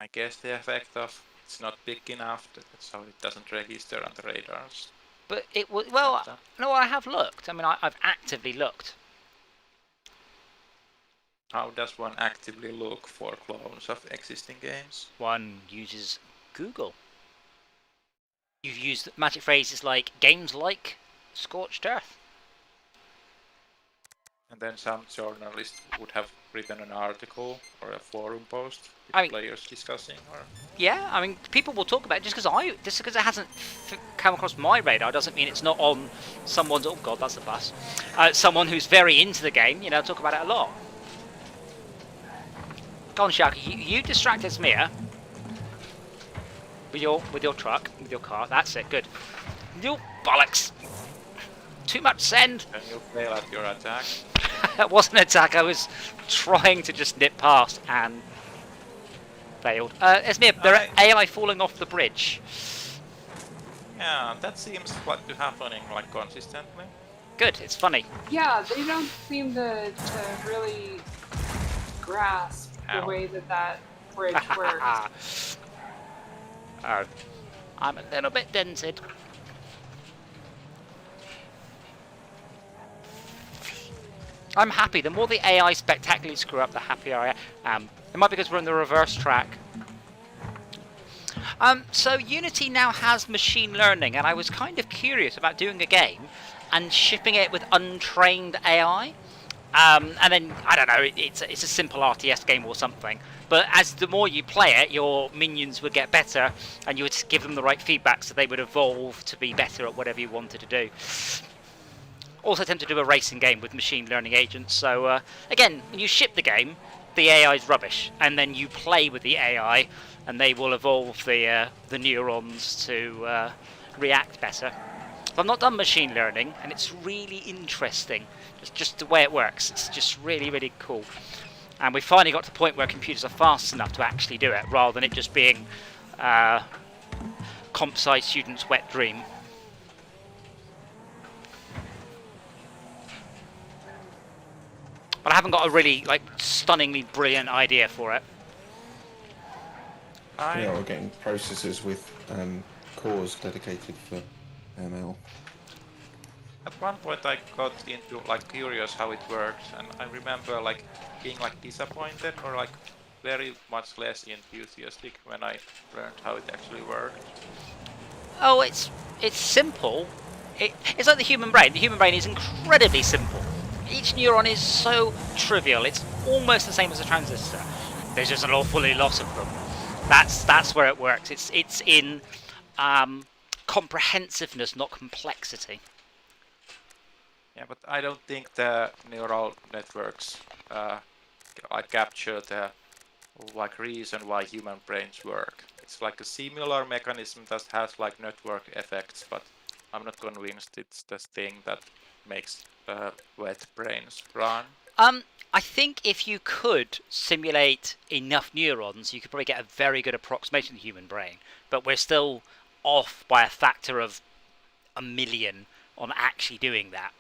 I guess the effect of it's not big enough, so it doesn't register on the radars. But it was, well, no, I have looked. I mean, I've actively looked. How does one actively look for clones of existing games? One uses Google. You've used magic phrases like games like Scorched Earth. And then some journalist would have written an article or a forum post with I mean, players discussing, or yeah, I mean, people will talk about it just because it hasn't come across my radar doesn't mean it's not on someone's. Oh god, that's a bus. Someone who's very into the game, you know, talk about it a lot. Go on, Shaka, you distracted Smir with your truck, with your car. That's it. Good. You bollocks. Too much send. can you fail at your attack? That wasn't an attack. I was trying to just nip past and failed. Esmir, there are AI falling off the bridge. Yeah, that seems like to happening like consistently. Good, it's funny. Yeah, they don't seem to really grasp the way that bridge works. I'm a little bit dented. I'm happy. The more the AI spectacularly screw up, the happier I am. It might be because we're in the reverse track. So Unity now has machine learning, and I was kind of curious about doing a game and shipping it with untrained AI. And then, I don't know, it's a simple RTS game or something. But as the more you play it, your minions would get better, and you would give them the right feedback so they would evolve to be better at whatever you wanted to do. Also attempt to do a racing game with machine learning agents. So again, when you ship the game, the AI is rubbish, and then you play with the AI, and they will evolve the neurons to react better. So I've not done machine learning, and it's really interesting. It's just the way it works. It's just really, really cool. And we finally got to the point where computers are fast enough to actually do it, rather than it just being comp sci student's wet dream. But I haven't got a really stunningly brilliant idea for it. Yeah, we're getting processors with cores dedicated for ML. At one point I got into curious how it works, and I remember being disappointed or very much less enthusiastic when I learned how it actually worked. Oh, it's simple. It's like the human brain. The human brain is incredibly simple. Each neuron is so trivial. It's almost the same as a transistor. There's just an awfully lot of them. That's where it works. It's in comprehensiveness, not complexity. Yeah, but I don't think the neural networks capture the reason why human brains work. It's like a similar mechanism that has network effects, but I'm not convinced it's the thing that makes wet brains run. I think if you could simulate enough neurons, you could probably get a very good approximation of the human brain. But we're still off by a factor of 1 million on actually doing that.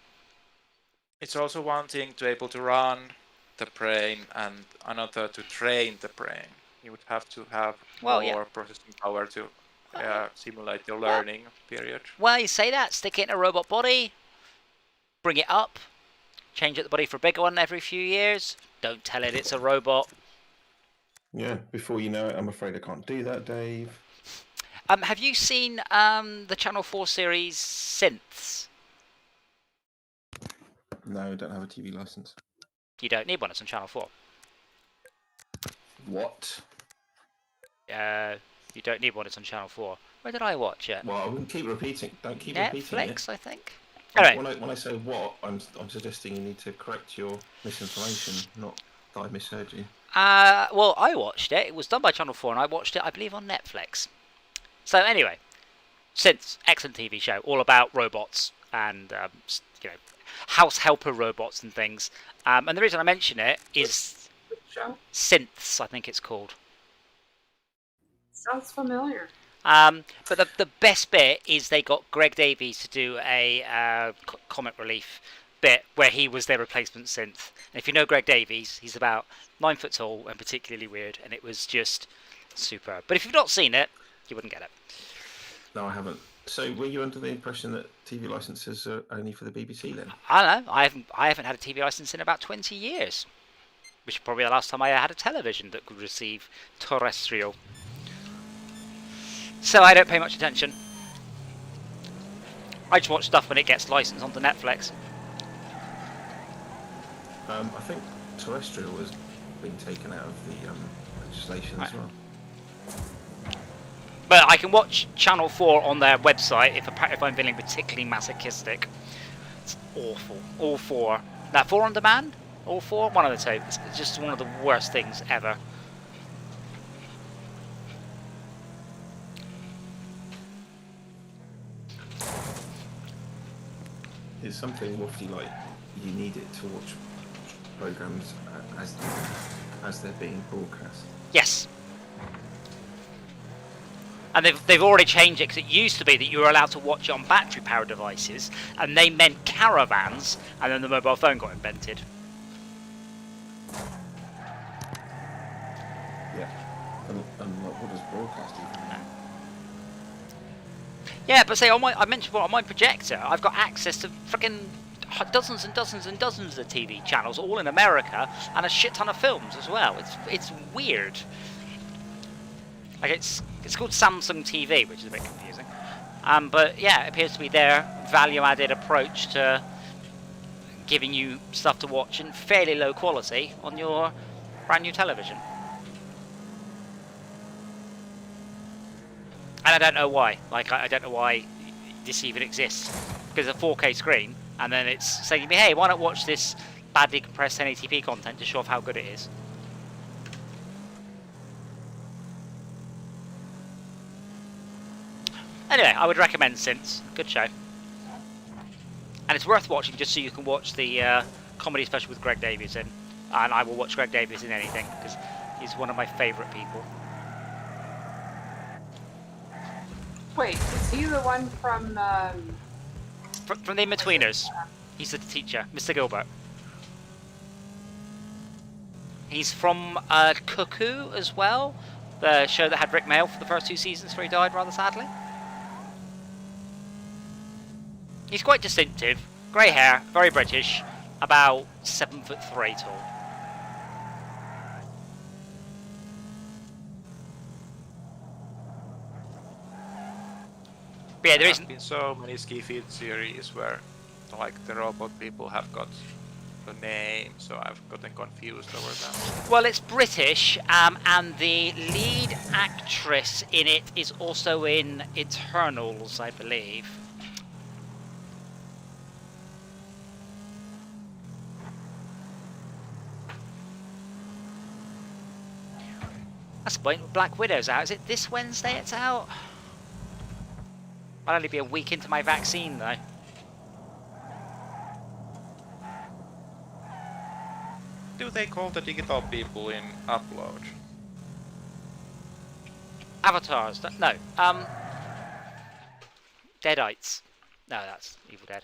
It's also one thing to be able to run the brain and another to train the brain. You would have to have more processing power to simulate the learning period. Well, you say that, stick it in a robot body, bring it up, change the body for a bigger one every few years. Don't tell it it's a robot. Yeah, before you know it, I'm afraid I can't do that, Dave. Have you seen the Channel 4 series Synths? No, I don't have a TV license. You don't need one, it's on Channel 4. What? You don't need one. It's on Channel 4. Where did I watch it? Well, I wouldn't keep repeating. Don't keep repeating it. Netflix, I think. Anyway, When I say what, I'm suggesting you need to correct your misinformation, not that I misheard you. well, I watched it. It was done by Channel 4, and I watched it, I believe, on Netflix. So anyway, Synths, excellent TV show, all about robots and house helper robots and things. And the reason I mention it is Which show? Synths, I think it's called. Sounds familiar. But the best bit is they got Greg Davies to do a comic relief bit where he was their replacement synth. And if you know Greg Davies, he's about 9 foot tall and particularly weird, and it was just superb. But if you've not seen it, you wouldn't get it. No, I haven't. So, were you under the impression that TV licenses are only for the BBC then? I don't know. I haven't had a TV license in about 20 years, which is probably the last time I had a television that could receive terrestrial. So I don't pay much attention. I just watch stuff when it gets licensed onto Netflix. I think terrestrial has been taken out of the legislation as well. But I can watch Channel 4 on their website if I'm feeling particularly masochistic. It's awful. All 4. That 4 on demand? All 4? One of the two. It's just one of the worst things ever. It's something wafty like you need it to watch programs as they're being broadcast. Yes. And they've already changed it, because it used to be that you were allowed to watch it on battery-powered devices, and they meant caravans, and then the mobile phone got invented. Yeah. And what does broadcast even mean? Yeah, but say I mentioned on my projector, I've got access to freaking dozens and dozens and dozens of TV channels, all in America, and a shit ton of films as well. It's weird. Like it's called Samsung TV, which is a bit confusing. But yeah, it appears to be their value-added approach to giving you stuff to watch in fairly low quality on your brand new television. And I don't know why. Like, I don't know why this even exists. Because it's a 4K screen, and then it's saying to me, hey, why not watch this badly compressed 1080p content to show off how good it is? Anyway, I would recommend Synths. Good show. And it's worth watching just so you can watch the comedy special with Greg Davies in. And I will watch Greg Davies in anything, because he's one of my favourite people. Wait, is he the one from From the In-Betweeners. He's the teacher, Mr. Gilbert. He's from Cuckoo as well, the show that had Rick Mail for the first 2 seasons before he died rather sadly. He's quite distinctive, grey hair, very British, about 7'3" tall. But yeah, there There's isn't. been so many ski-feed series where like the robot people have got the name, so I've gotten confused over them. Well, it's British, and the lead actress in it is also in Eternals, I believe. That's the point. Black Widow's out. Is it this Wednesday it's out? I'll only be a week into my vaccine, though. Do they call the digital people in Upload? Avatars. No. Deadites. No, that's Evil Dead.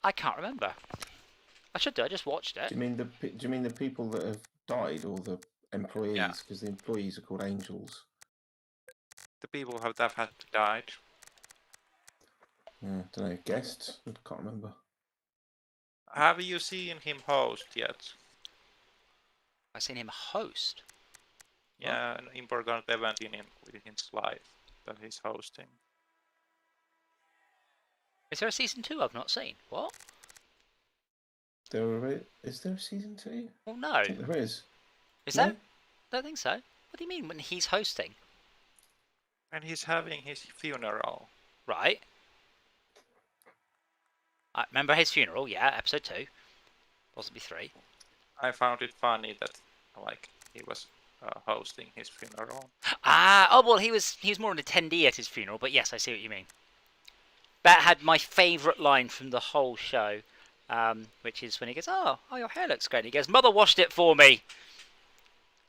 I can't remember. I should do. I just watched it. Do you mean the people that have died, or the employees? Yeah. Because the employees are called angels. The people that have had died. Yeah, don't know. Guests? I can't remember. Have you seen him host yet? I've seen him host. Yeah, an important event in his life that he's hosting. Is there a season 2 I've not seen? What? Is there a season 2? Well, no. I think there is. Is No? there? I don't think so. What do you mean when he's hosting? And he's having his funeral. Right. I remember his funeral, yeah, episode 2. Possibly 3. I found it funny that like he was hosting his funeral. Oh well, he was more an attendee at his funeral, but yes, I see what you mean. That had my favourite line from the whole show, which is when he goes, oh, your hair looks great. And he goes, Mother washed it for me.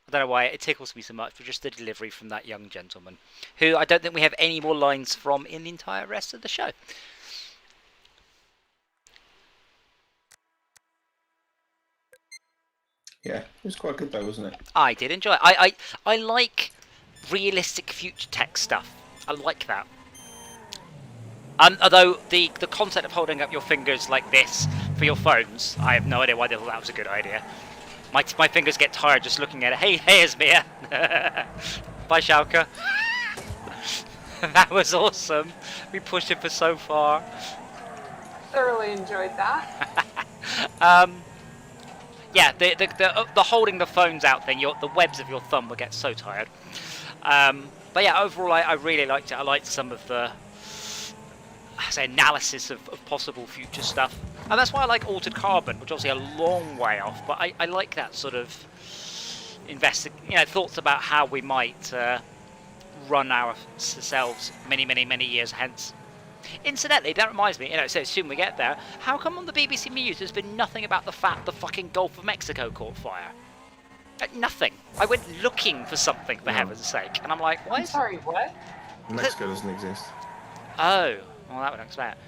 I don't know why it tickles me so much, but just the delivery from that young gentleman, who I don't think we have any more lines from in the entire rest of the show. Yeah, it was quite good though, wasn't it? I did enjoy it. I like realistic future tech stuff. I like that. Although the concept of holding up your fingers like this for your phones, I have no idea why they thought that was a good idea. My fingers get tired just looking at it. Hey, Esmir! Bye, Schalke. That was awesome. We pushed it for so far. Thoroughly enjoyed that. Yeah, the holding the phones out thing, the webs of your thumb will get so tired. But yeah, overall, I really liked it. I liked some of the analysis of possible future stuff. And that's why I like Altered Carbon, which is obviously a long way off, but I like that sort of thoughts about how we might run ourselves many years hence. Incidentally, that reminds me, so soon we get there, how come on the BBC News there's been nothing about the fact the fucking Gulf of Mexico caught fire? Nothing. I went looking for something, for heaven's sake, and I'm like, why I'm is... sorry, what? Mexico doesn't exist. Oh, well that would explain it.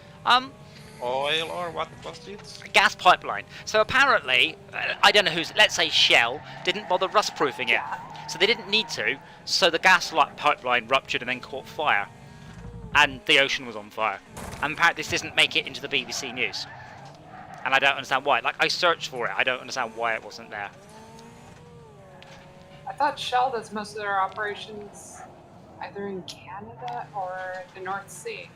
Oil or what was it? Gas pipeline. So apparently, I don't know who's, let's say Shell, didn't bother rust-proofing it. So they didn't need to, so the gas pipeline ruptured and then caught fire. And the ocean was on fire. And apparently this didn't make it into the BBC News. And I don't understand why. Like, I searched for it, I don't understand why it wasn't there. I thought Shell does most of their operations either in Canada or the North Sea.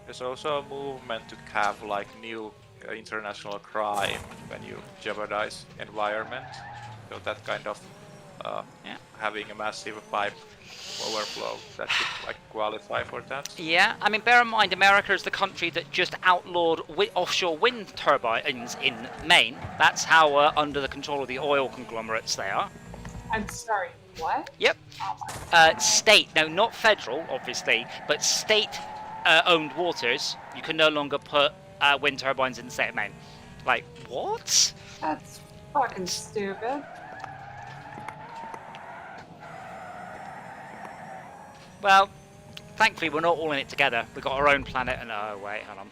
There's also a movement to have like new international crime when you jeopardize environment. So that kind of having a massive pipe overflow that could like qualify for that. Yeah, I mean, bear in mind, America is the country that just outlawed offshore wind turbines in Maine. That's how under the control of the oil conglomerates they are. I'm sorry, what? Yep. Oh my. State, no, not federal, obviously, but state-owned waters. You can no longer put wind turbines in the state of Maine. Like, what? That's fucking stupid. Well, thankfully we're not all in it together. We've got our own planet and... Oh, wait, hold on.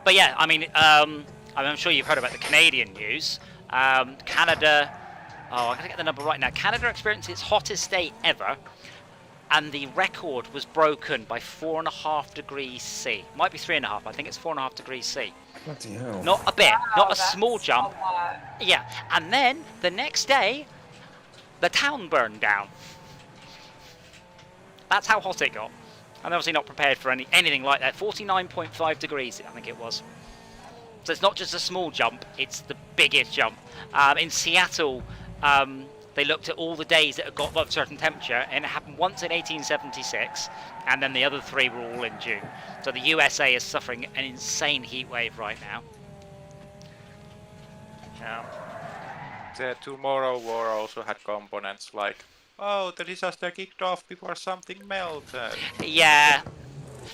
But yeah, I mean, I'm sure you've heard about the Canadian news. Canada... Oh, I'm going to get the number right now. Canada experienced its hottest day ever, and the record was broken by 4.5 degrees C. Might be 3.5, I think it's 4.5 degrees C. Bloody hell. Not a bit, Wow, not a that's small jump. A lot. Yeah, and then the next day, the town burned down. That's how hot it got. I'm obviously not prepared for anything like that. 49.5 degrees, I think it was. So it's not just a small jump, it's the biggest jump. In Seattle, they looked at all the days that had got above a certain temperature, and it happened once in 1876, and then the other 3 were all in June. So the USA is suffering an insane heat wave right now. Yeah. The Tomorrow War also had components like, oh, the disaster kicked off before something melted. Yeah.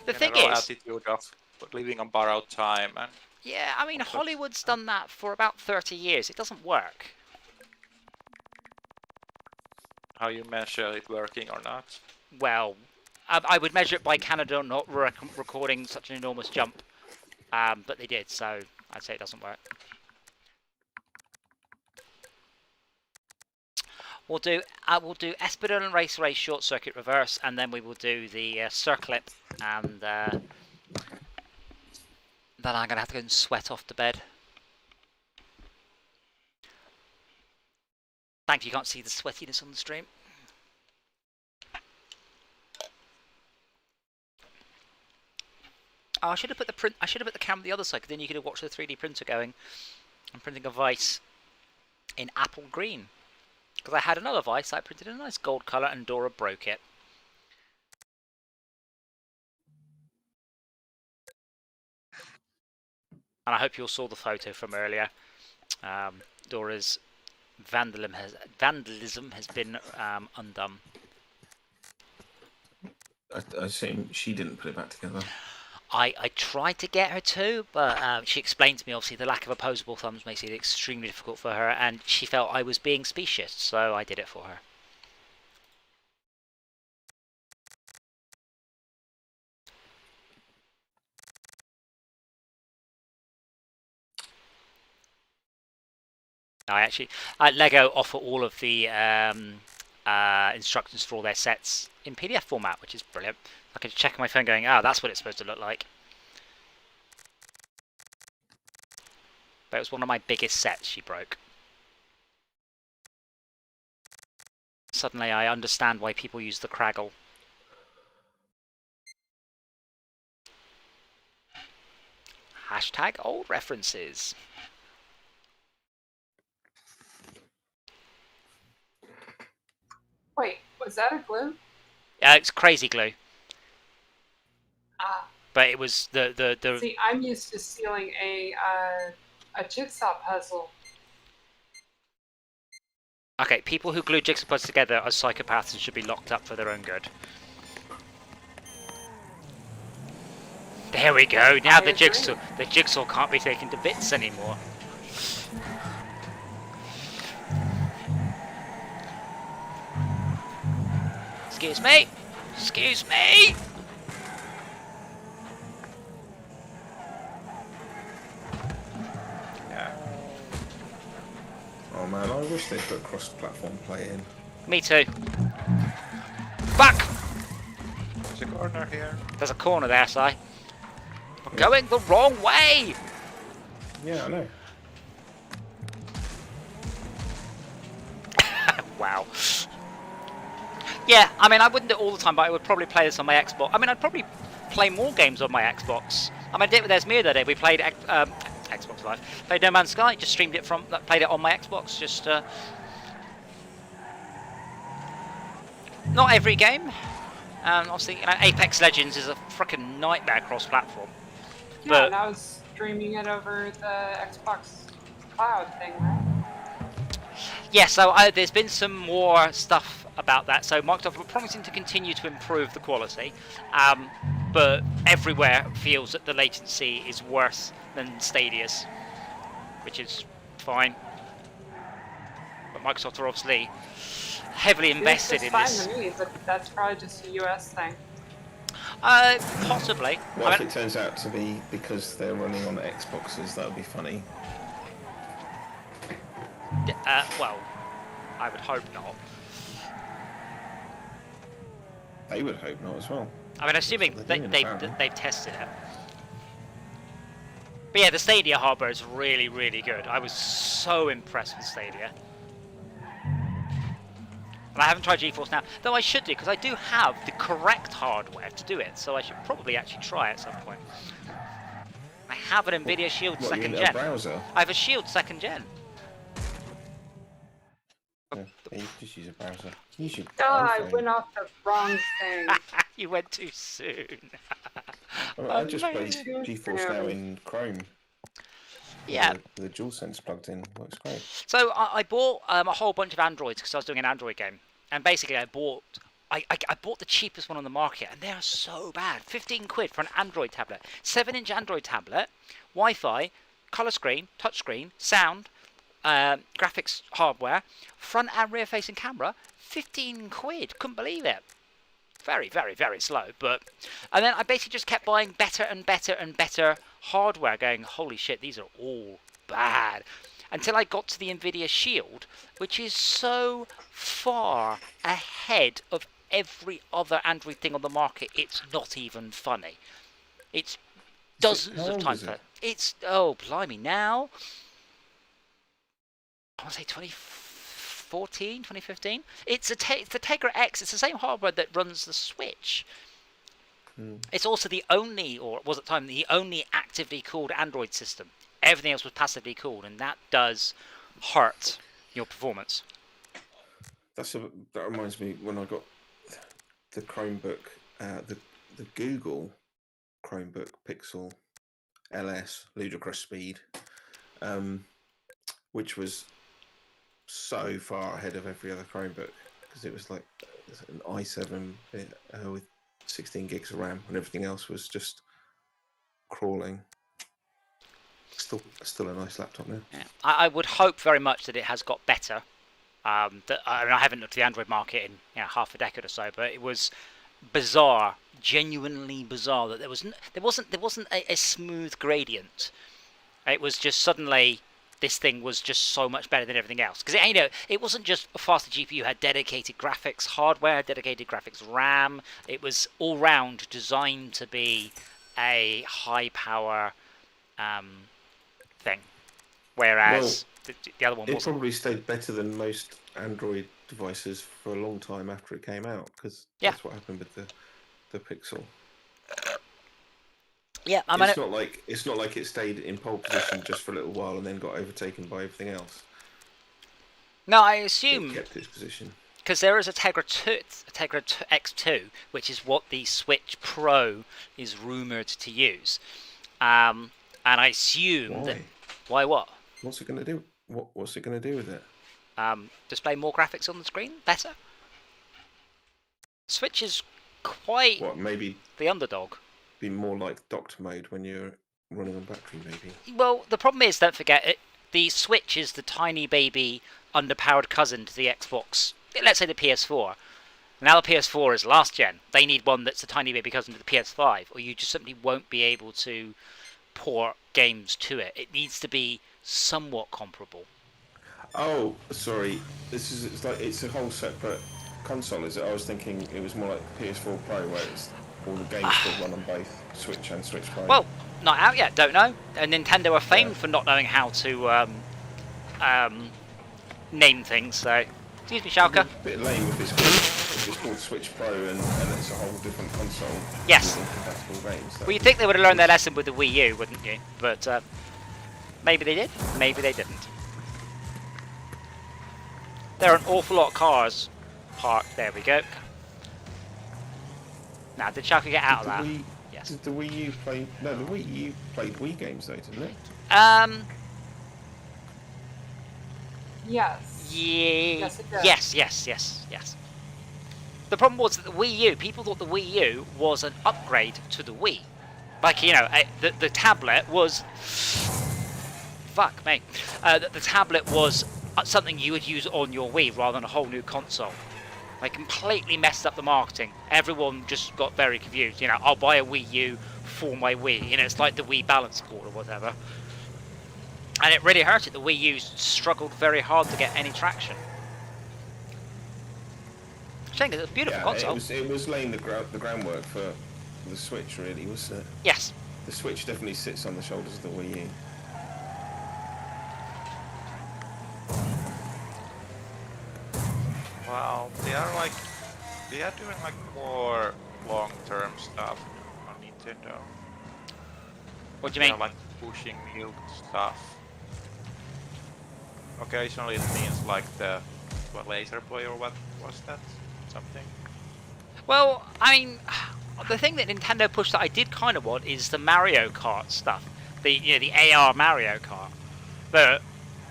The thing General is... attitude of living on borrowed time. And Yeah, I mean, Hollywood's done that for about 30 years. It doesn't work. how you measure it working or not? Well, I would measure it by Canada not recording such an enormous jump. But they did, so I'd say it doesn't work. We'll do Espadon and Race Short Circuit Reverse, and then we will do the Circlip, and then I'm going to have to go and sweat off to bed. Thankfully you can't see the sweatiness on the stream. Oh, I should have put the camera the other side, because then you could have watched the 3D printer going. I'm printing a vice in apple green. Because I had another vice, I printed a nice gold colour and Dora broke it. And I hope you all saw the photo from earlier. Dora's vandalism has been undone. I assume she didn't put it back together. I tried to get her to, but she explained to me, obviously, the lack of opposable thumbs makes it extremely difficult for her, and she felt I was being specious, so I did it for her. I actually, Lego offer all of the instructions for all their sets in PDF format, which is brilliant. I can check on my phone going, oh, that's what it's supposed to look like. But it was one of my biggest sets she broke. Suddenly I understand why people use the Craggle. Hashtag old references. Wait, was that a glue? It's crazy glue. Ah. But it was the See, I'm used to stealing a jigsaw puzzle. Okay, people who glue jigsaw puzzles together are psychopaths and should be locked up for their own good. There we go. Now the jigsaw can't be taken to bits anymore. Excuse me. Excuse me. Yeah. Oh man, I wish they'd put cross-platform play in. Me too. Back. There's a corner here. There's a corner there, Si. We're going the wrong way. Yeah, I know. Wow. Yeah, I mean, I wouldn't do it all the time, but I would probably play this on my Xbox. I mean, I'd probably play more games on my Xbox. I mean, I did it with Esmir the other day. We played Xbox Live. Played No Man's Sky. Just streamed it from. Played it on my Xbox. Just not every game. Obviously, you know, Apex Legends is a freaking nightmare cross-platform. Yeah, But and I was streaming it over the Xbox Cloud thing, right? yeah, so there's been some more stuff about that. So Microsoft are promising to continue to improve the quality, but everywhere feels that the latency is worse than Stadia's, which is fine. But Microsoft are obviously heavily invested in It's this. fine to me, but that's probably just a US thing. Possibly. What I if mean, it turns out to be because they're running on Xboxes? That would be funny. well, I would hope not. They would hope not as well. I mean, assuming That's what they're doing, apparently. they've tested it. But yeah, the Stadia hardware is really, really good. I was so impressed with Stadia. And I haven't tried GeForce Now, though I should do, because I do have the correct hardware to do it, so I should probably actually try at some point. I have an NVIDIA Shield What, you second mean gen. a browser? I have a Shield second gen. Yeah, you just use a browser. Use your I iPhone. went off the wrong thing. You went too soon. I just play Amazing. GeForce Now in Chrome. Yeah. The DualSense plugged in works great. So I bought a whole bunch of Androids because I was doing an Android game, and basically I bought the cheapest one on the market, and they are so bad. 15 quid for an Android tablet, 7-inch Android tablet, Wi-Fi, color screen, touchscreen, sound, graphics hardware, front and rear facing camera. 15 quid, couldn't believe it. Very, very, very slow. And then I basically just kept buying better and better and better hardware, going, holy shit, these are all bad. Until I got to the NVIDIA Shield, which is so far ahead of every other Android thing on the market, it's not even funny. It's dozens how of old times is it? better. It's, oh, blimey, now, I want to say 2014, 2015. It's the Tegra X. It's the same hardware that runs the Switch. It's also the only, or was at the time, the only actively cooled Android system. Everything else was passively cooled, and that does hurt your performance. that reminds me when I got the Chromebook, the Google Chromebook Pixel LS ludicrous speed, which was so far ahead of every other Chromebook because it was like an i7 with 16 gigs of RAM and everything else was just crawling. Still a nice laptop now. Yeah. I would hope very much that it has got better. I haven't looked at the Android market in half a decade or so, but it was bizarre, genuinely bizarre that there wasn't a smooth gradient. It was just suddenly this thing was just so much better than everything else because it wasn't just a faster GPU, it had dedicated graphics hardware, dedicated graphics RAM. It was all round designed to be a high power thing, whereas the other one it wasn't. probably stayed better than most Android devices for a long time after it came out because Yeah. that's what happened with the Pixel. Yeah, I mean, it's not like it stayed in pole position just for a little while and then got overtaken by everything else. no, I It assume kept its position. because there is a Tegra X2, which is what the Switch Pro is rumored to use, and I assume that Why? what? What's it going to do? What's it going to do with it? Display more graphics on the screen, better. Switch is quite What, maybe the underdog. be more like docked mode when you're running on battery, maybe? Well, the problem is, don't forget, the Switch is the tiny baby underpowered cousin to the Xbox. Let's say the PS4. Now the PS4 is last gen. They need one that's a tiny baby cousin to the PS5, or you just simply won't be able to port games to it. It needs to be somewhat comparable. Oh, sorry. It's a whole separate console, is it? I was thinking it was more like PS4 Pro, where it's all the games still run on both Switch and Switch Pro. Well, not out yet, don't know. And Nintendo are famed for not knowing how to name things, so... Excuse me, Schalke. A bit lame if it's called Switch Pro and it's a whole different console. Yes. With incompatible games. Well, you'd think they would have learned their lesson with the Wii U, wouldn't you? But maybe they did, maybe they didn't. There are an awful lot of cars parked. There we go. Now, did Schalke get out of that? Yes. Did the Wii U play... No, the Wii U played Wii games though, didn't it? Yes. Yeah. Yes, it does. Yes. The problem was that the Wii U, people thought the Wii U was an upgrade to the Wii. Like, the tablet was... Fuck me. The tablet was something you would use on your Wii rather than a whole new console. They completely messed up the marketing. Everyone just got very confused. I'll buy a Wii U for my Wii. It's like the Wii balance board or whatever. And it really hurt it. The Wii U struggled very hard to get any traction. I think it's a beautiful console. It was laying the groundwork for the Switch, really, wasn't it? Yes. The Switch definitely sits on the shoulders of the Wii U. Well, they are doing like more long-term stuff on Nintendo. What do you mean? They're like pushing new stuff. Occasionally it means like the laser play or what was that? Something? Well, I mean, the thing that Nintendo pushed that I did kind of want is the Mario Kart stuff. The AR Mario Kart. But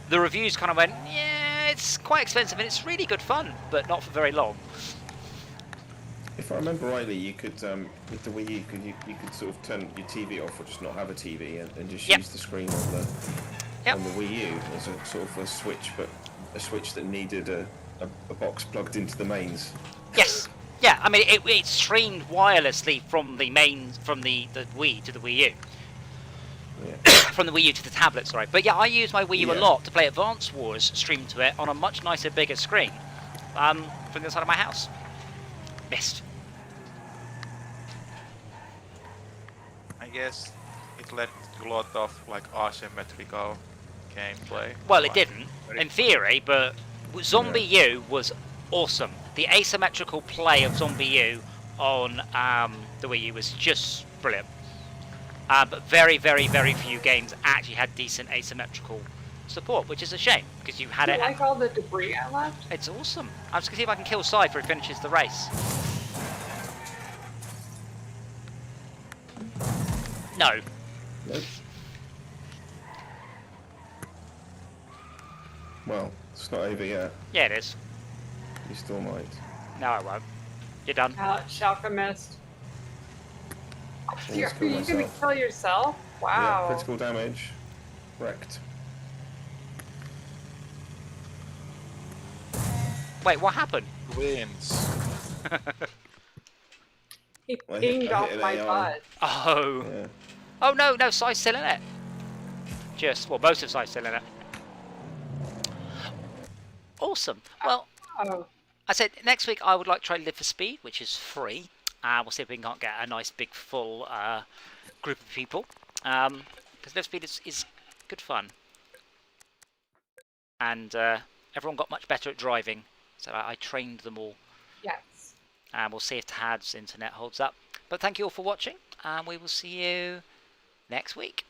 the reviews kind of went, yeah, it's quite expensive and it's really good fun, but not for very long. If I remember rightly, you could with the Wii U, you could sort of turn your TV off or just not have a TV and just use the screen on the Wii U as a sort of a switch, but a switch that needed a box plugged into the mains. Yes. Yeah, I mean, it streamed wirelessly from the Wii to the Wii U. Yeah. From the Wii U to the tablet, sorry. But yeah, I use my Wii U a lot to play Advance Wars streamed to it on a much nicer, bigger screen from the inside of my house. Missed. I guess it led to a lot of like asymmetrical gameplay. Well, it didn't, in theory, but Zombie U was awesome. The asymmetrical play of Zombie U on the Wii U was just brilliant. But very, very, very few games actually had decent asymmetrical support, which is a shame because you had You it. like all the debris I left? It's awesome. I'm just gonna see if I can kill Side before he finishes the race. No. Nope. Well, it's not over yet. Yeah, it is. You still might. No, I won't. You're done. Shalka missed. Almost Are killed you gonna myself. kill yourself? Yeah, Wow. critical damage. Wrecked. Wait, what happened? Wins. He I hit- pinged I off hit an my AI. butt. Oh. Yeah. Oh no, Side's still in it. Well, most of Side's still in it. Awesome. Well, Oh, I said next week I would like to try Live for Speed, which is free. We'll see if we can get a nice big full group of people. Because Live Speed is good fun. And everyone got much better at driving. So I trained them all. yes. And we'll see if Tad's internet holds up. But thank you all for watching. And we will see you next week.